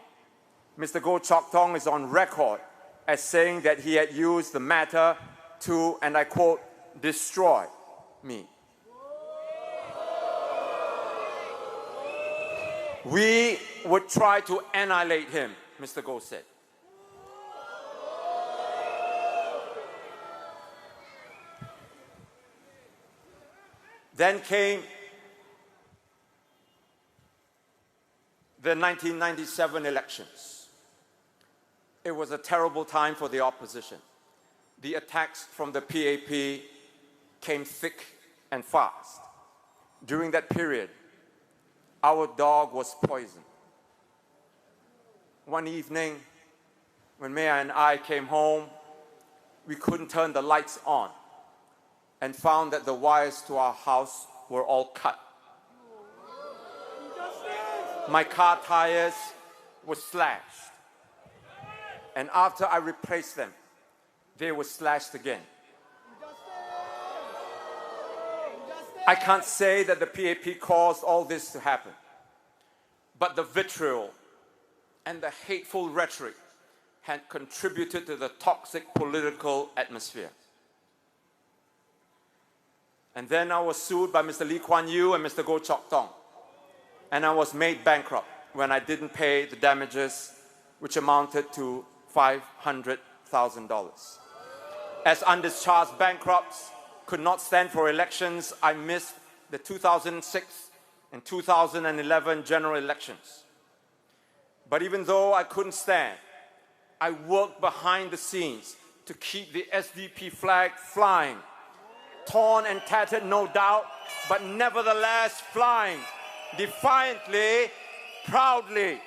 Mr. Goh Chok Tong is on record as saying that he had used the matter to, and I quote, destroy me. We would try to annihilate him, Mr. Goh said. Then came the 1997 elections. It was a terrible time for the opposition. The attacks from the PAP came thick and fast. During that period, our dog was poisoned. One evening, when Maya and I came home, we couldn't turn the lights on and found that the wires to our house were all cut. My car tires were slashed. And after I replaced them, they were slashed again. I can't say that the PAP caused all this to happen, but the vitriol and the hateful rhetoric had contributed to the toxic political atmosphere. And then I was sued by Mr. Lee Kuan Yew and Mr. Goh Chok Tong, and I was made bankrupt when I didn't pay the damages, which amounted to $500,000. As undischarged bankrupts could not stand for elections, I missed the 2006 and 2011 general elections. But even though I couldn't stand, I worked behind the scenes to keep the SDP flag flying. Torn and tattered, no doubt, but nevertheless flying, defiantly, proudly.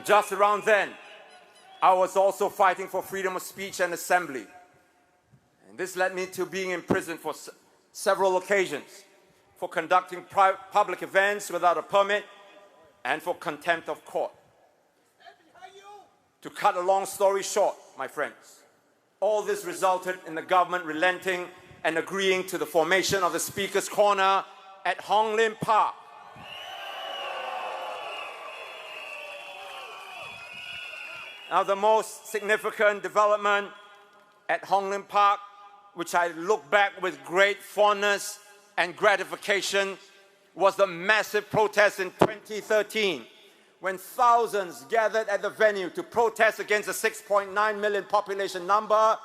Just around then, I was also fighting for freedom of speech and assembly. And this led me to being imprisoned for several occasions, for conducting public events without a permit, and for contempt of court. To cut a long story short, my friends, all this resulted in the government relenting and agreeing to the formation of the Speaker's Corner at Hong Lim Park. Now, the most significant development at Hong Lim Park, which I look back with great fondness and gratification, was the massive protest in 2013, when thousands gathered at the venue to protest against the 6.9 million population number,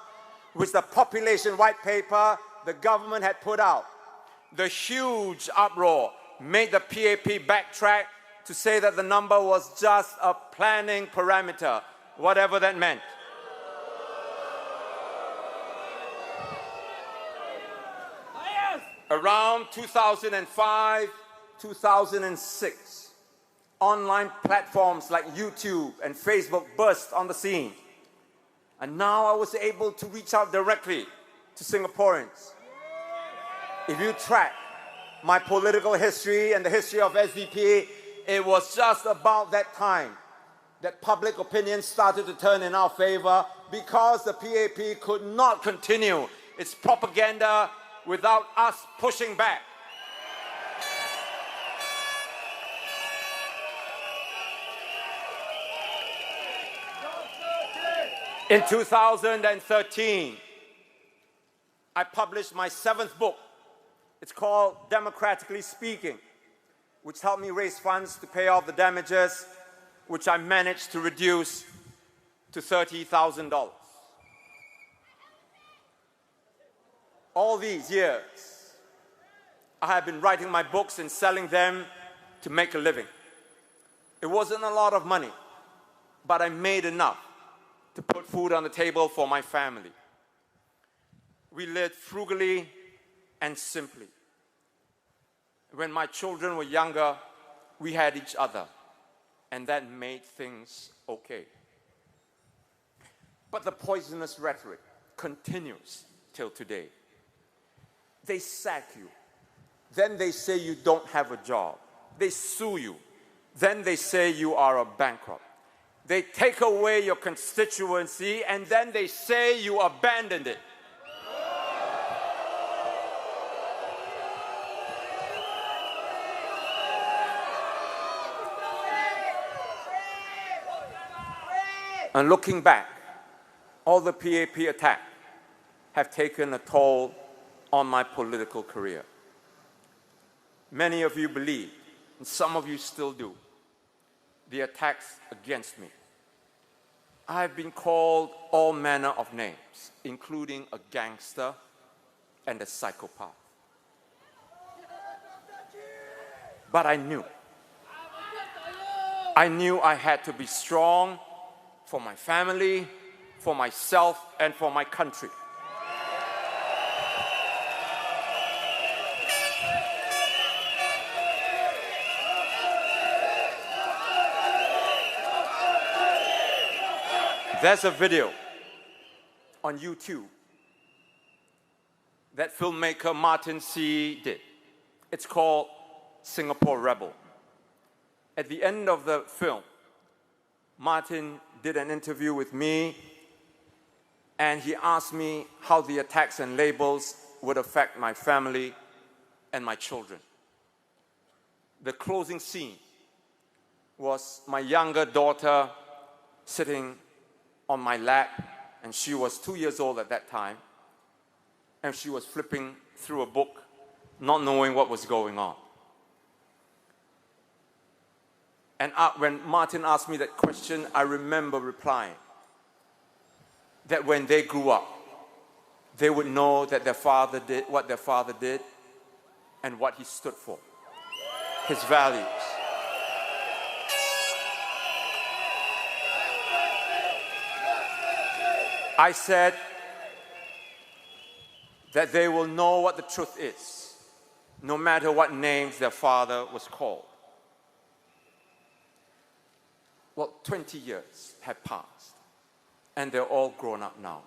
which the population white paper the government had put out. The huge uproar made the PAP backtrack to say that the number was just a planning parameter, whatever that meant. Around 2005, 2006, online platforms like YouTube and Facebook burst on the scene. And now I was able to reach out directly to Singaporeans. If you track my political history and the history of SDP, it was just about that time that public opinion started to turn in our favor, because the PAP could not continue its propaganda without us pushing back. In 2013, I published my 7th book. It's called Democratically Speaking, which helped me raise funds to pay off the damages, which I managed to reduce to $30,000. All these years, I have been writing my books and selling them to make a living. It wasn't a lot of money, but I made enough to put food on the table for my family. We lived frugally and simply. When my children were younger, we had each other, and that made things okay. But the poisonous rhetoric continues till today. They sack you. Then they say you don't have a job. They sue you. Then they say you are a bankrupt. They take away your constituency and then they say you abandoned it. And looking back, all the PAP attacks have taken a toll on my political career. Many of you believe, and some of you still do, the attacks against me. I've been called all manner of names, including a gangster and a psychopath. But I knew I had to be strong for my family, for myself, and for my country. There's a video on YouTube that filmmaker Martin Chee did. It's called Singapore Rebel. At the end of the film, Martin did an interview with me and he asked me how the attacks and labels would affect my family and my children. The closing scene was my younger daughter sitting on my lap, and she was 2 years old at that time, and she was flipping through a book, not knowing what was going on. And when Martin asked me that question, I remember replying that when they grew up, they would know that their father did what their father did and what he stood for, his values. I said that they will know what the truth is, no matter what names their father was called. Well, 20 years have passed, and they're all grown up now.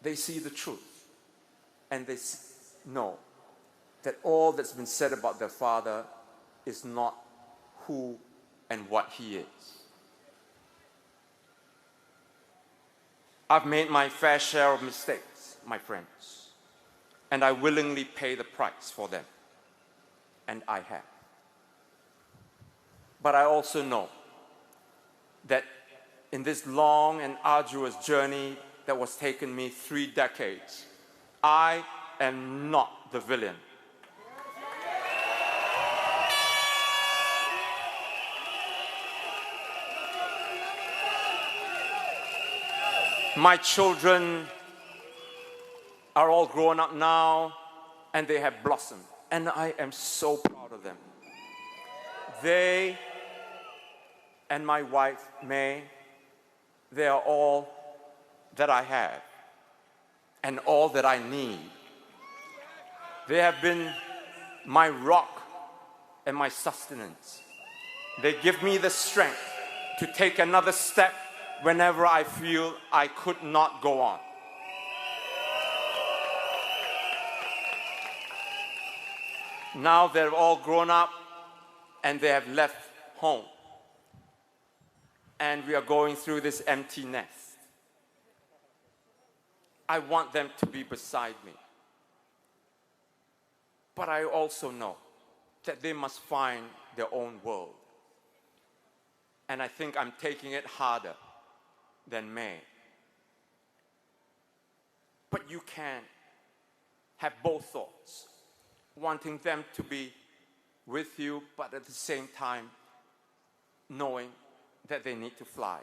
They see the truth, and they know that all that's been said about their father is not who and what he is. I've made my fair share of mistakes, my friends, and I willingly pay the price for them, and I have. But I also know that in this long and arduous journey that was taking me 3 decades, I am not the villain. My children are all grown up now, and they have blossomed, and I am so proud of them. They and my wife, May, they are all that I have and all that I need. They have been my rock and my sustenance. They give me the strength to take another step whenever I feel I could not go on. Now they're all grown up and they have left home. And we are going through this empty nest. I want them to be beside me. But I also know that they must find their own world. And I think I'm taking it harder than May. But you can have both thoughts, wanting them to be with you, but at the same time, knowing that they need to fly.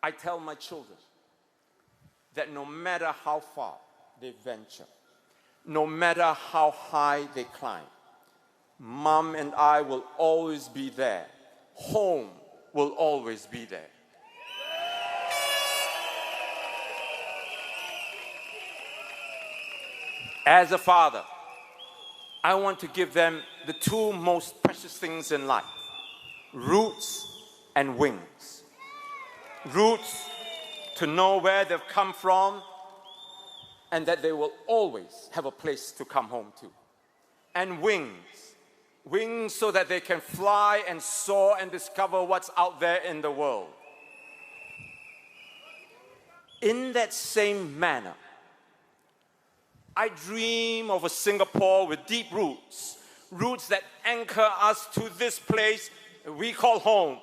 I tell my children that no matter how far they venture, no matter how high they climb, Mom and I will always be there. Home will always be there. As a father, I want to give them the 2 most precious things in life: roots and wings. roots to know where they've come from, and that they will always have a place to come home to. And wings, wings so that they can fly and soar and discover what's out there in the world. In that same manner, I dream of a Singapore with deep roots, roots that anchor us to this place we call home,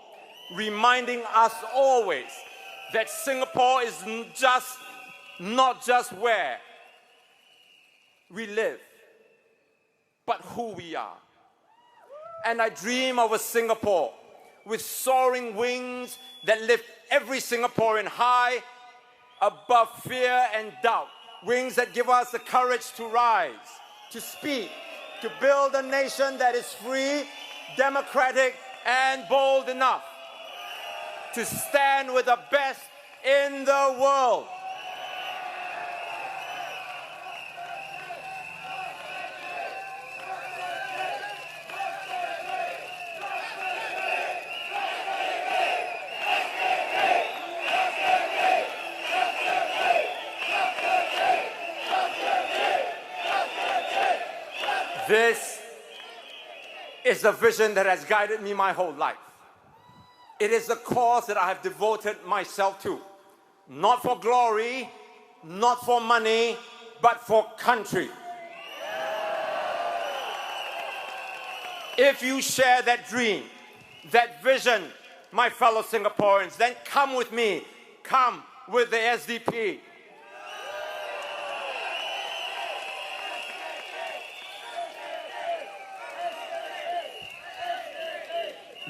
reminding us always that Singapore is not just where we live, but who we are. And I dream of a Singapore with soaring wings that lift every Singaporean high above fear and doubt. Wings that give us the courage to rise, to speak, to build a nation that is free, democratic, and bold enough to stand with the best in the world. This is the vision that has guided me my whole life. It is the cause that I have devoted myself to. Not for glory, not for money, but for country. If you share that dream, that vision, my fellow Singaporeans, then come with me. Come with the SDP.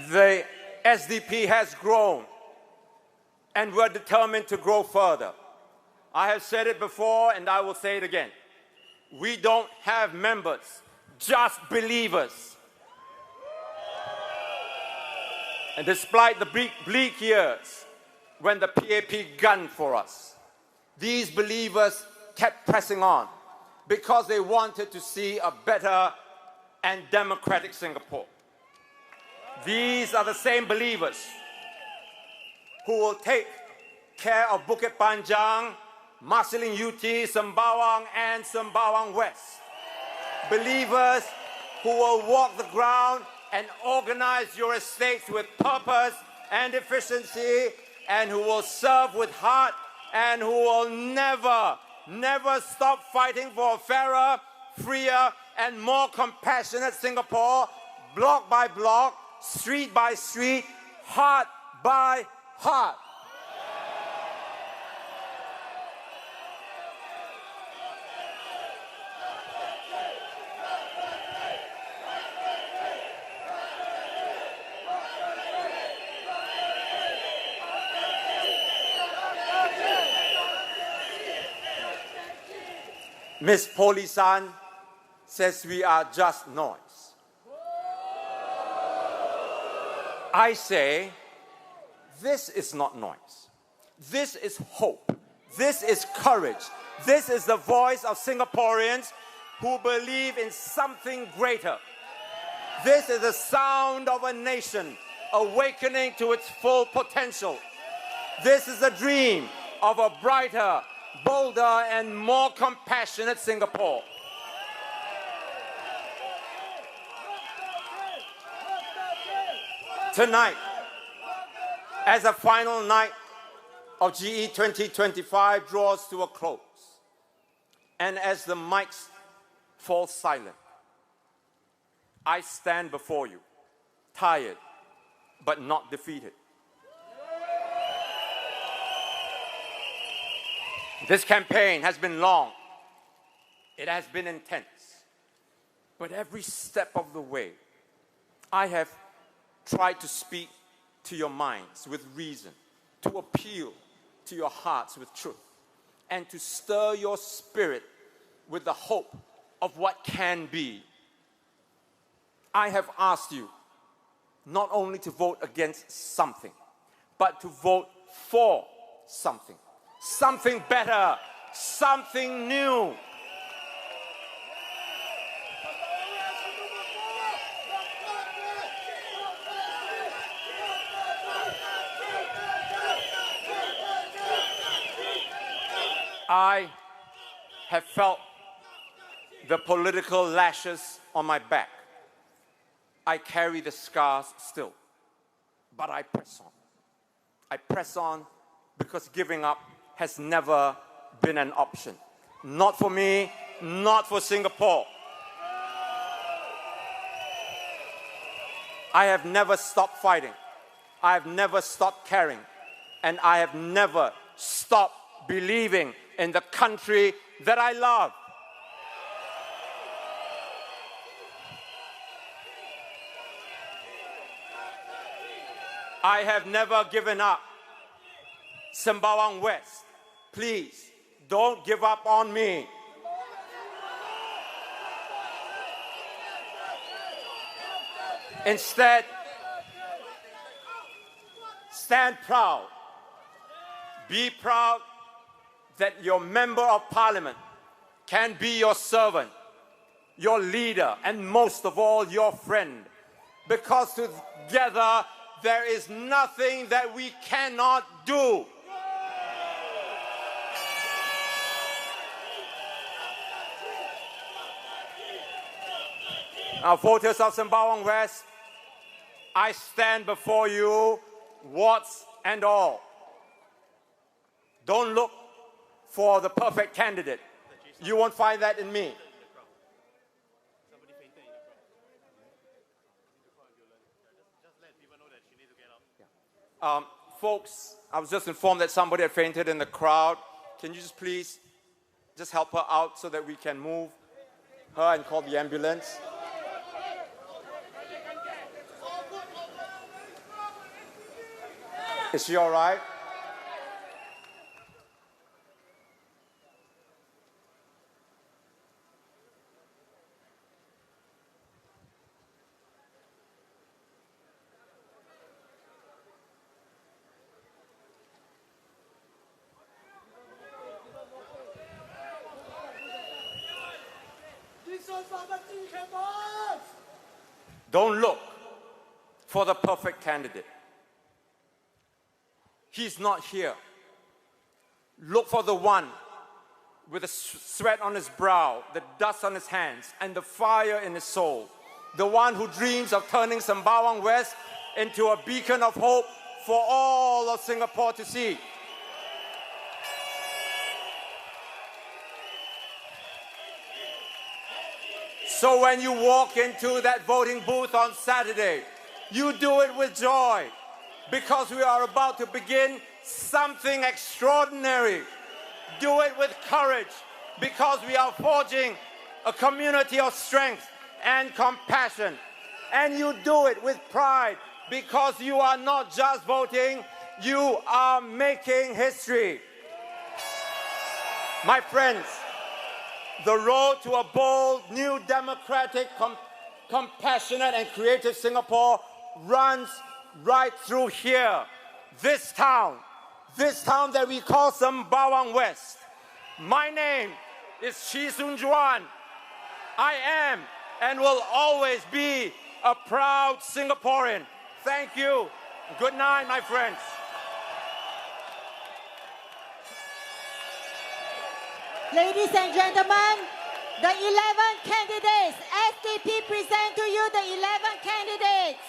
The SDP has grown, and we're determined to grow further. I have said it before, and I will say it again. We don't have members, just believers. And despite the bleak years when the PAP gunned for us, these believers kept pressing on because they wanted to see a better and democratic Singapore. These are the same believers who will take care of Bukit Panjang, Marsiling UT, Sembawang, and Sembawang West. Believers who will walk the ground and organize your estates with purpose and efficiency, and who will serve with heart, and who will never stop fighting for a fairer, freer, and more compassionate Singapore, block by block, street by street, heart by heart. Miss Polisan says we are just noise. I say, this is not noise. This is hope. This is courage. This is the voice of Singaporeans who believe in something greater. This is the sound of a nation awakening to its full potential. This is the dream of a brighter, bolder, and more compassionate Singapore. Tonight, as the final night of GE 2025 draws to a close, and as the mics fall silent, I stand before you, tired but not defeated. This campaign has been long. It has been intense. But every step of the way, I have tried to speak to your minds with reason, to appeal to your hearts with truth, and to stir your spirit with the hope of what can be. I have asked you not only to vote against something, but to vote for something. Something better, something new. I have felt the political lashes on my back. I carry the scars still, but I press on. I press on because giving up has never been an option. Not for me, not for Singapore. I have never stopped fighting. I have never stopped caring. And I have never stopped believing in the country that I love. I have never given up. Sembawang West, please don't give up on me. Instead, stand proud. Be proud that your member of parliament can be your servant, your leader, and most of all, your friend. Because together, there is nothing that we cannot do. Now, voters of Sembawang West, I stand before you, warts and all. Don't look for the perfect candidate. You won't find that in me. Folks, I was just informed that somebody had fainted in the crowd. Can you just please just help her out so that we can move her and call the ambulance? Is she all right? Don't look for the perfect candidate. He's not here. Look for the one with the sweat on his brow, the dust on his hands, and the fire in his soul. The one who dreams of turning Sembawang West into a beacon of hope for all of Singapore to see. So when you walk into that voting booth on Saturday, you do it with joy, because we are about to begin something extraordinary. Do it with courage, because we are forging a community of strength and compassion. And you do it with pride, because you are not just voting, you are making history. My friends, the road to a bold, new, democratic, compassionate and creative Singapore runs right through here. This town that we call Sembawang West. My name is Chee Juan. I am and will always be a proud Singaporean. Thank you. Good night, my friends. Ladies and gentlemen, the 11 candidates. SDP present to you the 11 candidates.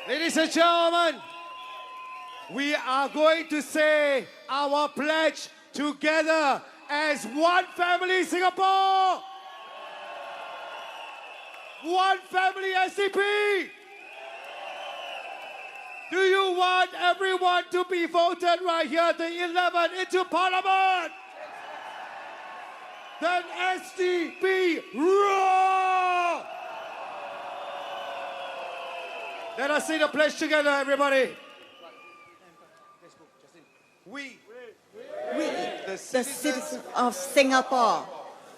Ladies and gentlemen, we are going to say our pledge together as one family Singapore. One family SDP. Do you want everyone to be voted right here, the 11 into Parliament? Then SDP roar! Let us say the pledge together, everybody. We, the citizens of Singapore,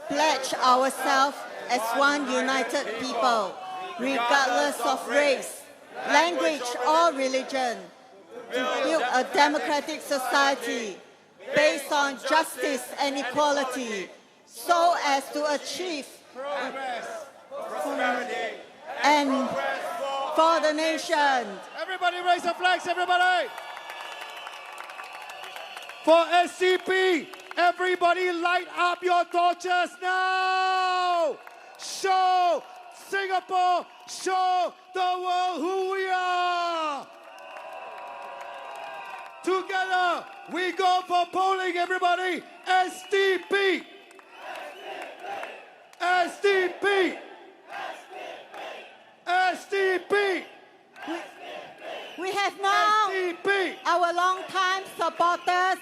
pledge ourselves as one united people, regardless of race, language, or religion, to build a democratic society based on justice and equality, so as to achieve progress for for the nation. Everybody raise the flags, everybody. For SCP, everybody light up your torches now. Show Singapore, show the world who we are. Together, we go for polling, everybody. SDP. SDP. SDP. We have now SDP. our long-time supporters.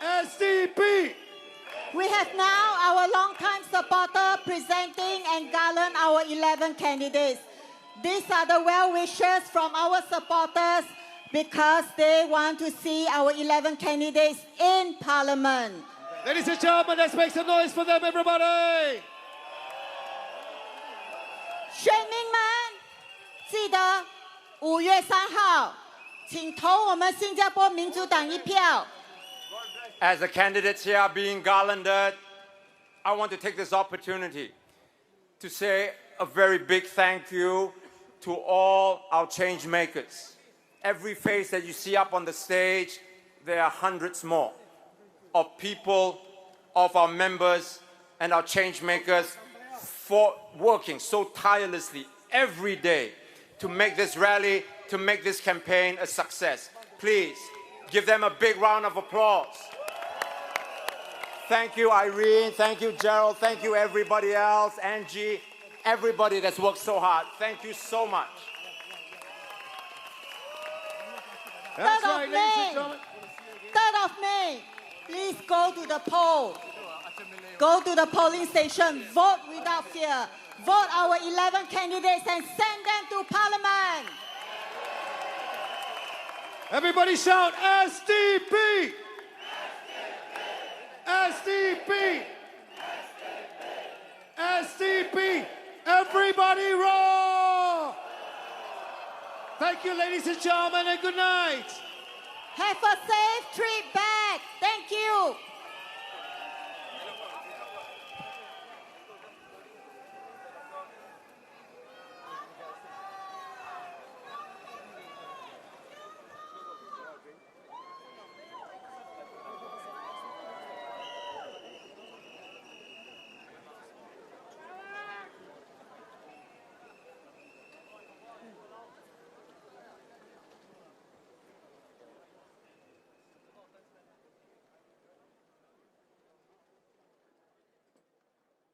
SDP. We have now our long-time supporter presenting and garland our 11 candidates. These are the well-wishers from our supporters because they want to see our 11 candidates in Parliament. Ladies and gentlemen, let's make some noise for them, everybody. 选民们，记得5月3号，请投我们新加坡民主党一票。 As the candidates here are being garlanded, I want to take this opportunity to say a very big thank you to all our change makers. Every face that you see up on the stage, there are hundreds more of people, of our members and our change makers for working so tirelessly every day to make this rally, to make this campaign a success. Please give them a big round of applause. Thank you, Irene. Thank you, Gerald. Thank you, everybody else. Angie, everybody that's worked so hard. Thank you so much. That's right, ladies and gentlemen. 3rd of May, please go to the poll. Go to the polling station. Vote without fear. Vote our 11 candidates and send them to Parliament. Everybody shout SDP. SDP. SDP. Everybody roar. Thank you, ladies and gentlemen, and good night. Have a safe trip.